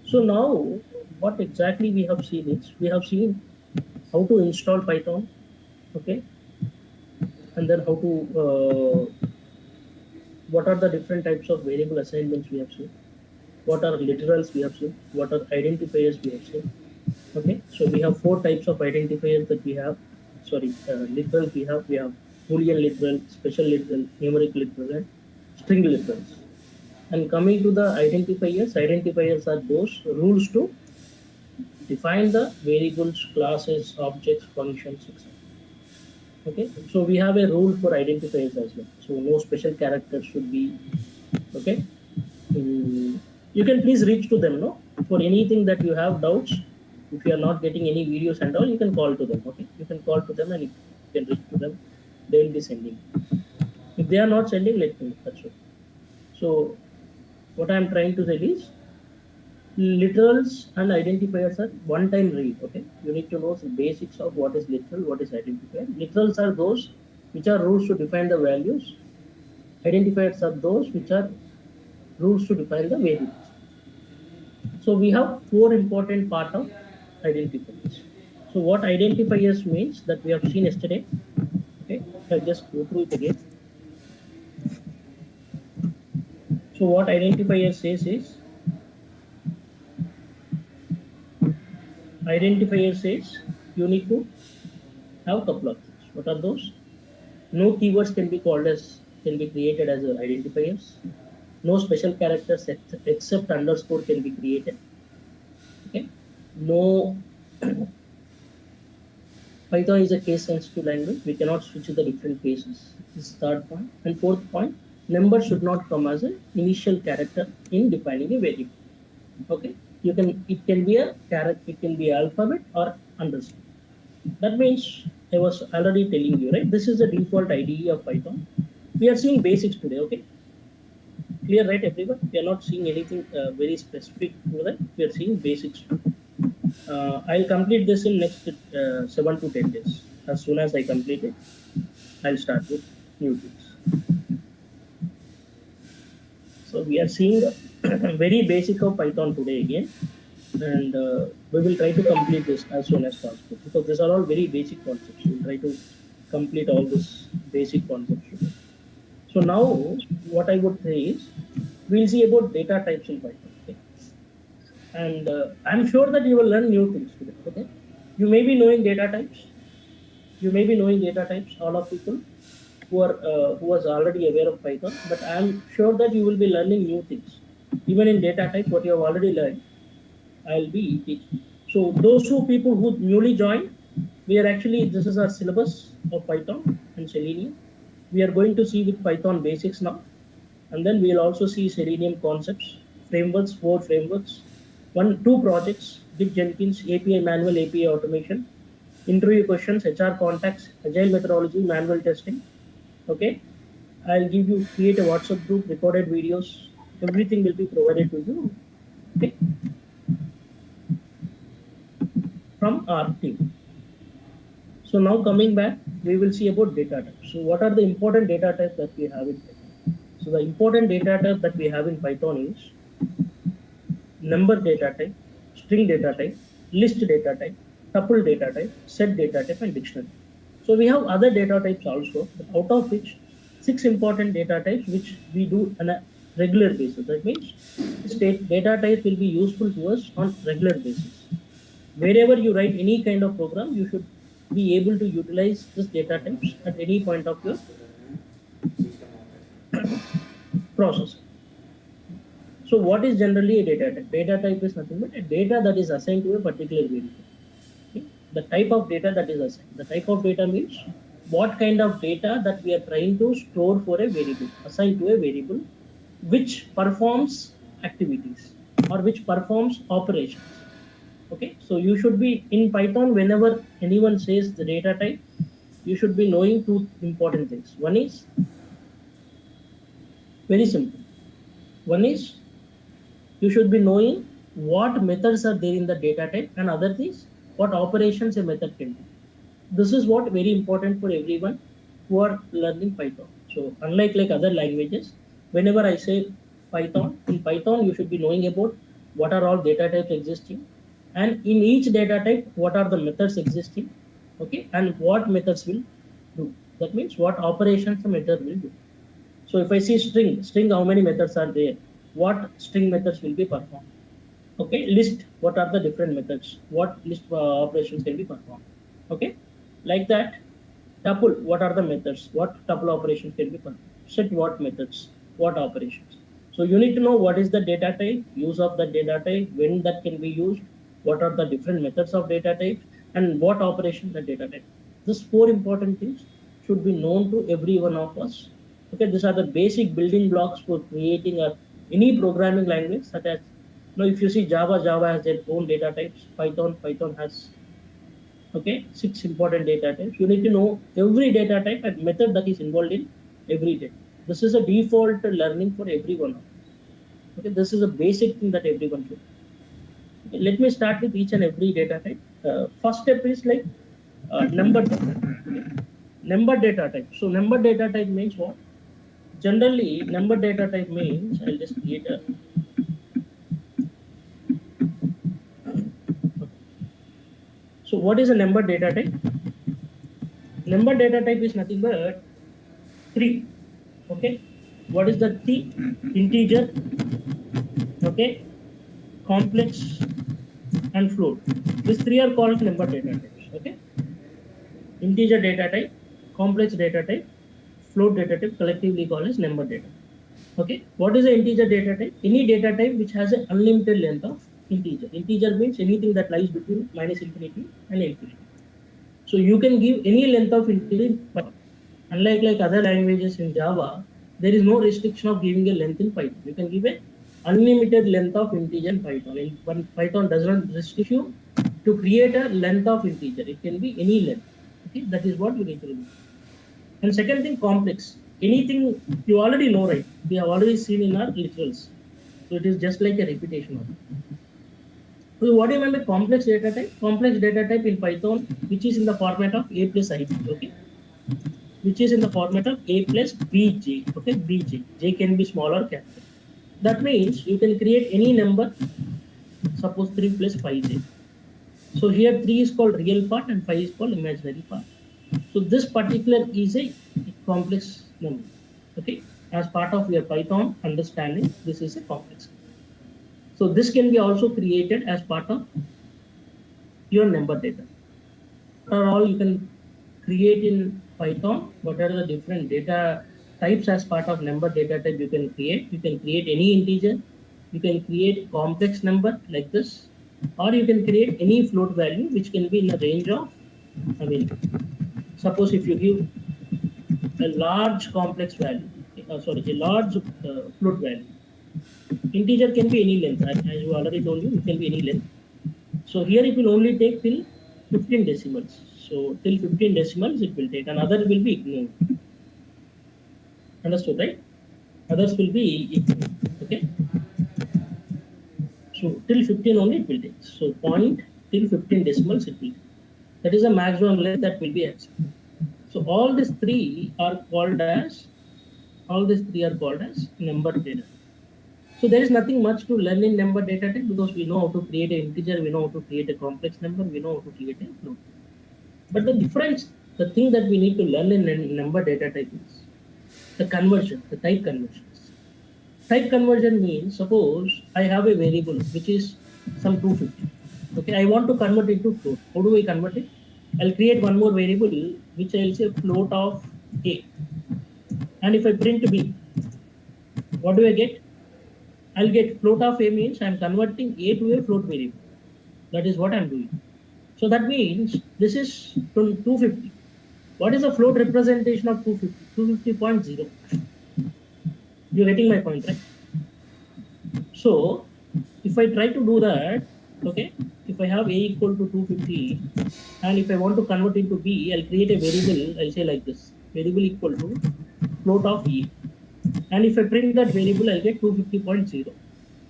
So now, what exactly we have seen is, we have seen how to install Python, okay, and then how to what are the different types of variable assignments we have seen, what are literals we have seen, what are identifiers we have seen. Okay, so we have 4 types of identifiers that we have. Sorry, literals we have Boolean literal, special literal, numeric literal, and string literals. And coming to the identifiers are those rules to define the variables, classes, objects, functions, etc. Okay, so we have a rule for identifiers as well. So no special characters should be. Okay, you can please reach to them, no, for anything that you have doubts. If you are not getting any videos and all, you can call to them. Okay, you can call to them and you can reach to them. They will be sending. If they are not sending, let me know. That's all. So what I am trying to say is, literals and identifiers are one-time read. Okay, you need to know the basics of what is literal, what is identifier. Literals are those which are rules to define the values. Identifiers are those which are rules to define the variables. So we have 4 important part of identifiers. So what identifiers means, that we have seen yesterday. Okay, I'll just go through it again. So what identifier says is, identifier says you need to have a couple of things. What are those? No keywords can be created as identifiers. No special characters except underscore can be created. Okay. No. Python is a case sensitive language. We cannot switch to the different cases. This is third point. And fourth point, number should not come as an initial character in defining a variable. Okay. It can be a character, it can be alphabet or underscore. That means, I was already telling you, right? This is the default IDE of Python. We are seeing basics today, okay? Clear, right, everyone? We are not seeing anything very specific to that. We are seeing basics. I'll complete this in next 7 to 10 days. As soon as I complete it, I'll start with new things. So we are seeing very basic of Python today again, and we will try to complete this as soon as possible, because these are all very basic concepts. We'll try to complete all this basic concepts today. So now what I would say is, we'll see about data types in Python. Okay? And I'm sure that you will learn new things today. Okay? You may be knowing data types. You may be knowing data types, all of people who was already aware of Python, but I'm sure that you will be learning new things. Even in data type, what you have already learned, I'll be teaching. So those people who newly joined, this is our syllabus of Python and Selenium. We are going to see with Python basics now, and then we'll also see Selenium concepts, frameworks, 4 frameworks, 2 projects, Git Jenkins, API manual, API automation, interview questions, HR contacts, agile methodology, manual testing. Okay, I'll create a WhatsApp group, recorded videos, everything will be provided to you. Okay, from our team. So now coming back, we will see about data types. So what are the important data types that we have in Python? So the important data type that we have in Python is number data type, string data type, list data type, tuple data type, set data type, and dictionary. So we have other data types also, but out of which 6 important data types which we do on a regular basis. That means this data type will be useful to us on regular basis. Wherever you write any kind of program, you should be able to utilize this data types at any point of your process. So what is generally a data type? Data type is nothing but a data that is assigned to a particular variable. Okay? The type of data that is assigned. The type of data means what kind of data that we are trying to store for a variable, assigned to a variable. which performs activities or which performs operations. Okay, so you should be in Python, whenever anyone says the data type, you should be knowing two important things. One is very simple. One is you should be knowing what methods are there in the data type, and other things, what operations a method can do. This is what very important for everyone who are learning Python. So unlike like other languages, whenever I say Python, in Python you should be knowing about what are all data types existing, and in each data type what are the methods existing, okay, and what methods will do. That means what operations the method will do. So if I see string, how many methods are there? What string methods will be performed? Okay, list, what are the different methods? What list operations can be performed? Okay, like that. Tuple, what are the methods? What tuple operations can be performed? Set, what methods? What operations? So you need to know what is the data type, use of the data type, when that can be used, what are the different methods of data type, and what operation the data type. These four important things should be known to every one of us. Okay, these are the basic building blocks for creating any programming language, such as, if you see Java has their own data types. Python has, okay, 6 important data types. You need to know every data type and method that is involved in every data. This is a default learning for everyone. Okay, this is a basic thing that everyone should. Okay, let me start with each and every data type. First step is like number data. Okay. Number data type. So number data type means what? Generally, number data type means, I'll just create a. So what is a number data type? Number data type is nothing but 3. Okay, what is the 3? Integer, okay, complex, and float. These 3 are called number data types. Okay, integer data type, complex data type, float data type, collectively called as number data. Okay, what is the integer data type? Any data type which has an unlimited length of integer. Integer means anything that lies between minus infinity and infinity. So you can give any length of integer, but unlike like other languages in Java, there is no restriction of giving a length in Python. You can give a unlimited length of integer in Python. Python does not restrict you to create a length of integer. It can be any length. Okay, that is what you need to do. And second thing, complex. Anything you already know, right? We have already seen in our literals. So it is just like a repetition of it. So what do you mean by complex data type? Complex data type in Python, which is in the format of A plus ib, okay? Which is in the format of A plus bj, okay? Bj. J can be small or capital. That means you can create any number, suppose 3 plus 5j. So here 3 is called real part and 5 is called imaginary part. So this particular is a complex number. Okay, as part of your Python understanding, this is a complex. So this can be also created as part of your number data. Or all you can create in Python. What are the different data types as part of number data type you can create? You can create any integer. You can create complex number like this, or you can create any float value which can be in the range of, suppose if you give a large complex value, a large float value. Integer can be any length, as you already told you, it can be any length. So here it will only take till 15 decimals. So till 15 decimals it will take, and other will be ignored. Understood, right? Others will be ignored. Okay. So till 15 only it will take. So point till 15 decimals it will take. That is the maximum length that will be accepted. So all these three are called as number data. So there is nothing much to learn in number data type, because we know how to create an integer, we know how to create a complex number, we know how to create a float. But the difference, the thing that we need to learn in number data type is the conversion, the type conversions. Type conversion means, suppose I have a variable which is some 250. Okay, I want to convert it into float. How do I convert it? I'll create one more variable which I'll say float of A. And if I print B, what do I get? I'll get float of A means I'm converting A to a float variable. That is what I'm doing. So that means this is 250. What is the float representation of 250? 250.0. You're getting my point, right? So if I try to do that, okay, if I have a equal to 250, and if I want to convert into b, I'll create a variable. I'll say like this: variable equal to float of e. And if I print that variable, I'll get 250.0.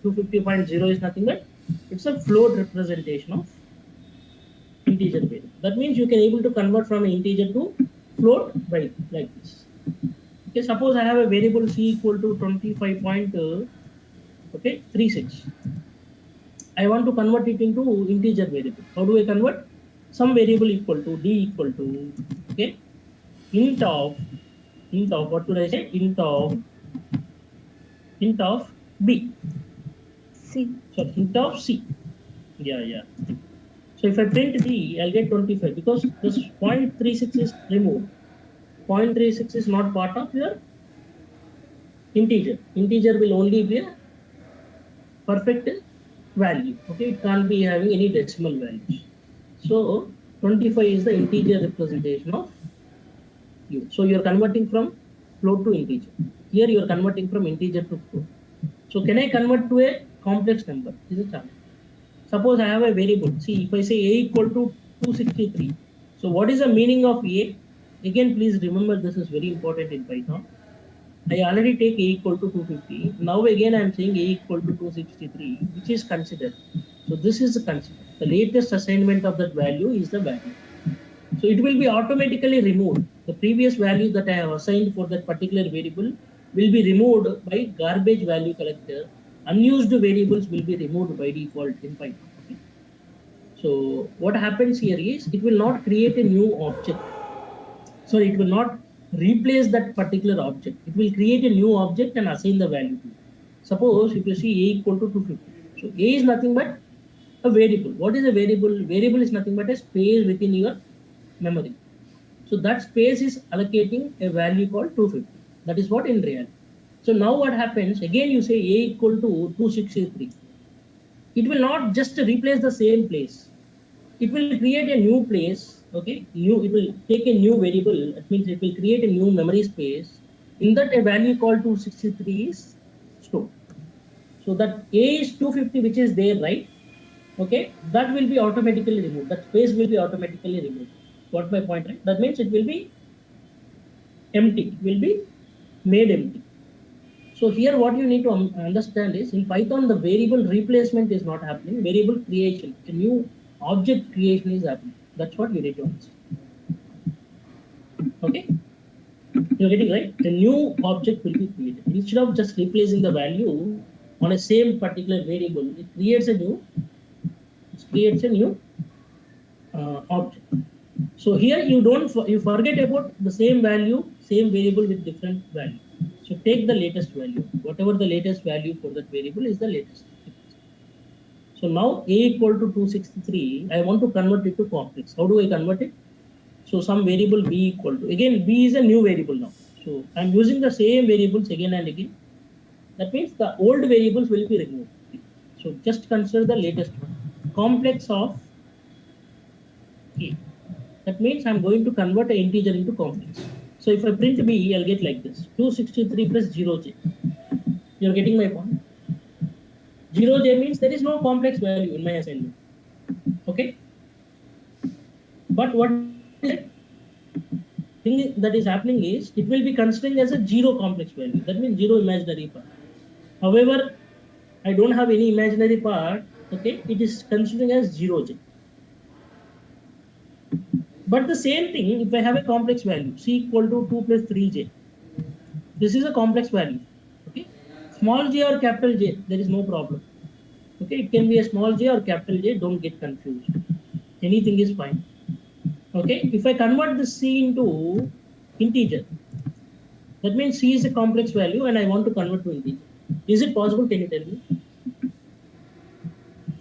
250.0 is nothing but it's a float representation of integer variable. That means you can able to convert from an integer to float by like this. Okay, suppose I have a variable c equal to 25.36. I want to convert it into integer variable. How do I convert? Some variable equal to d equal to, okay, int of what should I say? Int of b. C. So int of c. Yeah. So if I print d, I'll get 25 because this 0.36 is removed. 0.36 is not part of your integer. Integer will only be a perfect value. Okay, it can't be having any decimal values. So 25 is the integer representation of u. So you are converting from float to integer. Here you are converting from integer to float. So can I convert to a complex number? This is a challenge. Suppose I have a variable. See, if I say a equal to 263. So what is the meaning of a? Again, please remember this is very important in Python. I already take a equal to 250. Now again I am saying a equal to 263, which is considered. So this is considered. The latest assignment of that value is the value. So it will be automatically removed. The previous value that I have assigned for that particular variable will be removed by garbage value collector. Unused variables will be removed by default in Python. Okay? So what happens here is it will not create a new object. So it will not replace that particular object. It will create a new object and assign the value to it. Suppose if you see a equal to 250. So a is nothing but a variable. What is a variable? Variable is nothing but a space within your memory. So that space is allocating a value called 250. That is what in reality. So now what happens? Again you say a equal to 263. It will not just replace the same place. It will create a new place. Okay, it will take a new variable. That means it will create a new memory space. In that a value called 263 is stored. So that a is 250, which is there, right? Okay, that will be automatically removed. That space will be automatically removed. Got my point, right? That means it will be empty. It will be made empty. So here what you need to understand is in Python the variable replacement is not happening. Variable creation, a new object creation is happening. That's what you need to understand. Okay, you're getting right. A new object will be created instead of just replacing the value on a same particular variable. It creates a new object. So here you forget about the same value, same variable with different value. So take the latest value. Whatever the latest value for that variable is the latest. So now a equal to 263, I want to convert it to complex. How do I convert it? So some variable b equal to, again b is a new variable now. So I'm using the same variables again and again. That means the old variables will be removed. So just consider the latest one. Complex of a. That means I'm going to convert an integer into complex. So if I print b, I'll get like this: 263 plus 0j. You're getting my point? 0j means there is no complex value in my assignment. Okay? But what thing that is happening is it will be considering as a 0 complex value. That means 0 imaginary part. However, I don't have any imaginary part. Okay? It is considering as 0j. But the same thing, if I have a complex value, c equal to 2 plus 3j, this is a complex value. Okay, small j or capital J, there is no problem. Okay, it can be a small j or capital J. Don't get confused. Anything is fine. Okay, if I convert the c into integer, that means c is a complex value, and I want to convert to integer. Is it possible? Can you tell me?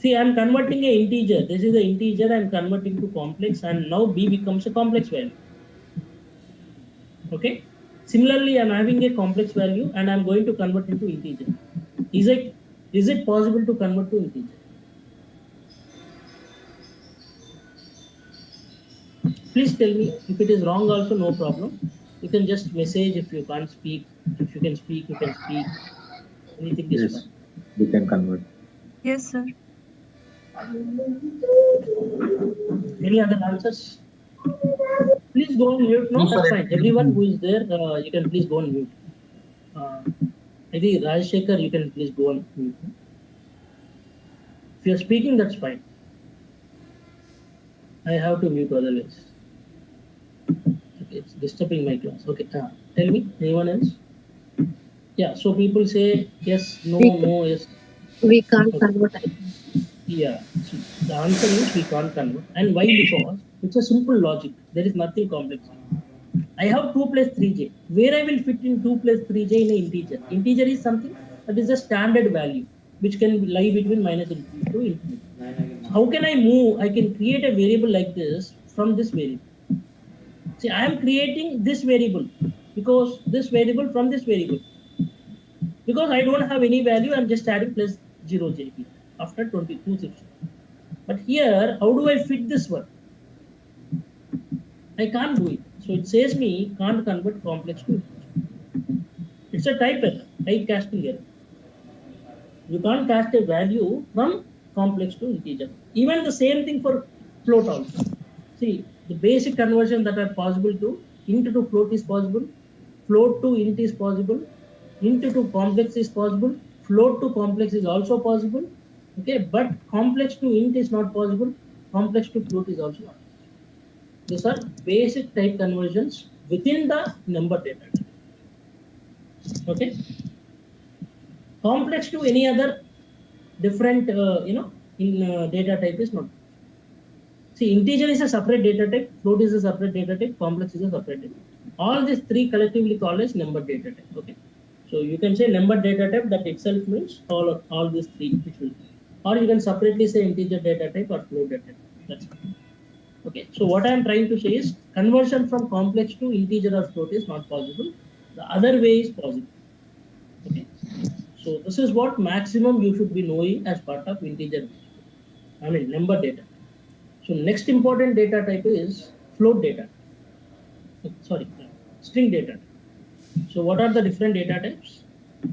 See, I'm converting an integer. This is the integer I'm converting to complex, and now b becomes a complex value. Okay. Similarly, I'm having a complex value and I'm going to convert into integer. Is it possible to convert to integer? Please tell me. If it is wrong, also no problem. You can just message if you can't speak. If you can speak, you can speak. Anything is fine. we can convert. Yes, sir. Any other answers? Please go on mute. No, that's fine. Everyone who is there, you can please go on mute. Maybe Rajshekar, you can please go on mute. If you're speaking, that's fine. I have to mute otherwise. Okay, it's disturbing my class. Okay, tell me, anyone else? Yeah, so people say yes, no, no, yes. We can't Okay. convert. Yeah, so the answer is we can't convert. And why? Because it's a simple logic. There is nothing complex. I have 2 plus 3j. Where I will fit in 2 plus 3j in an integer? Integer is something that is a standard value, which can lie between minus infinity to infinity. So how can I move? I can create a variable like this from this variable. See, I am creating this variable because this variable from this variable. Because I don't have any value, I'm just adding plus 0j here after 2260. But here, how do I fit this one? I can't do it. So it says me can't convert complex to integer. It's a type error, type casting error. You can't cast a value from complex to integer. Even the same thing for float also. See, the basic conversion that are possible to int to float is possible, float to int is possible, int to complex is possible, float to complex is also possible. Okay, but complex to int is not possible, complex to float is also not possible. These are basic type conversions within the number data. Okay, complex to any other different data type is not. See, integer is a separate data type, float is a separate data type, complex is a separate data type. All these three collectively called as number data type. Okay, so you can say number data type, that itself means all these three, or you can separately say integer data type or float data type. That's it. Okay, so what I am trying to say is conversion from complex to integer or float is not possible. The other way is possible. Okay, so this is what maximum you should be knowing as part of integer, number data. So next important data type is float data. Sorry, string data. So what are the different data types?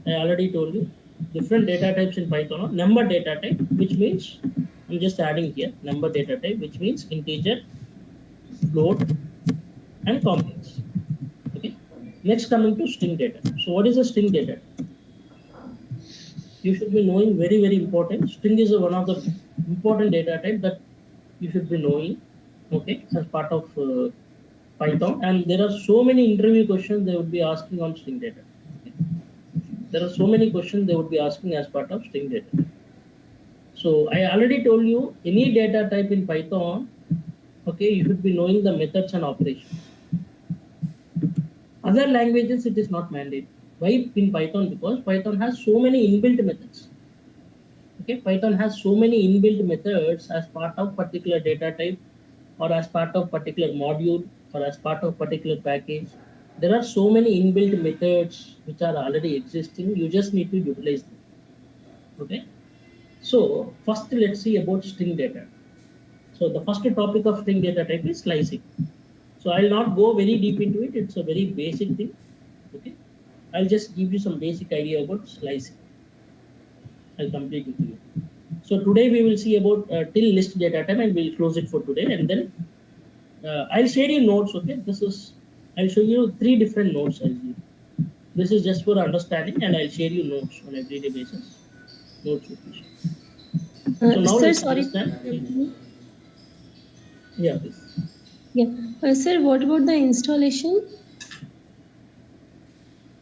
I already told you. Different data types in Python. Number data type, which means I'm just adding here number data type, which means integer, float, and complex. Okay. Next, coming to string data. So what is a string data? You should be knowing very important. String is one of the important data type that you should be knowing. Okay, as part of Python, and there are so many interview questions they would be asking on string data. Okay. There are so many questions they would be asking as part of string data. So I already told you any data type in Python, okay, you should be knowing the methods and operations. Other languages it is not mandated. Why in Python? Because Python has so many inbuilt methods. Okay, Python has so many inbuilt methods as part of particular data type, or as part of particular module, or as part of particular package. There are so many inbuilt methods which are already existing. You just need to utilize them. Okay. So first let's see about string data. So the first topic of string data type is slicing. So I'll not go very deep into it. It's a very basic thing. Okay. I'll just give you some basic idea about slicing. I'll complete it to you. So today we will see about till list data type, and we'll close it for today, and then I'll share you notes. Okay, I'll show you 3 different notes. This is just for understanding, and I'll share you notes on everyday basis. Notes with you. So now Sir, let's sorry. understand. Yeah, please. Yeah, sir, what about the installation?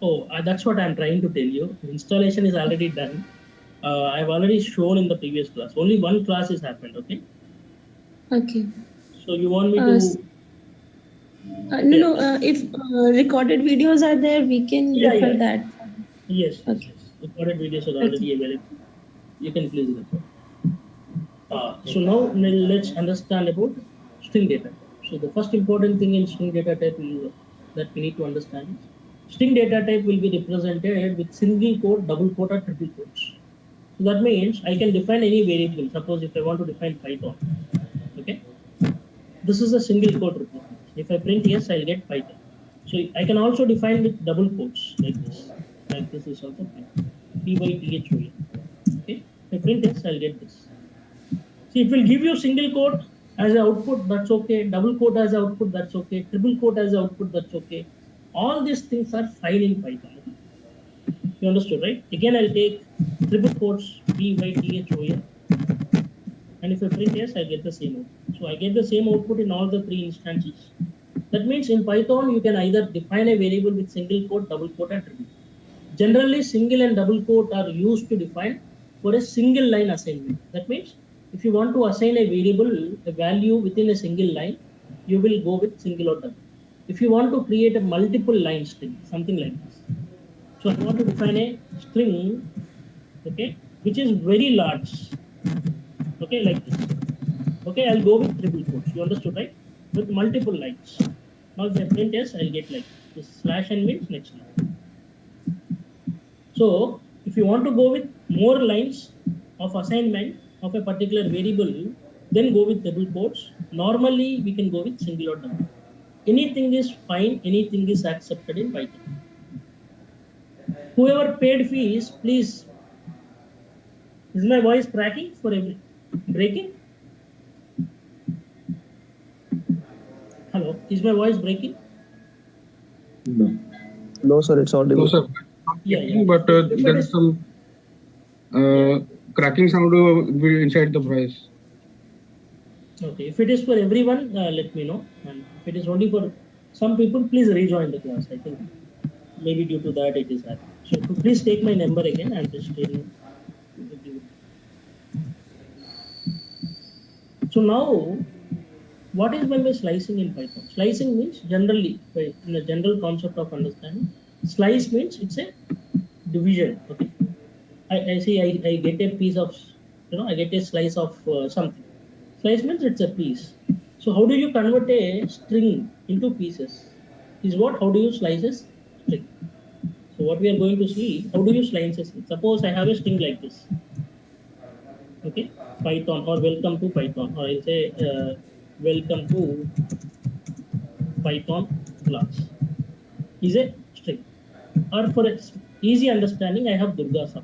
Oh, that's what I'm trying to tell you. Installation is already done. I've already shown in the previous class. Only one class has happened. Okay. Okay. So you want me to? No. If recorded videos are there, we can refer that. Yes. Okay. Yes. Recorded videos are already available. You can please refer. So now let's understand about string data. So the first important thing in string data type that we need to understand is string data type will be represented with single quote, double quote, or triple quotes. So that means I can define any variable. Suppose if I want to define Python, okay, this is a single quote representation. If I print yes, I'll get Python. So I can also define with double quotes like this. Like this is also Python. PYTHON. print S, I'll get this. See, it will give you single quote as an output, that's okay. Double quote as an output, that's okay. Triple quote as an output, that's okay. All these things are fine in Python. You understood, right? Again, I'll take triple quotes B by THON. And if I print S, I get the same output. So I get the same output in all the three instances. That means in Python, you can either define a variable with single quote, double quote, and triple quote. Generally, single and double quote are used to define for a single line assignment. That means if you want to assign a variable, a value within a single line, you will go with single or double. If you want to create a multiple line string, something like this. So I want to define a string, okay, which is very large, okay, like this. Okay, I'll go with triple quotes. You understood, right? With multiple lines. Now if I print S, I'll get like this slash n means next line. So if you want to go with more lines of assignment of a particular variable, then go with double quotes. Normally we can go with single or double. Anything is fine, anything is accepted in Python. Whoever paid fees, please. Is my voice cracking for every breaking? Hello, is my voice breaking? No. No, sir, it's audible. No, sir. Yeah. But there is some cracking sound inside the voice. Okay, if it is for everyone, let me know. And if it is only for some people, please rejoin the class. I think maybe due to that it is happening. So please take my number again and just So now, what is meant by slicing in Python? Slicing means generally, in the general concept of understanding, slice means it's a division. Okay, I see. I get a piece of, I get a slice of something. Slice means it's a piece. So how do you convert a string into pieces? Is what? How do you slice a string? So what we are going to see, how do you slice a string? Suppose I have a string like this. Okay, Python or welcome to Python, or I'll say welcome to Python class is a string. Or for easy understanding, I have Durga Sir.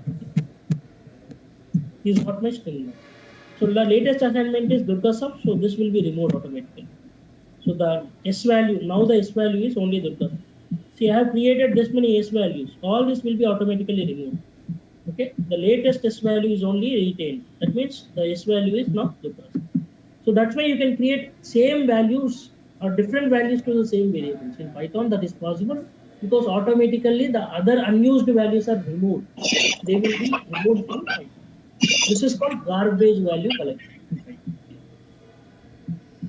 Is what my string is. So the latest assignment is Durga Sir, so this will be removed automatically. So the S value, now the S value is only Durga. See, I have created this many S values. All this will be automatically removed. Okay, the latest S value is only retained. That means the S value is not Durga. So that's why you can create same values or different values to the same variables. In Python, that is possible because automatically the other unused values are removed. They will be removed from Python. This is called garbage value collection.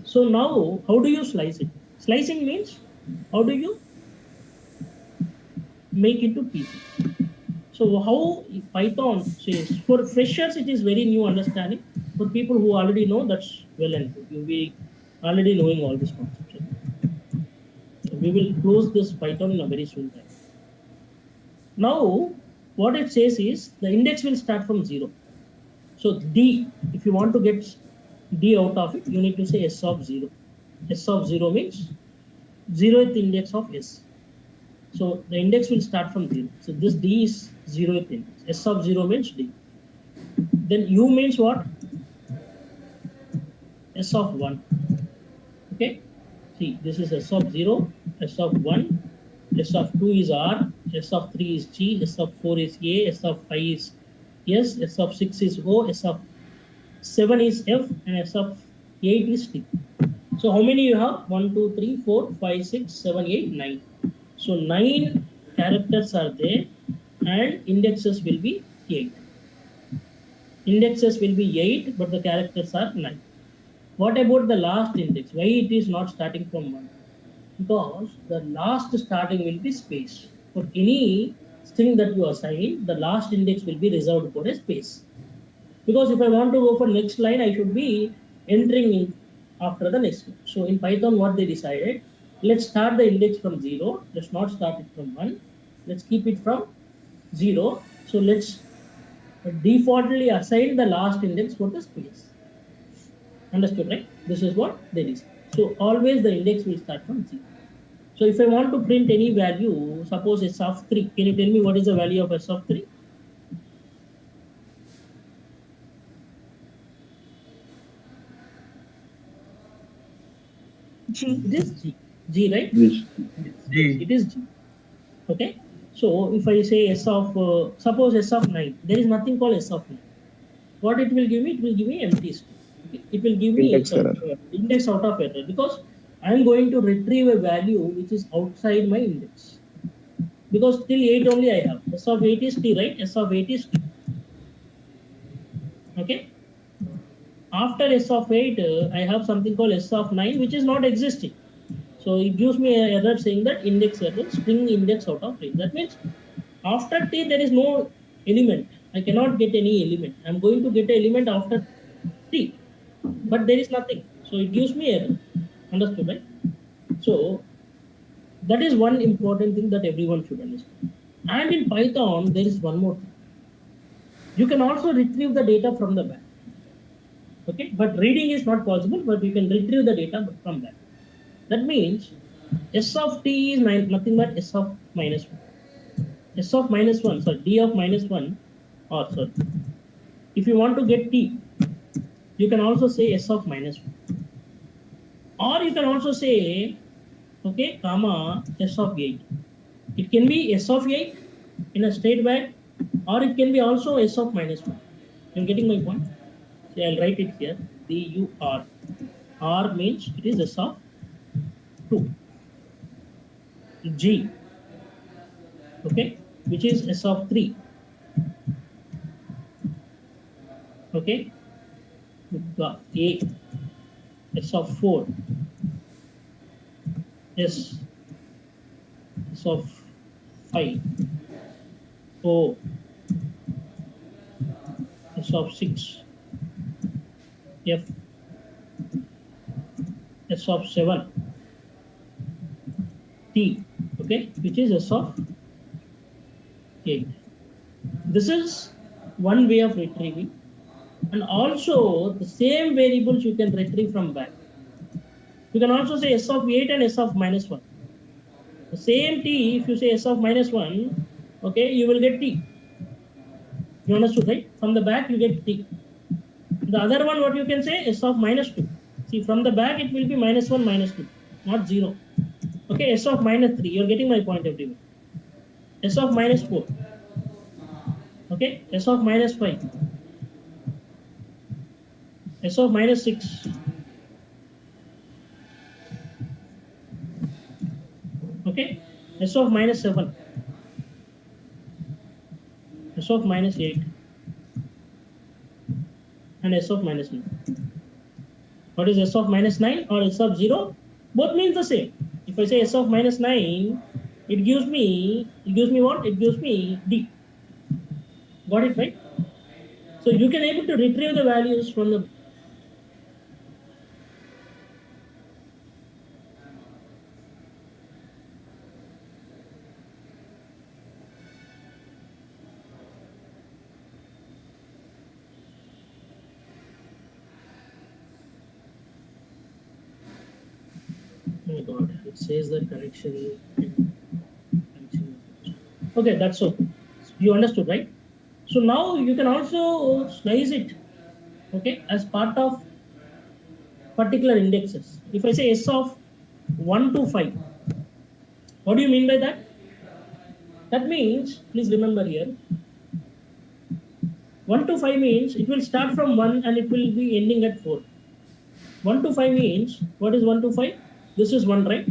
So now, how do you slice it? Slicing means how do you make it to pieces? So how Python says, for freshers it is very new understanding. For people who already know, that's well and good. You'll be already knowing all these concepts. So we will close this Python in a very soon time. Now, what it says is the index will start from 0. So D, if you want to get D out of it, you need to say S of 0. S of 0 means 0th index of S. So the index will start from 0. So this D is 0th index. S of 0 means D. Then U means what? S of 1. Okay. See, this is S of 0, S of 1, S of 2 is R, S of 3 is G, S of 4 is A, S of 5 is S, S of 6 is O, S of 7 is F, and S of 8 is T. So how many you have? 1, 2, 3, 4, 5, 6, 7, 8, 9. So 9 characters are there and indexes will be 8. Indexes will be 8, but the characters are 9. What about the last index? Why it is not starting from 1? Because the last starting will be space. For any string that you assign, the last index will be reserved for a space. Because if I want to go for next line, I should be entering in after the next line. So in Python, what they decided, let's start the index from 0. Let's not start it from 1. Let's keep it from 0. So let's defaultly assign the last index for the space. Understood, right? This is what they decided. So always the index will start from 0. So if I want to print any value, suppose S of 3, can you tell me what is the value of S of 3? It is G. G, right? G. Yes, it is G. Okay. So if I say S of, suppose S of 9, there is nothing called S of 9. What it will give me? It will give me empty string. Okay? It will give me Index error. index out of error, because I am going to retrieve a value which is outside my index. Because till 8 only I have. S of 8 is T, right? S of 8 is T. Okay. After S of 8, I have something called S of 9, which is not existing. So it gives me an error saying that index error, string index out of range. That means after T, there is no element. I cannot get any element. I'm going to get an element after T, but there is nothing. So it gives me error. Understood, right? So that is one important thing that everyone should understand. And in Python, there is one more thing. You can also retrieve the data from the back. Okay, but reading is not possible, but you can retrieve the data from that. That means S of T is nothing but S of minus 1. S of minus 1, sorry, D of minus 1, or sorry, if you want to get T, you can also say S of minus 1. Or you can also say, okay, comma, S of 8. It can be S of 8 in a straight bag, or it can be also S of minus 1. You're getting my point? So I'll write it here, DUR. R means it is S of 2. G, okay, which is S of 3. Okay, A, S of 4. S of 5. O, S of 6. F, S of 7. T, okay, which is S of 8. This is one way of retrieving, and also the same variables you can retrieve from back. You can also say S of 8 and S of minus 1. The same T, if you say S of minus 1, okay, you will get T. You understood, right? From the back you get T. The other one, what you can say, S of minus 2. See, from the back it will be minus 1, minus 2, not 0. Okay, S of minus 3. You're getting my point, everyone. S of minus 4. Okay, S of minus 5. S of minus 6. Okay, S of minus 7. S of minus 8. And S of minus 9. What is S of minus 9 or S of 0? Both means the same. If I say S of minus 9, it gives me what? It gives me D. Got it, right? So you can able to retrieve the values from the. Oh my God, it says that correction. Okay, that's so. You understood, right? So now you can also slice it, okay, as part of particular indexes. If I say S of 1 to 5, what do you mean by that? That means, please remember here, 1 to 5 means it will start from 1 and it will be ending at 4. 1 to 5 means, what is 1 to 5? This is 1, right?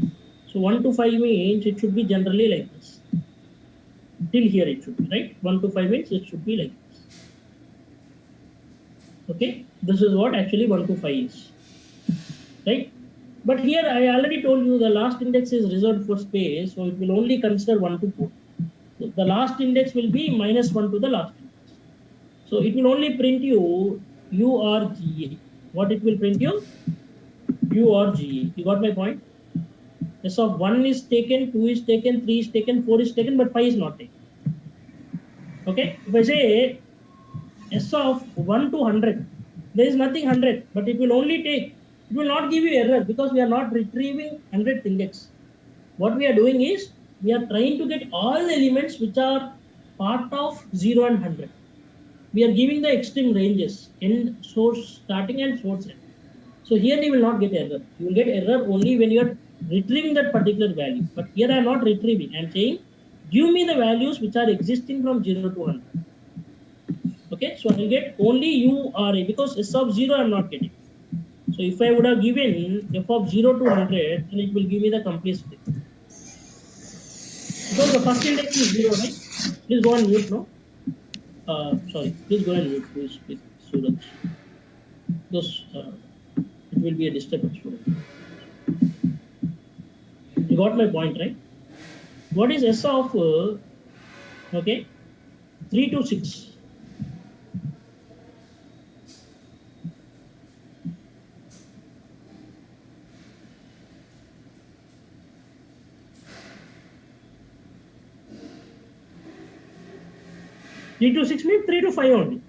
So 1 to 5 means it should be generally like this. Till here it should be, right? 1 to 5 means it should be like this. Okay, this is what actually 1 to 5 is, right? But here I already told you the last index is reserved for space, so it will only consider 1 to 4. So the last index will be minus 1 to the last index. So it will only print you URGA. What it will print you? URGA. You got my point? S of 1 is taken, 2 is taken, 3 is taken, 4 is taken, but 5 is not taken. Okay, if I say S of 1 to 100, there is nothing 100, but it will only take, it will not give you error because we are not retrieving 100th index. What we are doing is, we are trying to get all the elements which are part of 0 and 100. We are giving the extreme ranges in source starting and source end. So here you will not get error. You will get error only when you are retrieving that particular value. But here I am not retrieving. I am saying, give me the values which are existing from 0 to 100. Okay, so I will get only URA because S of 0 I am not getting. So if I would have given f of 0 to 100, then it will give me the complete string. Because the first index is 0, right? Please go on mute, no? Sorry, please go on mute, please, Suraj. Because it will be a disturbance for you. You got my point, right? What is S of, okay, 3 to 6? 3 to 6 means 3 to 5 only.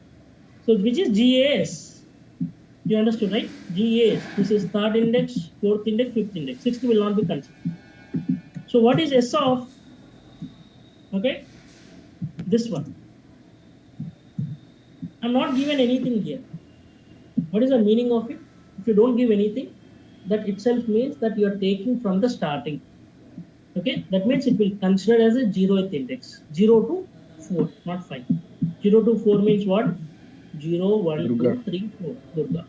So which is GAS. You understood, right? GAS. This is third index, fourth index, fifth index. Sixth will not be considered. So what is S of, okay, this one? I'm not given anything here. What is the meaning of it? If you don't give anything, that itself means that you are taking from the starting. Okay, that means it will consider as a 0th index. 0 to 4, not 5. 0 to 4 means what? 0, 1, Durga. 2, 3, 4. Durga.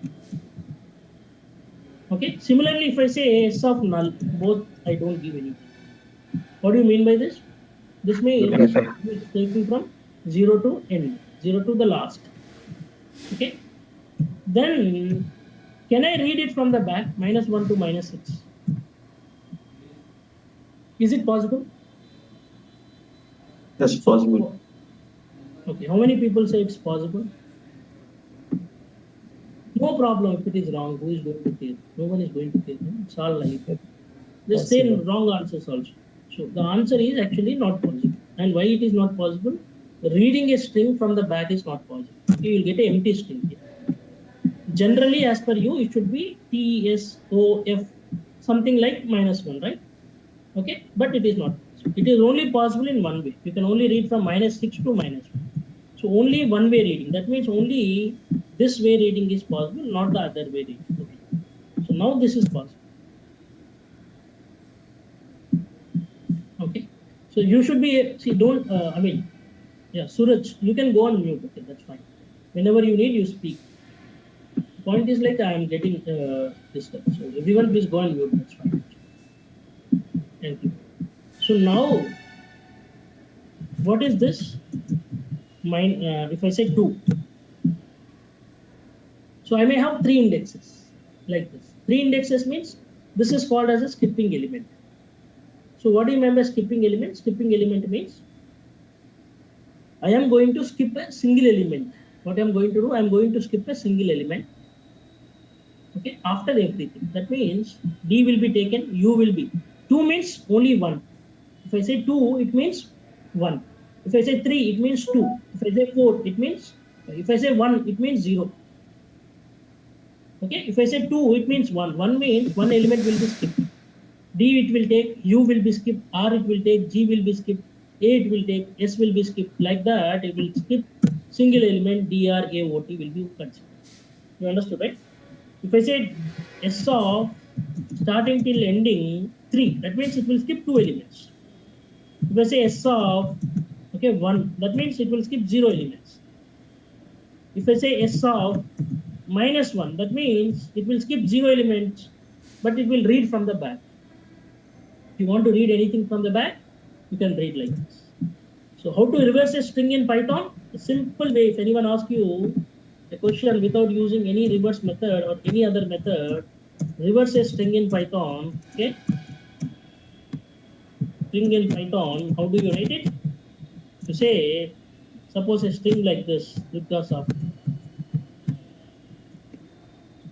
Okay, similarly, if I say S of null, both I don't give anything. What do you mean by this? This means it's taking from 0 to n, 0 to the last. Okay, then can I read it from the back? -1 to -6. Is it possible? That's possible. Okay, how many people say it's possible? No problem if it is wrong. Who is going to care? No one is going to care. It's all life. Just say wrong answers also. So the answer is actually not possible. And why it is not possible? Reading a string from the back is not possible. You will get an empty string here. Generally, as per you, it should be TSOF, something like -1, right? Okay, but it is not possible. It is only possible in one way. You can only read from -6 to -1. So only one way reading. That means only this way reading is possible, not the other way reading. Okay. So now this is possible. Okay. So you should be, see, don't, yeah, Suraj, you can go on mute. Okay, that's fine. Whenever you need, you speak. The point is like I am getting disturbed. So everyone please go on mute. That's fine. Thank you. So now, what is this? Mine, if I say 2. So I may have 3 indexes like this. 3 indexes means this is called as a skipping element. So what do you mean by skipping element? Skipping element means I am going to skip a single element. What I am going to do? I am going to skip a single element. Okay, after everything. That means D will be taken, U will be. 2 means only 1. If I say 2, it means 1. If I say 3, it means 2. If I say 4, it means, if I say 1, it means 0. Okay, if I say 2, it means 1. 1 means one element will be skipped. D it will take, U will be skipped, R it will take, G will be skipped, A it will take, S will be skipped. Like that, it will skip single element, D, R, A, O, T will be considered. You understood, right? If I say S of starting till ending 3, that means it will skip 2 elements. If I say S of, okay, 1, that means it will skip 0 elements. If I say S of -1, that means it will skip 0 elements, but it will read from the back. If you want to read anything from the back, you can read like this. So how to reverse a string in Python? A simple way. If anyone asks you a question without using any reverse method or any other method, reverse a string in Python. Okay, string in Python, how do you write it? You say, suppose a string like this, because of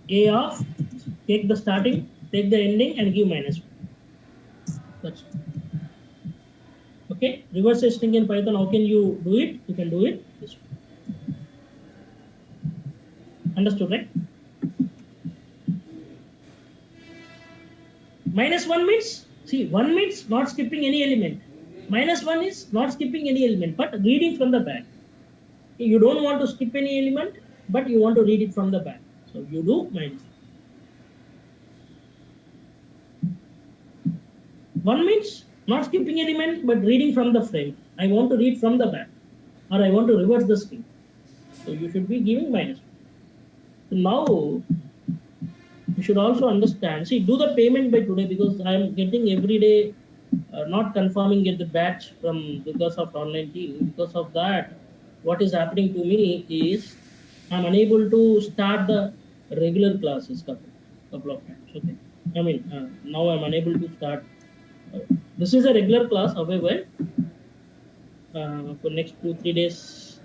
A of, take the starting, take the ending and give -1. That's it. Okay, reverse a string in Python, how can you do it? You can do it this way. Understood, right? -1 means, see, 1 means not skipping any element. -1 is not skipping any element, but reading from the back. You don't want to skip any element, but you want to read it from the back. So you do -1. One means not skipping element but reading from the frame. I want to read from the back, or I want to reverse the string. So you should be giving minus 1. So now you should also understand. See, do the payment by today, because I am getting every day not confirming get the batch from because of online team. Because of that, what is happening to me is I'm unable to start the regular classes couple of times. Okay, I mean now I'm unable to start. This is a regular class, however, for next 2-3 days,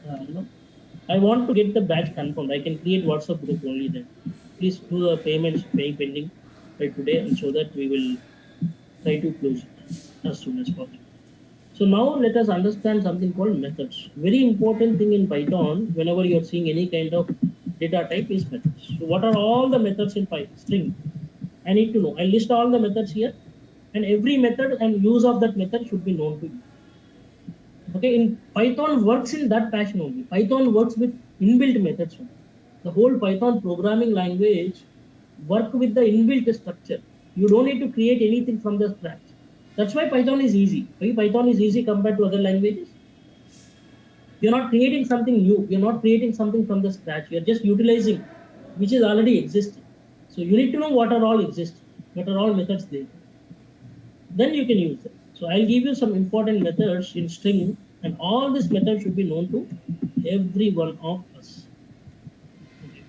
I want to get the batch confirmed. I can create WhatsApp group only then. Please do the payments paying pending by today, and so that we will try to close it as soon as possible. So now let us understand something called methods. Very important thing in Python, whenever you are seeing any kind of data type, is methods. So what are all the methods in Python? String. I need to know. I list all the methods here, and every method and use of that method should be known to you. Okay, in Python works in that fashion only. Python works with inbuilt methods only. The whole Python programming language work with the inbuilt structure. You don't need to create anything from the scratch. That's why Python is easy. Why Python is easy compared to other languages? You're not creating something new. You're not creating something from the scratch. You're just utilizing which is already existing. So you need to know what are all existing, what are all methods there. Then you can use it. So I'll give you some important methods in string, and all these methods should be known to every one of us. Okay.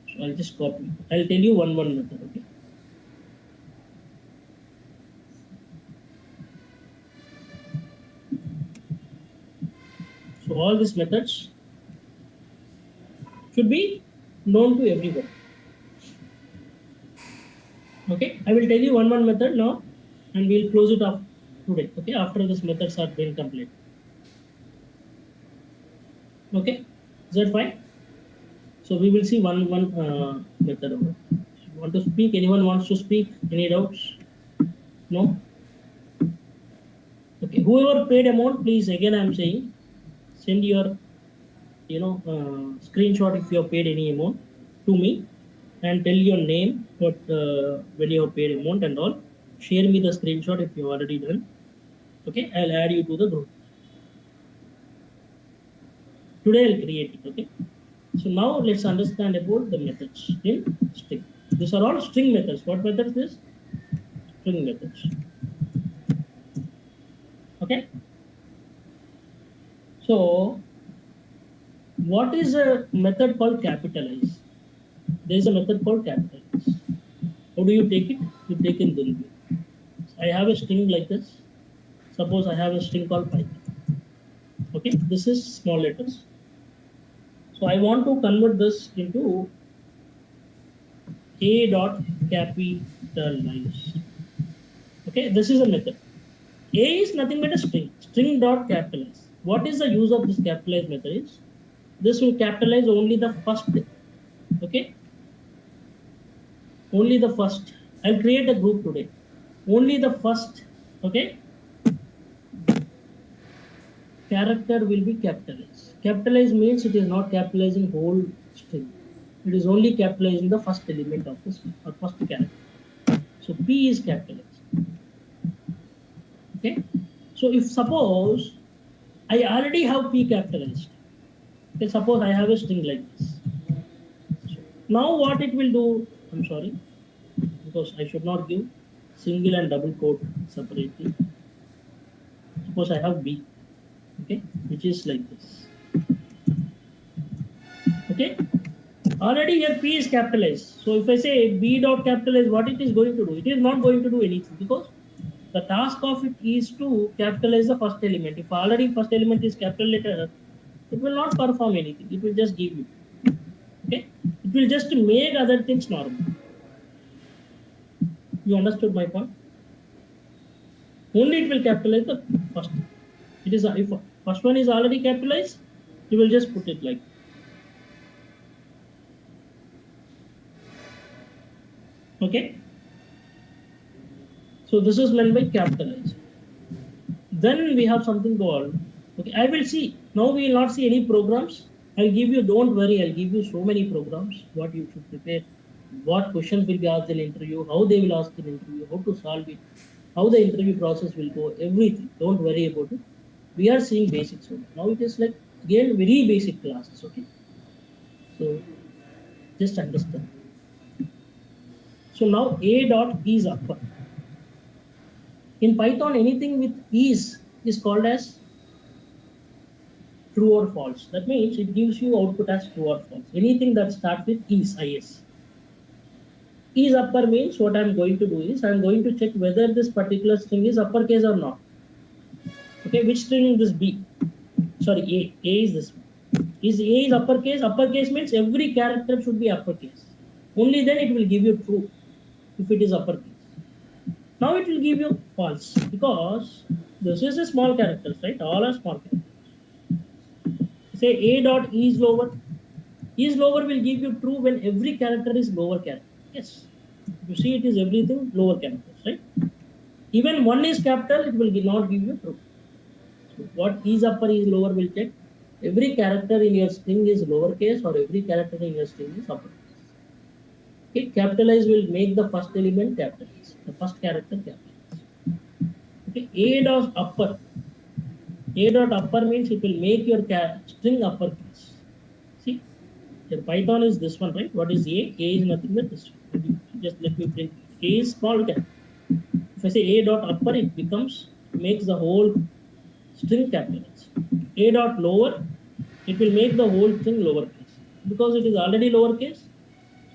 So I'll just copy. I'll tell you one method. Okay. So all these methods should be known to everyone. Okay, I will tell you one method now, and we'll close it off today. Okay, after these methods are being complete. Okay, is that fine? So we will see one method over. You want to speak? Anyone wants to speak? Any doubts? No. Okay, whoever paid amount, please, again I am saying, send your screenshot if you have paid any amount to me, and tell your name, what when you have paid amount and all. Share me the screenshot if you have already done. Okay, I'll add you to the group. Today I'll create it. Okay, so now let's understand about the methods in string. These are all string methods. What methods is? String methods. Okay, so what is a method called capitalize? There is a method called capitalize. How do you take it? You take in Durga. I have a string like this. Suppose I have a string called Python. Okay, this is small letters. So I want to convert this into a dot capitalize. Okay, this is a method. A is nothing but a string. String dot capitalize. What is the use of this capitalize method is? This will capitalize only the first. Okay, only the first. I'll create a group today. Only the first, okay, character will be capitalized. Capitalized means it is not capitalizing whole string. It is only capitalizing the first element of the string or first character. So P is capitalized. Okay. So if suppose I already have P capitalized. Okay, suppose I have a string like this. So now what it will do? I'm sorry, because I should not give single and double quote separately. Suppose I have B, okay, which is like this. Okay, already here P is capitalized. So if I say B dot capitalize, what it is going to do? It is not going to do anything, because the task of it is to capitalize the first element. If already first element is capital letter, it will not perform anything. It will just give you. Okay, it will just make other things normal. You understood my point? Only it will capitalize the first. It is if first one is already capitalized, you will just put it like. Okay. So this is meant by capitalized. Then we have something called. Okay, I will see. Now we will not see any programs. I'll give you. Don't worry. I'll give you so many programs. What you should prepare what questions will be asked in interview, how they will ask in interview, how to solve it, how the interview process will go, everything. Don't worry about it. We are seeing basics only. Now it is like again very basic classes, okay? So just understand. So now A dot is upper. In Python, anything with is called as true or false. That means it gives you output as true or false. Anything that starts with is. Is upper means what I'm going to do is I'm going to check whether this particular string is uppercase or not. Okay, which string is this B? Sorry, A. A is this one. Is A is uppercase? Uppercase means every character should be uppercase. Only then it will give you true if it is uppercase. Now it will give you false because this is a small characters, right? All are small characters. Say A dot is lower. Is lower will give you true when every character is lower character. Yes. You see it is everything lower characters, right? Even one is capital, it will not give you true. So what is upper is lower will check. Every character in your string is lowercase or every character in your string is uppercase. Okay, capitalize will make the first element capitalize, the first character capitalize. Okay, A dot upper. A dot upper means it will make your string uppercase. See, your Python is this one, right? What is A? A is nothing but this one. Just let me print. A is small character. If I say A dot upper, it makes the whole string capitalized. A dot lower, it will make the whole string lowercase. Because it is already lowercase,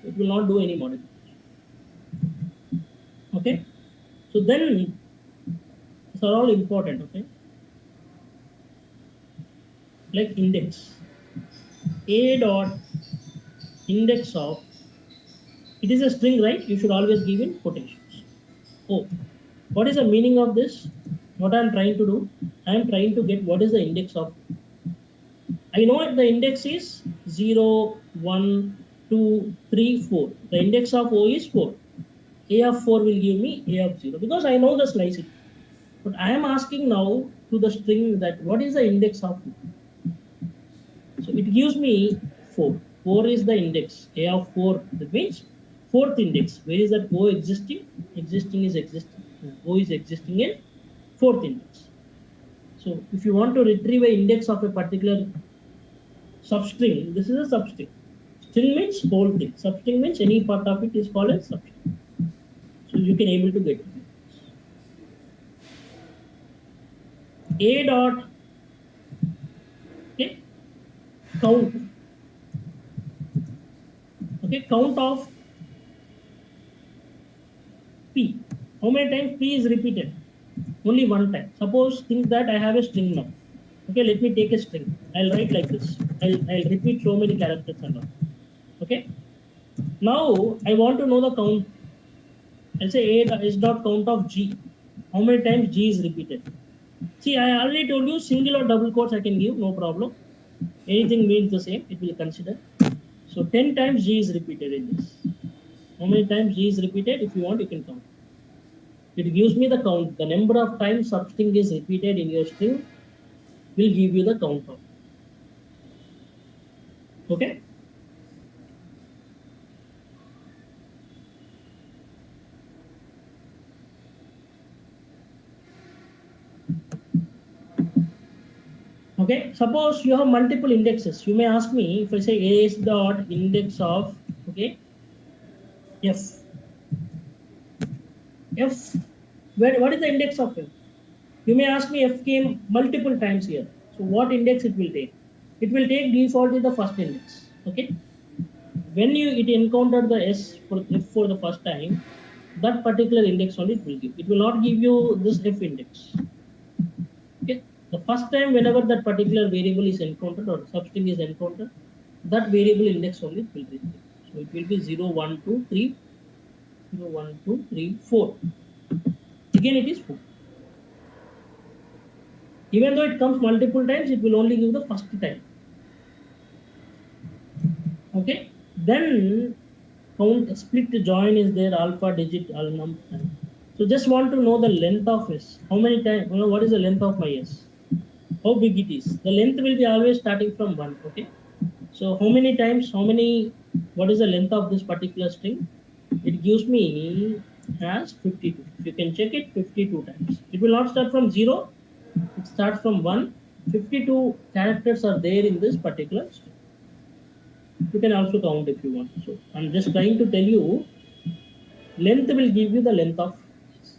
it will not do any modification. Okay? So then, these are all important, okay? Like index. A dot index of, it is a string, right? You should always give in quotations. Oh, what is the meaning of this? What I am trying to do? I am trying to get what is the index of. I know the index is 0, 1, 2, 3, 4. The index of O is 4. A of 4 will give me A of 0 because I know the slicing. But I am asking now to the string that what is the index of O? So it gives me 4. 4 is the index. A of 4, that means fourth index. Where is that O existing? Existing is existing. O is existing in fourth index. So if you want to retrieve an index of a particular substring, this is a substring. String means whole thing. Substring means any part of it is called as substring. So you can able to get it. A dot, okay, count. Okay, count of P. How many times P is repeated? Only one time. Suppose think that I have a string now. Okay, let me take a string. I'll write like this. I'll repeat so many characters and all. Okay. Now I want to know the count. I'll say A is dot count of G. How many times G is repeated? See, I already told you single or double quotes I can give, no problem. Anything means the same, it will consider. So 10 times G is repeated in this. How many times G is repeated? If you want, you can count. It gives me the count. The number of times substring is repeated in your string will give you the count of. Okay? Okay, suppose you have multiple indexes. You may ask me if I say A is dot index of, okay, F. F, what is the index of F? You may ask me F came multiple times here. So what index it will take? It will take defaultly the first index. Okay. When it encountered the S for F for the first time, that particular index only it will give. It will not give you this F index. Okay. The first time whenever that particular variable is encountered or substring is encountered, that variable index only it will retrieve. So it will be 0, 1, 2, 3, 0, 1, 2, 3, 4. Again it is 4. Even though it comes multiple times, it will only give the first time. Okay. Then count split join is there, alpha digit alnum. So just want to know the length of S. How many times? What is the length of my S? How big it is? The length will be always starting from 1. Okay. So how many times, what is the length of this particular string? It gives me as 52. You can check it 52 times. It will not start from 0. It starts from 1. 52 characters are there in this particular string. You can also count if you want. So I'm just trying to tell you, length will give you the length of this.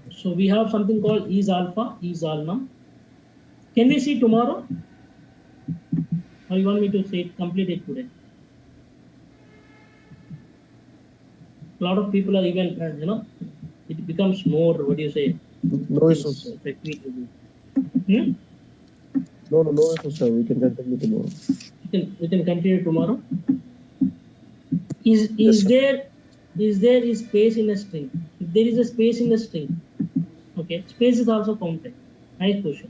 So we have something called is alpha, is alnum. Can we see tomorrow? Or you want me to say it, complete it today? A lot of people are even, it becomes more, what do you say? No issues. Hmm? No issues, sir. We can continue tomorrow. We can continue tomorrow. Yes, Is sir. there is space in a string? If there is a space in the string, okay, space is also counted. Nice question.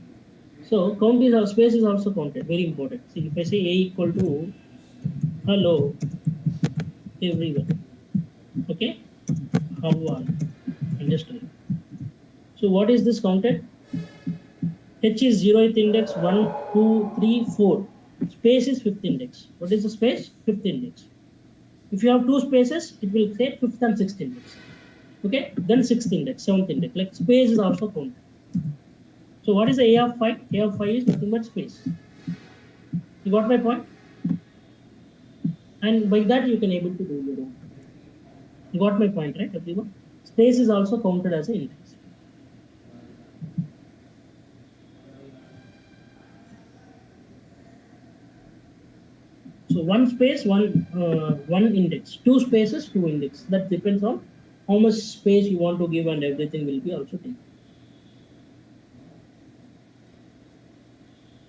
So space is also counted. Very important. See, if I say a equal to hello everyone, okay, how are you? Understand? So what is this counted? H is 0th index, 1, 2, 3, 4. Space is 5th index. What is the space? 5th index. If you have two spaces, it will say 5th and 6th index. Okay, then 6th index, 7th index. Like space is also counted. So what is the A of 5? A of 5 is nothing but space. You got my point? And by that you can able to do your own. You got my point, right, everyone? Space is also counted as an index. So one space, one index. Two spaces, two index. That depends on how much space you want to give, and everything will be also taken.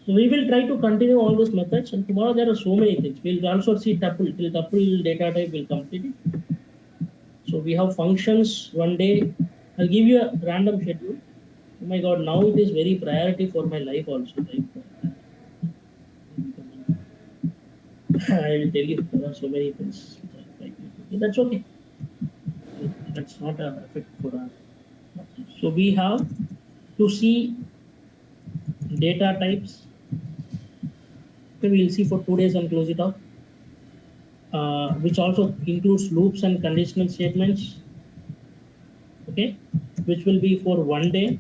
So we will try to continue all these methods, and tomorrow there are so many things. We'll also see tuple. Till tuple data type will complete it. So we have functions one day. I'll give you a random schedule. Oh my God, now it is very priority for my life also. I will tell you, there are so many things. That's okay. That's not a effect for us. So we have to see data types. Okay, we'll see for 2 days and close it off. Which also includes loops and conditional statements. Okay, which will be for 1 day.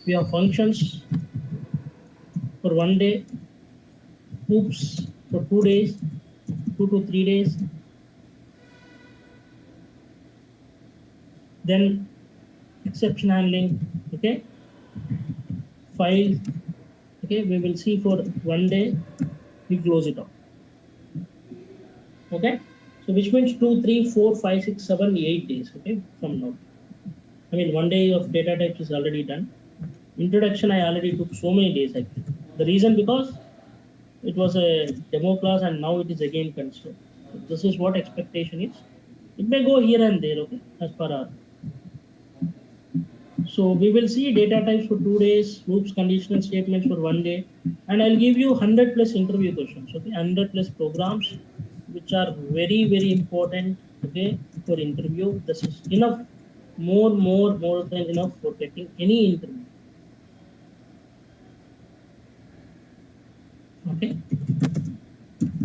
We have functions for 1 day, hoops for 2 days, 2 to 3 days. Then exception handling, okay, file, okay, we will see for 1 day, we close it off. Okay, so which means 2, 3, 4, 5, 6, 7, 8 days, okay, from now. I mean, 1 day of data types is already done. Introduction, I already took so many days actually. The reason because it was a demo class and now it is again considered. So this is what expectation is. It may go here and there, okay, as per our. So we will see data types for 2 days, loops, conditional statements for 1 day, and I'll give you 100 plus interview questions, okay, 100 plus programs, which are very, very important, okay, for interview. This is enough, more than enough for getting any interview. Okay.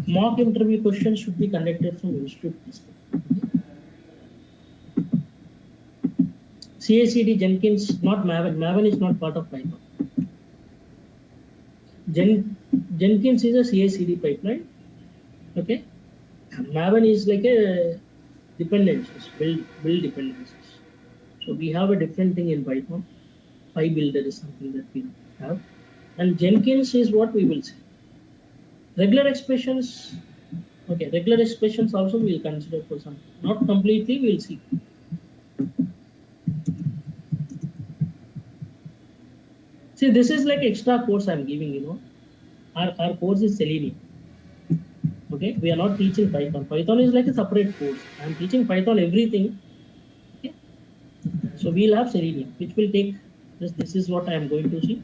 Mock interview questions should be conducted from institute. CACD Jenkins, not Maven. Maven is not part of Python. Jenkins is a CACD pipeline. Okay. Maven is like a dependencies, build dependencies. So we have a different thing in Python. PyBuilder is something that we have. And Jenkins is what we will see. Regular expressions, okay, regular expressions also we will consider for some, not completely, we will see. See, this is like extra course I'm giving, you know. Our course is Selenium. Okay, we are not teaching Python. Python is like a separate course. I'm teaching Python everything. Okay, so we'll have Selenium, which will take this is what I am going to see.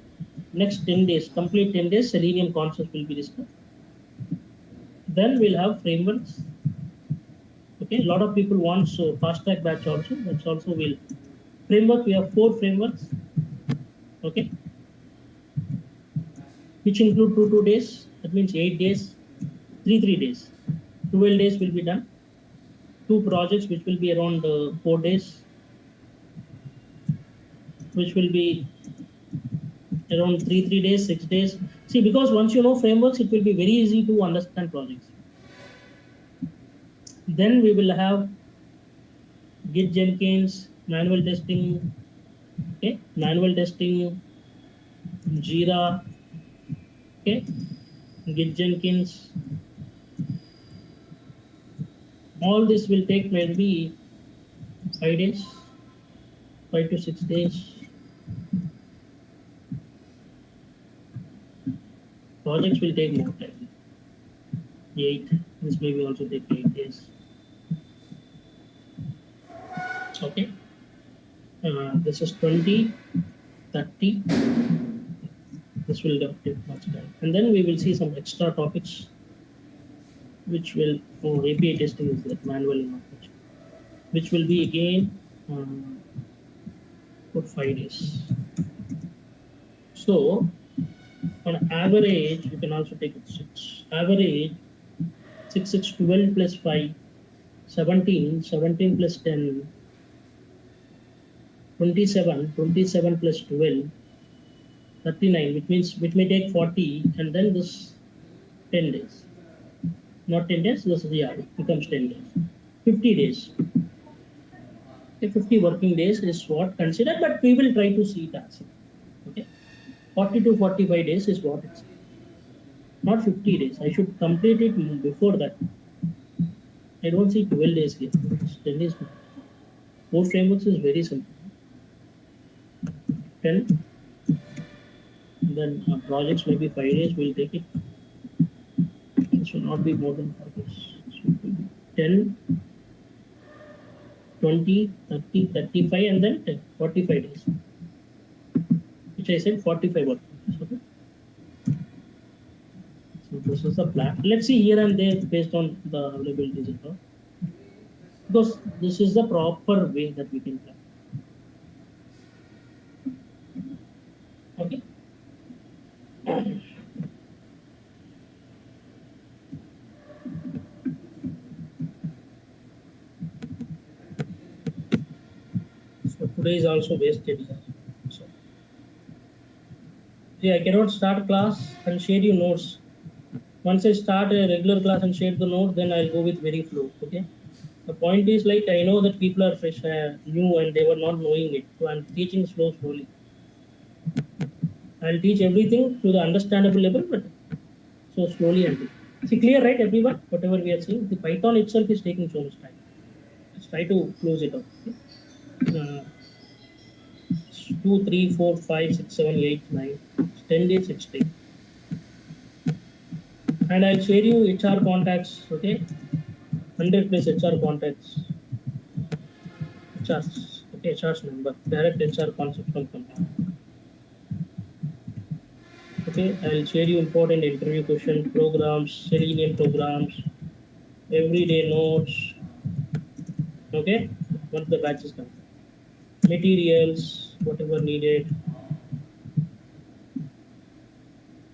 Next 10 days, complete 10 days, Selenium concepts will be discussed. Then we'll have frameworks. Okay, a lot of people want so fast track batch also. That's also will framework. We have 4 frameworks. Okay, which include 2 days. That means 8 days, 3 days. 12 days will be done. 2 projects which will be around 4 days, which will be around 3 days, 6 days. See, because once you know frameworks, it will be very easy to understand projects. Then we will have Git Jenkins, manual testing, okay, manual testing, Jira, okay, Git Jenkins. All this will take maybe 5 days, 5 to 6 days. Projects will take more time. 8. This may also take 8 days. Okay. This is 20, 30. This will take much time. And then we will see some extra topics which will, API testing is like manual knowledge, which will be again for 5 days. So on average, you can also take it 6. Average 6, 6, 12 plus 5, 17, 17 plus 10, 27, 27 plus 12, 39, which may take 40, and then this 10 days. Not 10 days, this is the it becomes 10 days. 50 days. Okay, 50 working days is what considered, but we will try to see it as. Okay, 40 to 45 days is what it's. Not 50 days. I should complete it before that. I don't see 12 days here. It's 10 days. 4 frameworks is very simple. 10. Then projects maybe 5 days. We'll take it. It should not be more than 5 days. 10, 20, 30, 35, and then 10, 45 days. Which I said 45 work days. Okay. So this is the plan. Let's see here and there based on the availabilities. Because this is the proper way that we can plan. Okay. So today is also wasted. So, see, I cannot start class and share you notes. Once I start a regular class and share the note, then I'll go with very flow. Okay. The point is like I know that people are fresh, new, and they were not knowing it. So I'm teaching slowly. I'll teach everything to the understandable level, but so slowly and see clear, right, everyone? Whatever we are seeing, the Python itself is taking so much time. Let's try to close it up. Okay? 2, 3, 4, 5, 6, 7, 8, 9, 10 days, 16. And I'll share you HR contacts. Okay, 100 plus HR contacts. HR's, okay, HR's number, direct HR concept from company. Okay, I'll share you important interview questions, programs, Selenium programs, everyday notes. Okay, once the batches come, materials, whatever needed,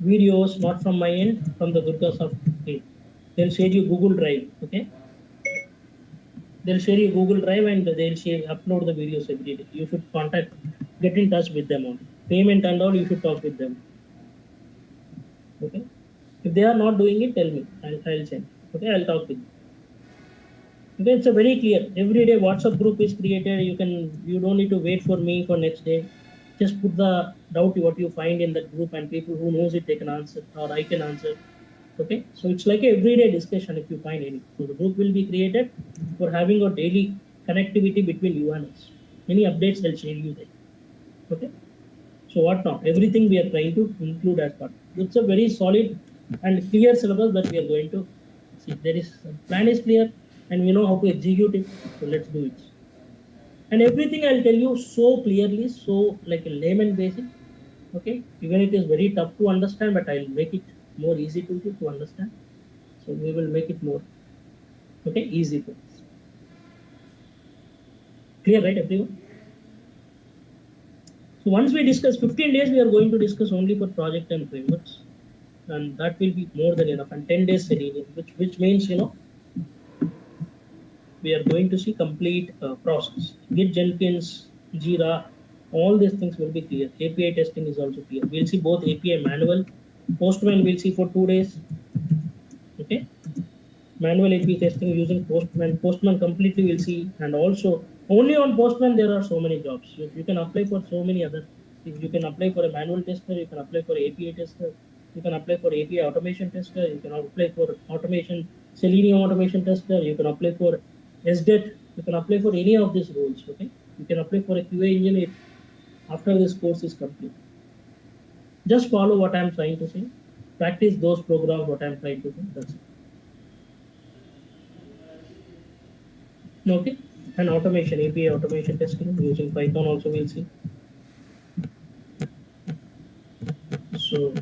videos, not from my end, from the Durga soft team. They'll share you Google Drive. Okay, they'll share you Google Drive and they'll upload the videos every day. You should get in touch with them on payment and all. You should talk with them. Okay, if they are not doing it, tell me. I'll send. Okay, I'll talk with you. Okay, it's a very clear. Every day WhatsApp group is created. You don't need to wait for me for next day. Just put the doubt what you find in that group, and people who knows it, they can answer, or I can answer. Okay, so it's like a everyday discussion if you find any. So the group will be created for having a daily connectivity between you and us. Any updates, I'll share you there. Okay, so what now? Everything we are trying to include as part. It's a very solid and clear syllabus that we are going to see. There is plan is clear, and we know how to execute it. So let's do it. And everything I'll tell you so clearly, so like a layman basic. Okay, even it is very tough to understand, but I'll make it more easy to you to understand. So we will make it more easy for us. Clear, right, everyone? So once we discuss 15 days, we are going to discuss only for project and frameworks. and that will be more than enough. And 10 days Selenium, which means we are going to see complete process. Git, Jenkins, Jira, all these things will be clear. API testing is also clear. We'll see both API manual, Postman we'll see for 2 days. Okay, manual API testing using Postman. Postman completely we'll see, and also only on Postman there are so many jobs. You can apply for so many other. If you can apply for a manual tester, you can apply for API tester, you can apply for API automation tester, you can apply for automation Selenium automation tester, you can apply for SDET, you can apply for any of these roles. Okay, you can apply for a QA engineer after this course is complete. Just follow what I am trying to say. Practice those programs. What I am trying to say. That's it. Okay, and automation, API automation testing using Python also we'll see. So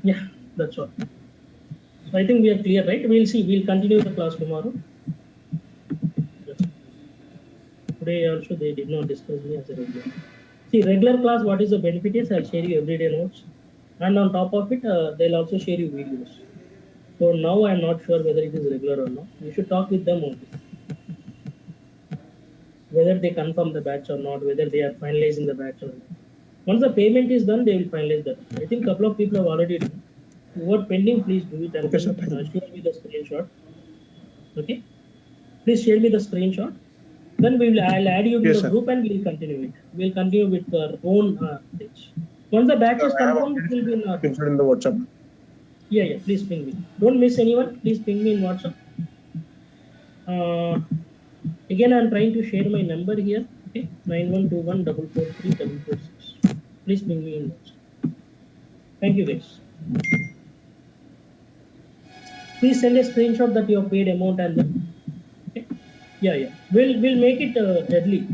yeah, that's all. So I think we are clear, right? We'll see. We'll continue the class tomorrow. Today also they did not discuss me as a regular. See, regular class, what is the benefit is I'll share you everyday notes, and on top of it, they'll also share you videos. So now I'm not sure whether it is regular or not. You should talk with them only. Whether they confirm the batch or not, whether they are finalizing the batch or not. Once the payment is done, they will finalize that. I think a couple of people have already done. What pending, please do it and share me the screenshot. Okay, please share me the screenshot. Then I'll add you to the group and we'll continue it. We'll continue with our own things. Once the batch is confirmed, it will be in our in the WhatsApp. Yeah, please ping me. Don't miss anyone. Please ping me in WhatsApp. Again, I'm trying to share my number here. Okay, 9121443446. Please ping me in WhatsApp. Thank you, guys. Please send a screenshot that you have paid amount and then. Okay. Yeah. We'll make it early.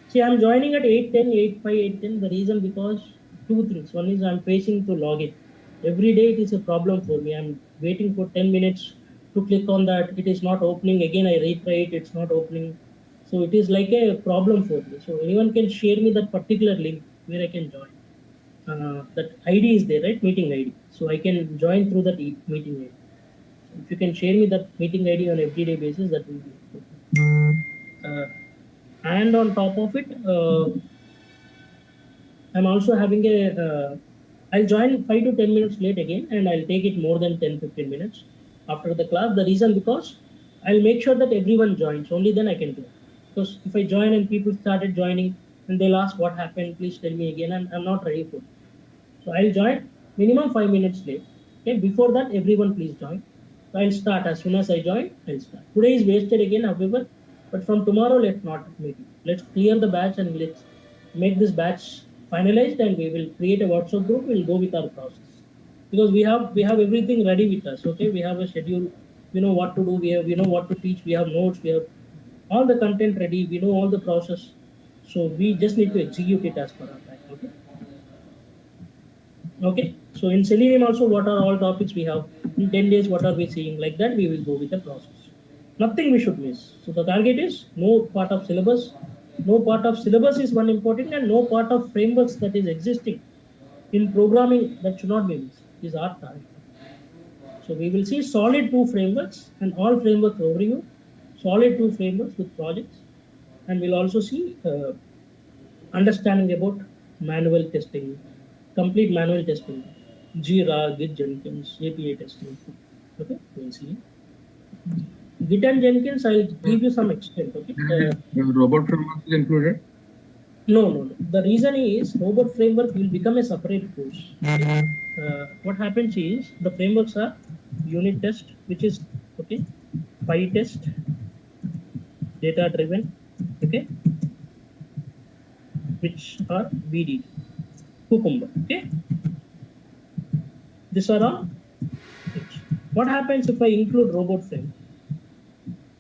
See, I'm joining at 8:10, 8:05, 8:10. The reason because two things. One is I'm facing to log in. Every day it is a problem for me. I'm waiting for 10 minutes to click on that. It is not opening. Again, I retry it. It's not opening. So it is like a problem for me. So anyone can share me that particular link where I can join. That ID is there, right? Meeting ID. So I can join through that meeting ID. If you can share me that meeting ID on everyday basis, that will be good. And on top of it, I'm also having I'll join 5 to 10 minutes late again, and I'll take it more than 10-15 minutes after the class. The reason because I'll make sure that everyone joins. Only then I can do it. Because if I join and people started joining and they'll ask what happened, please tell me again, and I'm not ready for it. So I'll join minimum 5 minutes late. Okay, before that, everyone please join. So I'll start as soon as I join. I'll start. Today is wasted again, however, but from tomorrow let's not make it. Let's clear the batch and let's make this batch finalized, and we will create a WhatsApp group. We'll go with our process because we have everything ready with us. Okay, we have a schedule. We know what to do. We know what to teach. We have notes. We have all the content ready. We know all the process. So we just need to execute it as per our time. Okay. Okay, so in Selenium also, what are all topics we have? In 10 days, what are we seeing? Like that, we will go with the process. Nothing we should miss. So the target is no part of syllabus. No part of syllabus is one important, and no part of frameworks that is existing in programming that should not be missed is our target. So we will see solid 2 frameworks and all framework overview, solid 2 frameworks with projects, and we'll also see understanding about manual testing, complete manual testing, Jira, Git, Jenkins, API testing. Okay, we'll see. Git and Jenkins, I'll give you some extent. Okay. Robot framework is included? No. The reason is robot framework will become a separate course. What happens is the frameworks are unit test, which is okay, PyTest, data driven, okay, which are BD. Cucumber. Okay, these are all. What happens if I include robot framework?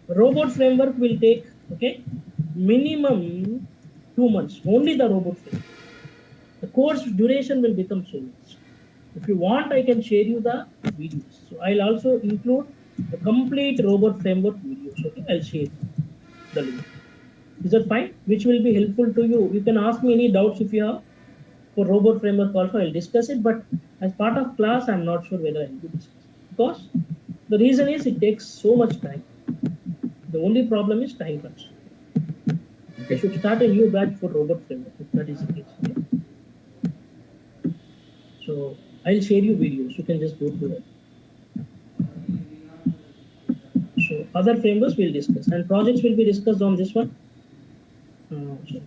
Robot framework will take minimum 2 months. Only the robot framework. The course duration will become so much. If you want, I can share you the videos. So I'll also include the complete robot framework videos. Okay, I'll share the link. Is that fine? Which will be helpful to you. You can ask me any doubts if you have. For robot framework also I'll discuss it, but As part of class, I'm not sure whether I will discuss because the reason is it takes so much time. The only problem is time constraint. I should start a new batch for robot framework if that is the case. Okay? So I'll share you videos. You can just go through that. So other frameworks we'll discuss and projects will be discussed on this one. Okay.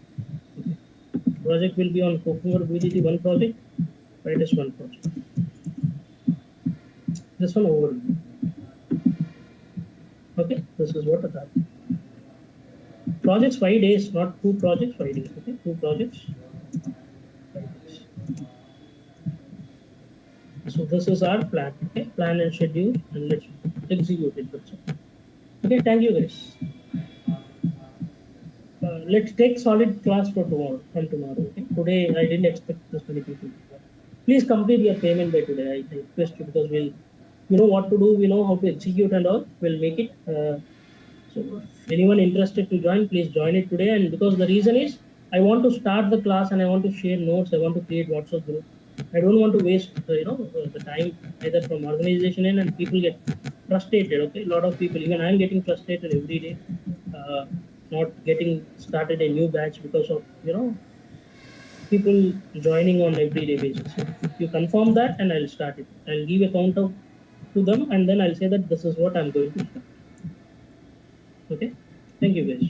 Project will be on Cucumber VDT one project. Right is one project. This one overview. Okay, this is what the target. Projects 5 days, not 2 projects, 5 days. Okay, 2 projects, 5 days. So this is our plan. Okay, plan and schedule, and let's execute it. That's all. Okay, thank you guys. Let's take solid class for tomorrow. From tomorrow. Okay? Today I didn't expect this many people. Please complete your payment by today. I request you because we know what to do. We know how to execute and all. We'll make it. So anyone interested to join, please join it today. And because the reason is, I want to start the class and I want to share notes. I want to create WhatsApp group. I don't want to waste the time either from organization and people get frustrated. Okay, a lot of people, even I'm getting frustrated every day, not getting started a new batch because of people joining on everyday basis. So you confirm that and I'll start it. I'll give a count out to them and then I'll say that this is what I'm going to start. Okay, thank you guys.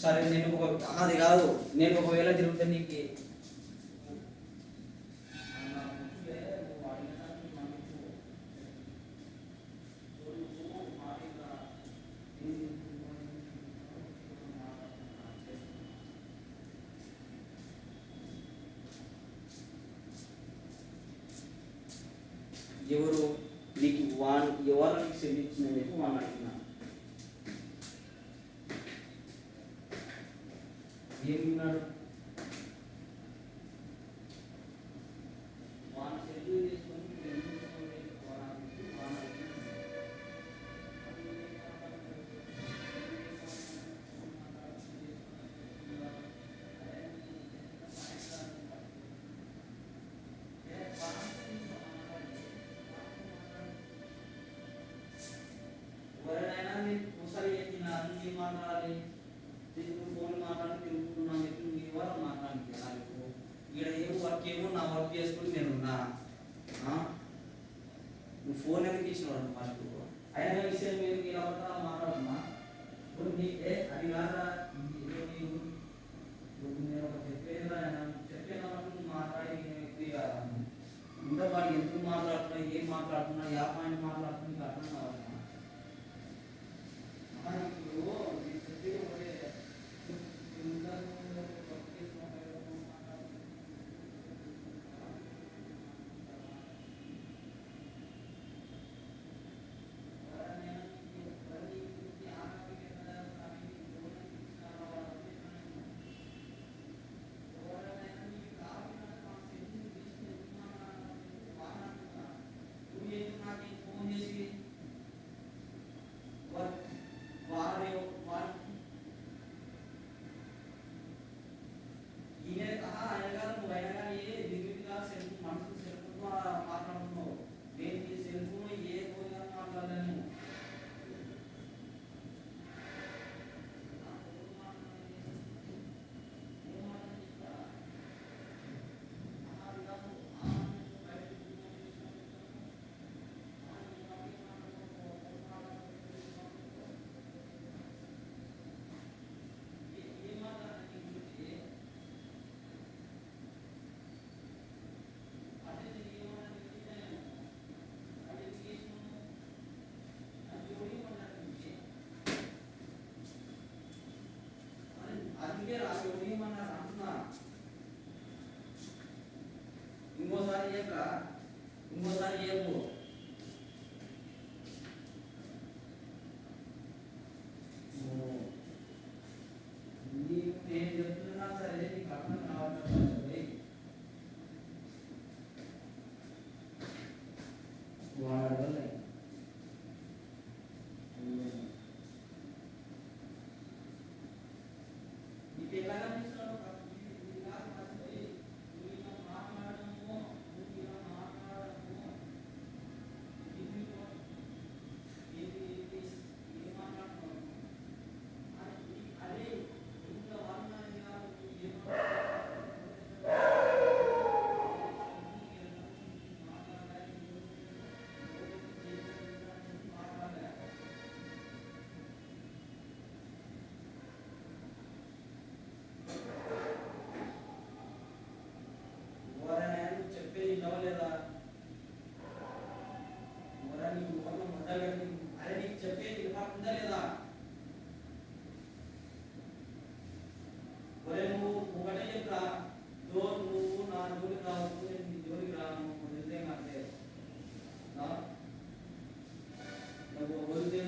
సరే నేను అది కాదు, నేను ఒకవేళ తిరుగుతా నీకు ఎవరు నీకు ఎవరు నీకు సెమిచ్చిందని చెప్పి వాడిని అడిగినా. ఏమిన్నాడు వాడిని సెల్లు చేసుకొని ఎవరైనా నీకు ఒకసారి చెప్పిన అన్ని మాట్లాడాలి, నీకు ఫోన్ మాట్లాడి తిరుగుతున్నాను చెప్పి నువ్వు ఎవరు మాట్లాడి ఇక్కడ ఏమో వర్క్ ఏమో నా వర్క్ చేసుకుని నేను ఉన్నా. నువ్వు ఫోన్ ఎందుకు ఇచ్చినావు ఫస్ట్ అయినా విషయం మీరు ఇలా మాట్లాడమ్మా. ఇప్పుడు నీకే అది కాదా నేను ఒక చెప్పేదా మాట్లాడి ఎక్కువ కాదా ఇంకా వాడు ఎందుకు మాట్లాడుతున్నా, ఏం మాట్లాడుతున్నా, యా పాయింట్ మాట్లాడుతున్నా అర్థం కావాలన్నా. ఫోన్ చేసి ఈయన ఆయన కాదు నువ్వు అయినా కానీ దిగుగా సెల్ మనసు సెల్ ఫోన్ మాట్లాడుతున్నావు. నేను ఈ సెల్ ఫోన్ ఏ ఫోన్ మాట్లాడలేను. అందుకే రాసి ఏమన్నారు అంటున్నా. ఇంకోసారి చెప్పు నేను చెప్తున్నా సరే నీకు అర్థం కావాలి. వాడు నీకు ఎలా కనిపిస్తున్నావు? మాట్లాడము ఏం మాట్లాడుతున్నావు? అదే ఇంకా చెప్పేది నవ్వలేదా? నీకు అరే నీకు చెప్పేది ఉందా లేదా? ఒరే నువ్వు ఒకటే చెప్తా, నువ్వు నా జోలికి రావచ్చు, నేను నీ జోలికి రాను. వదిలితే అంతే నువ్వు వదిలే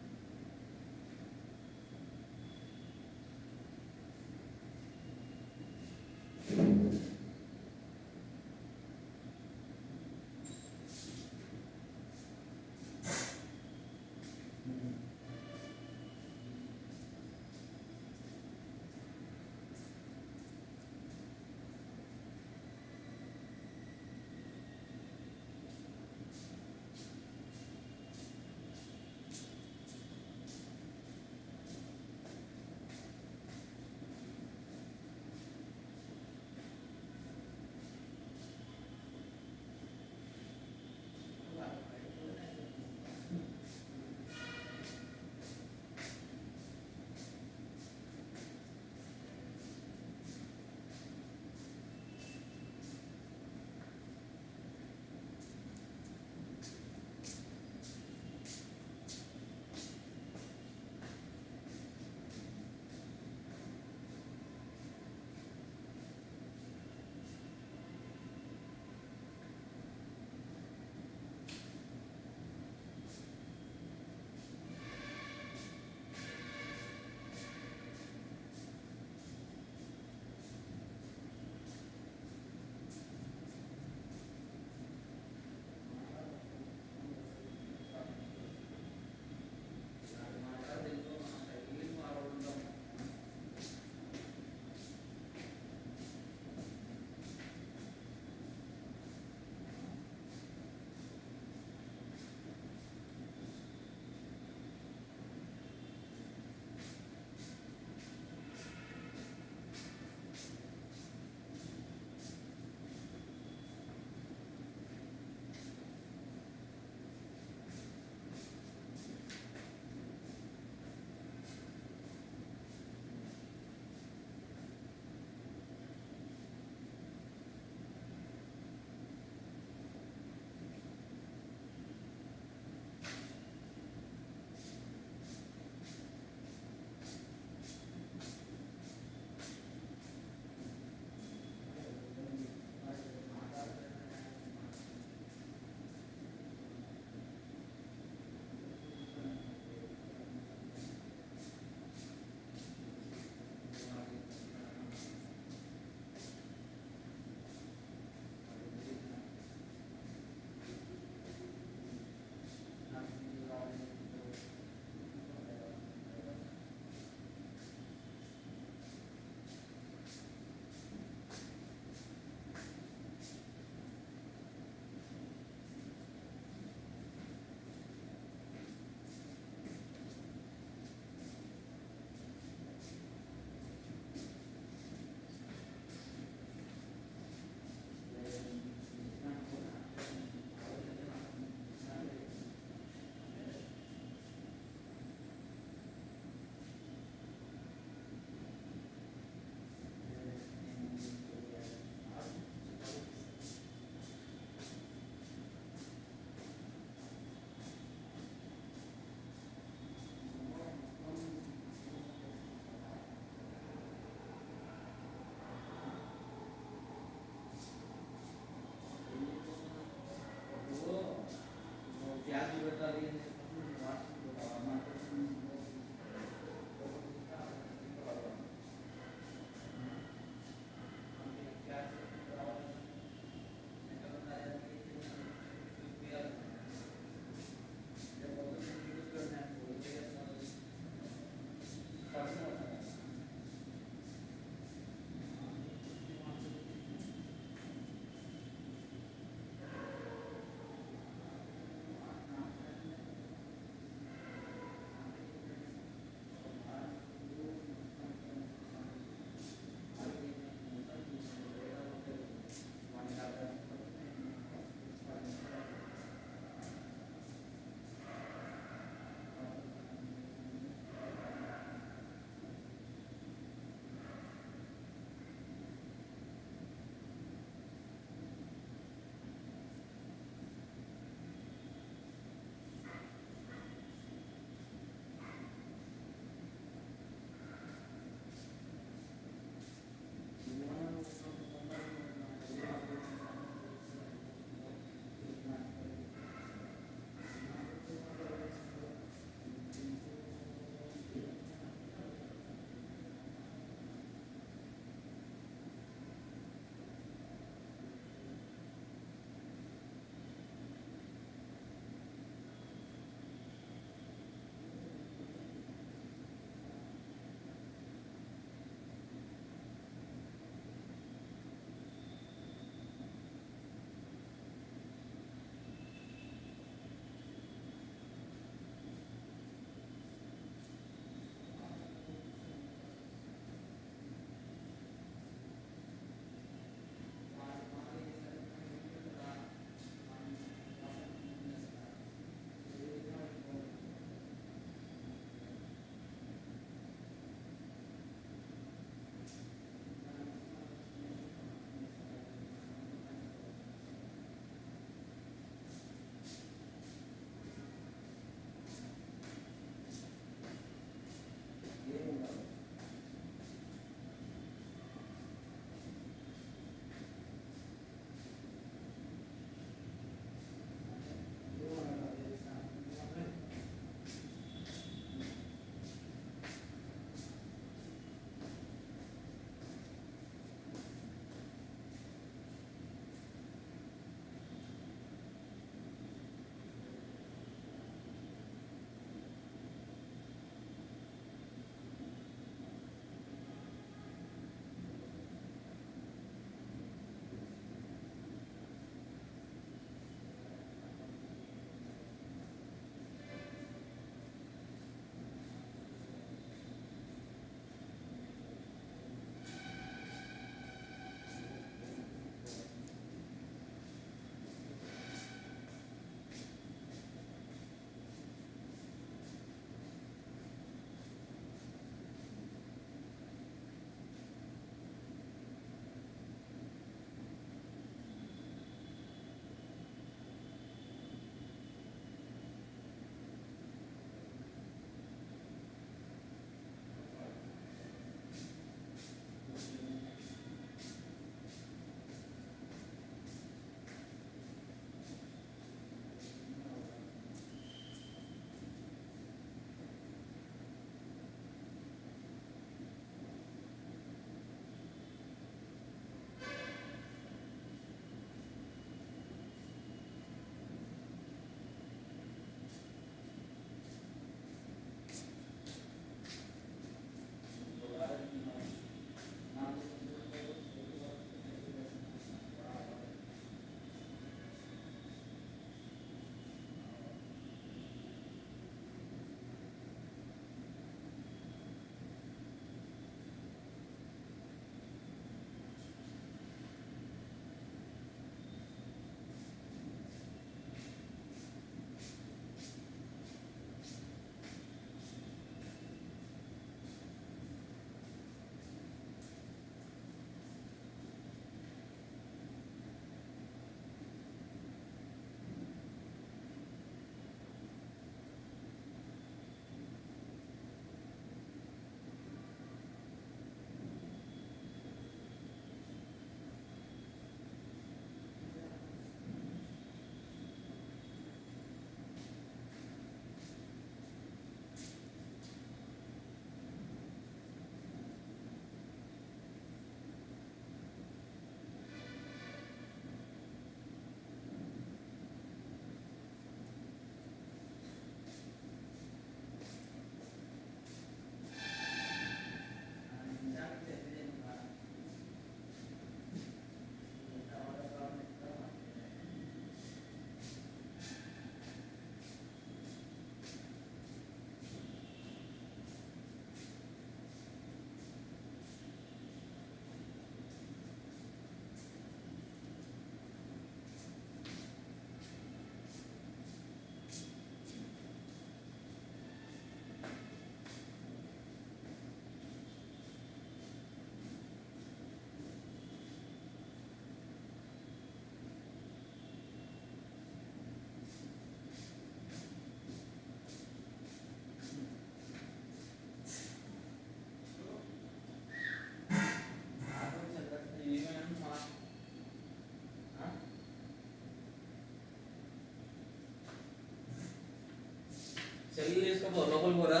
తీసుకోపో, లోపల పోరా.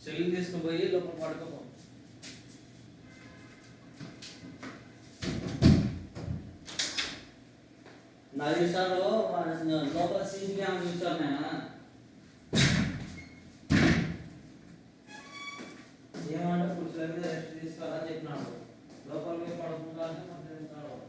సెల్లింగ్ తీసుకుపోయి లోపల పడుకోపో. నాకు చూసారు లోపల సీసీ కెమెరా చూసారు నేను. ఏమంటే పురుషుల మీద రెస్ట్ తీసుకోవాలని చెప్పినాడు. లోపల పోయి పడుకుంటానే మాట్లాడుతున్నాడు.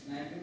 నైట్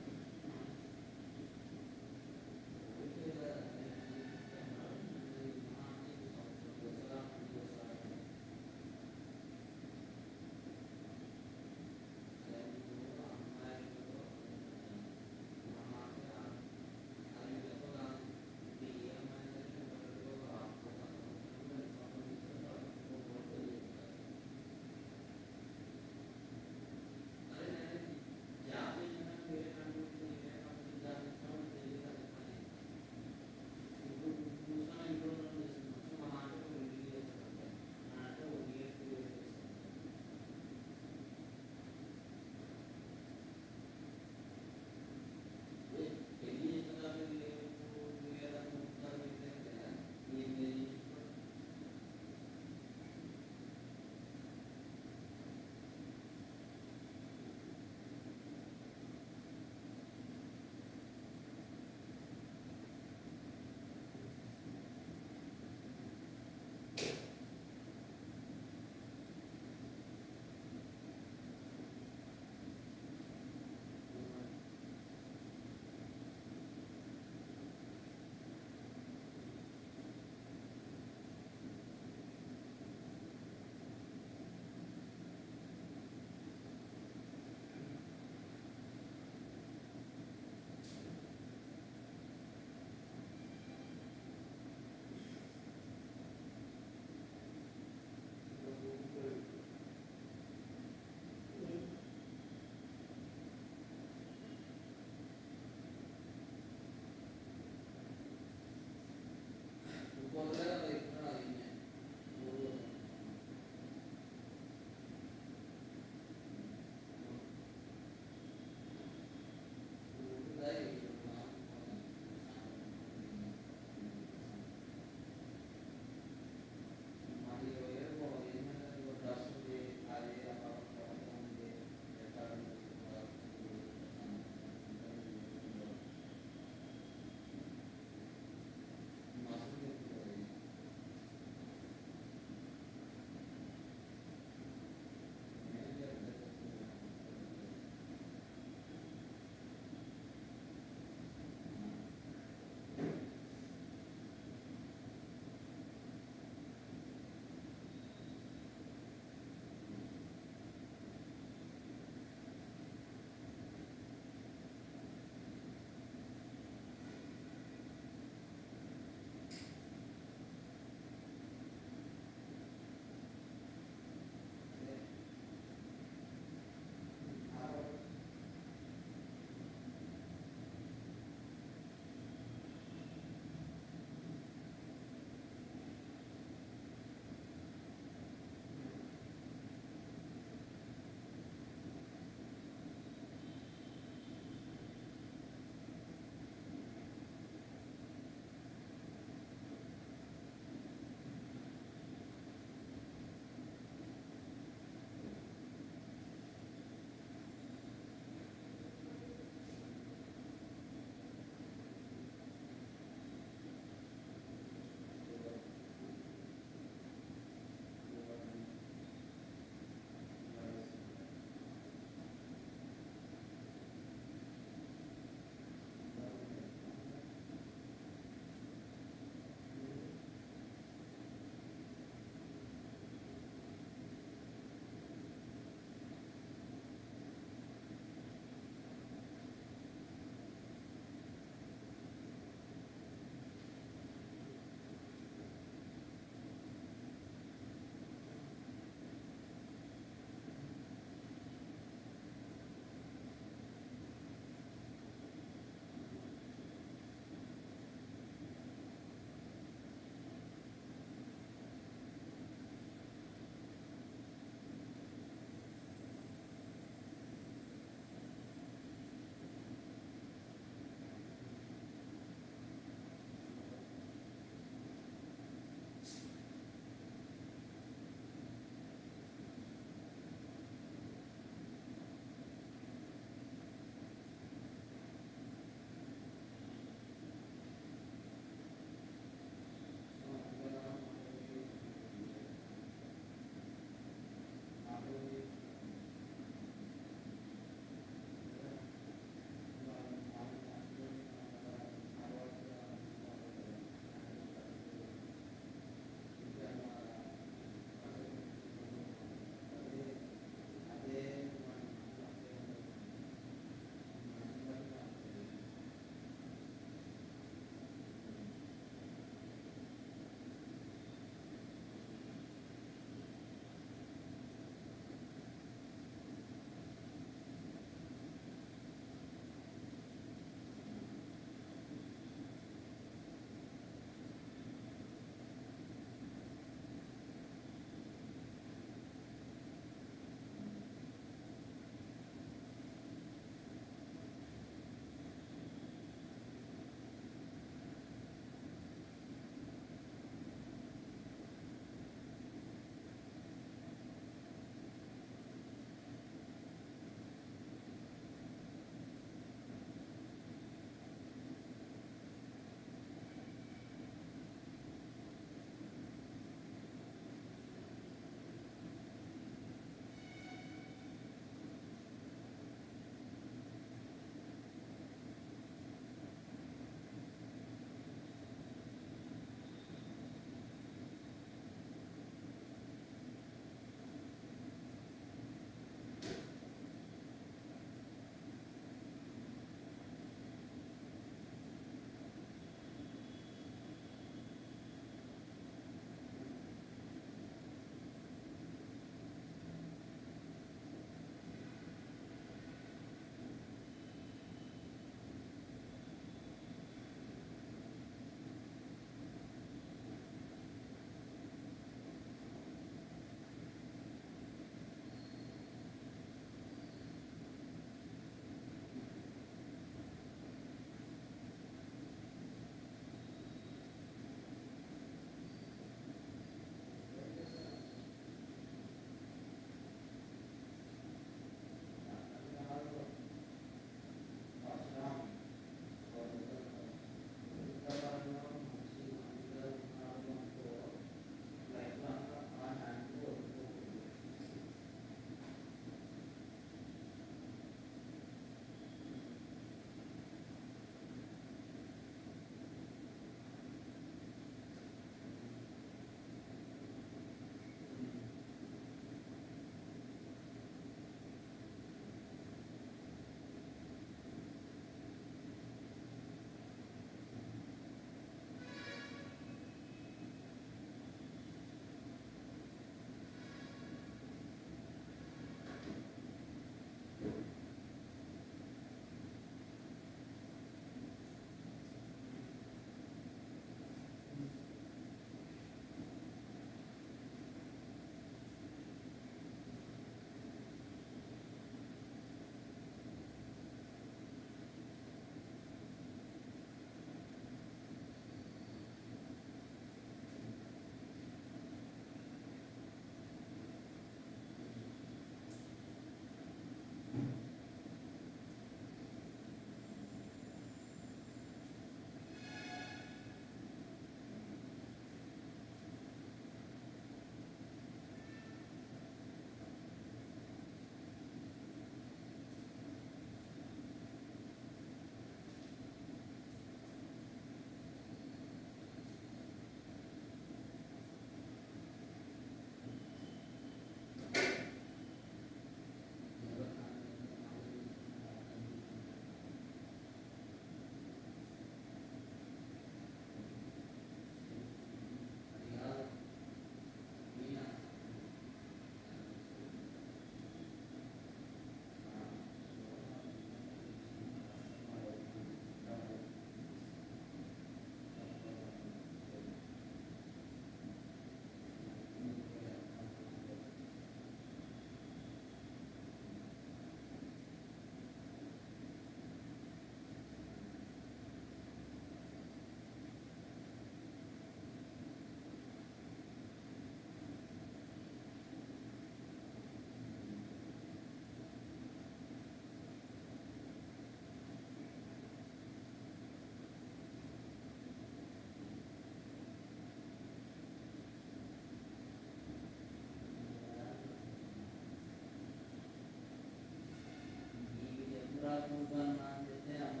వద్దన్నా అని చెప్తే అమ్మ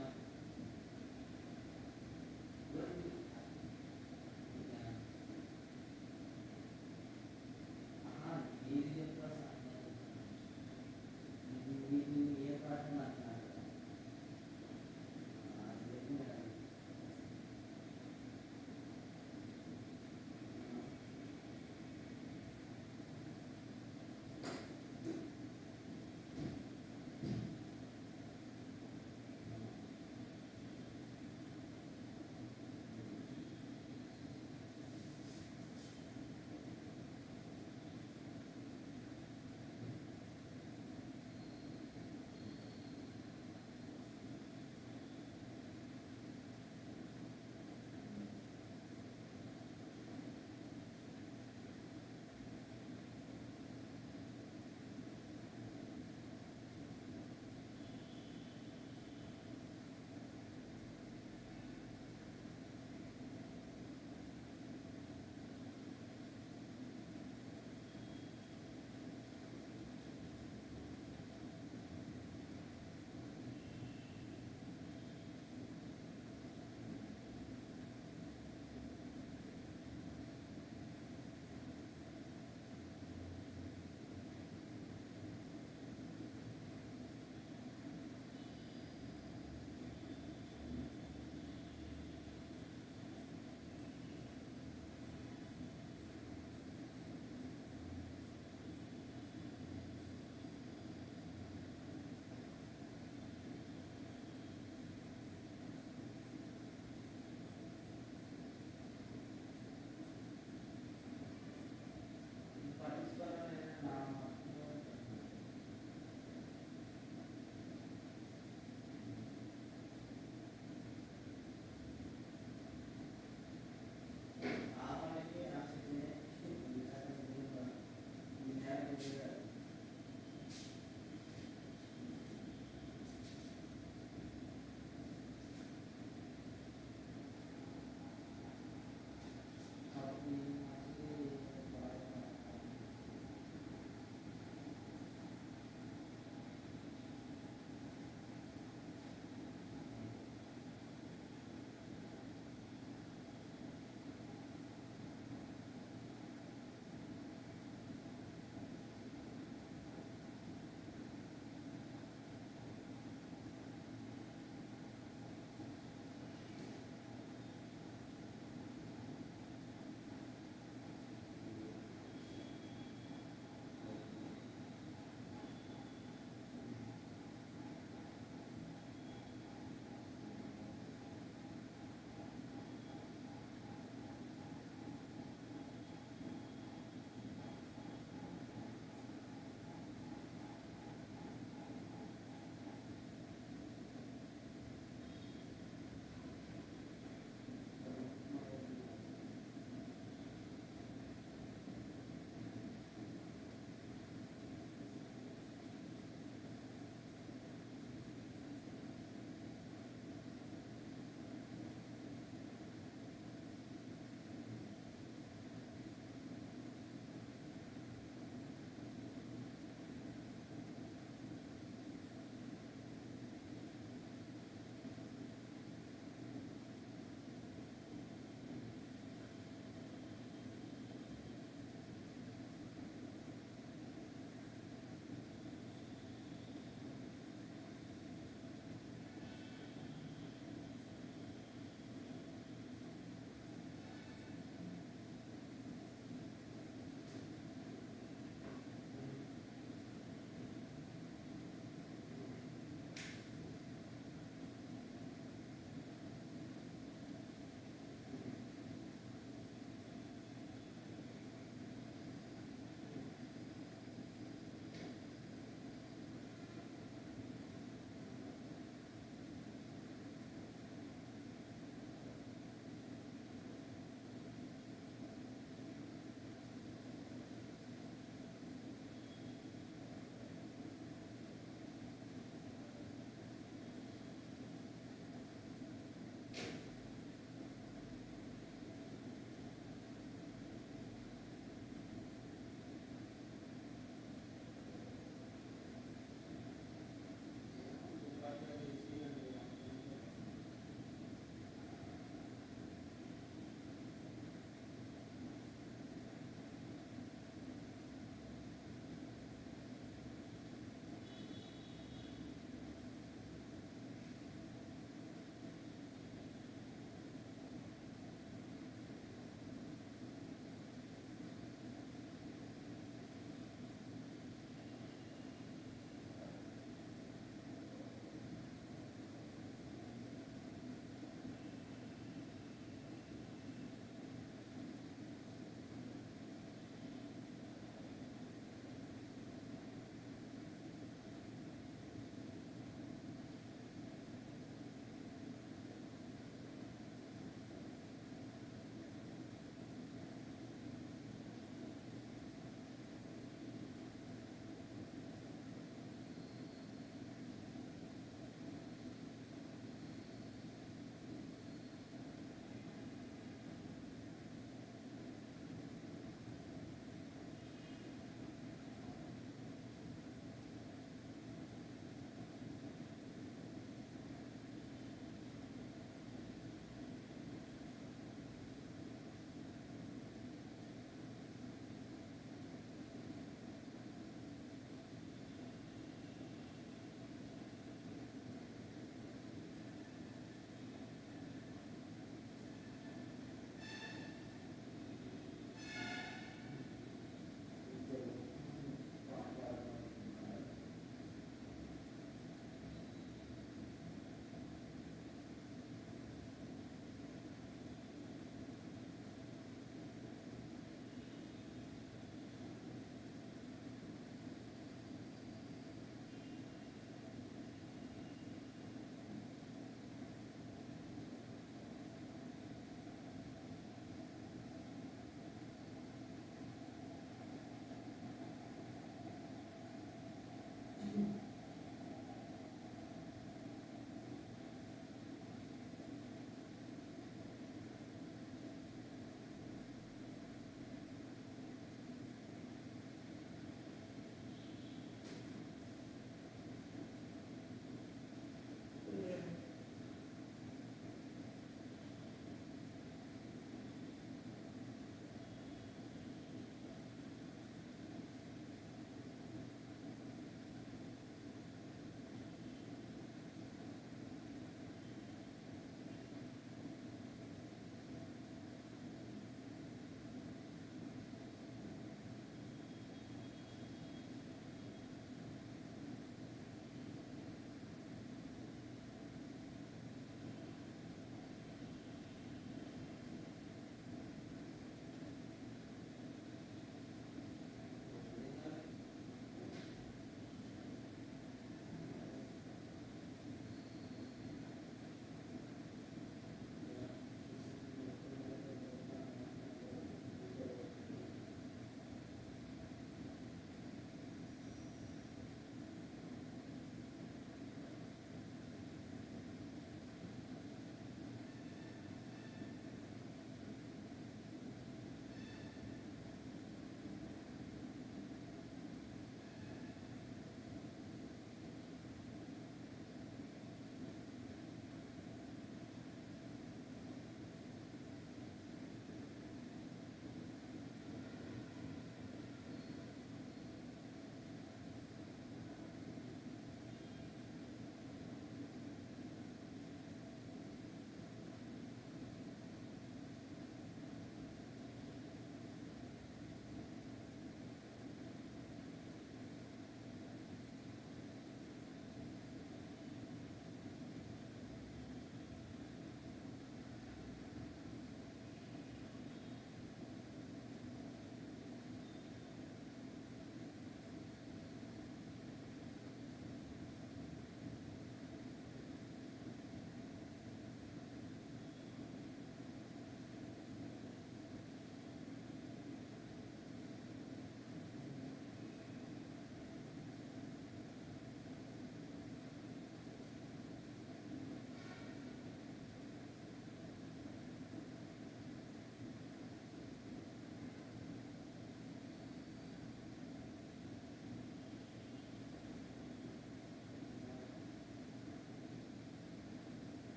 ఇది చెప్తా సార్ మీకు ఏ పాట నాకు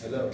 Hello.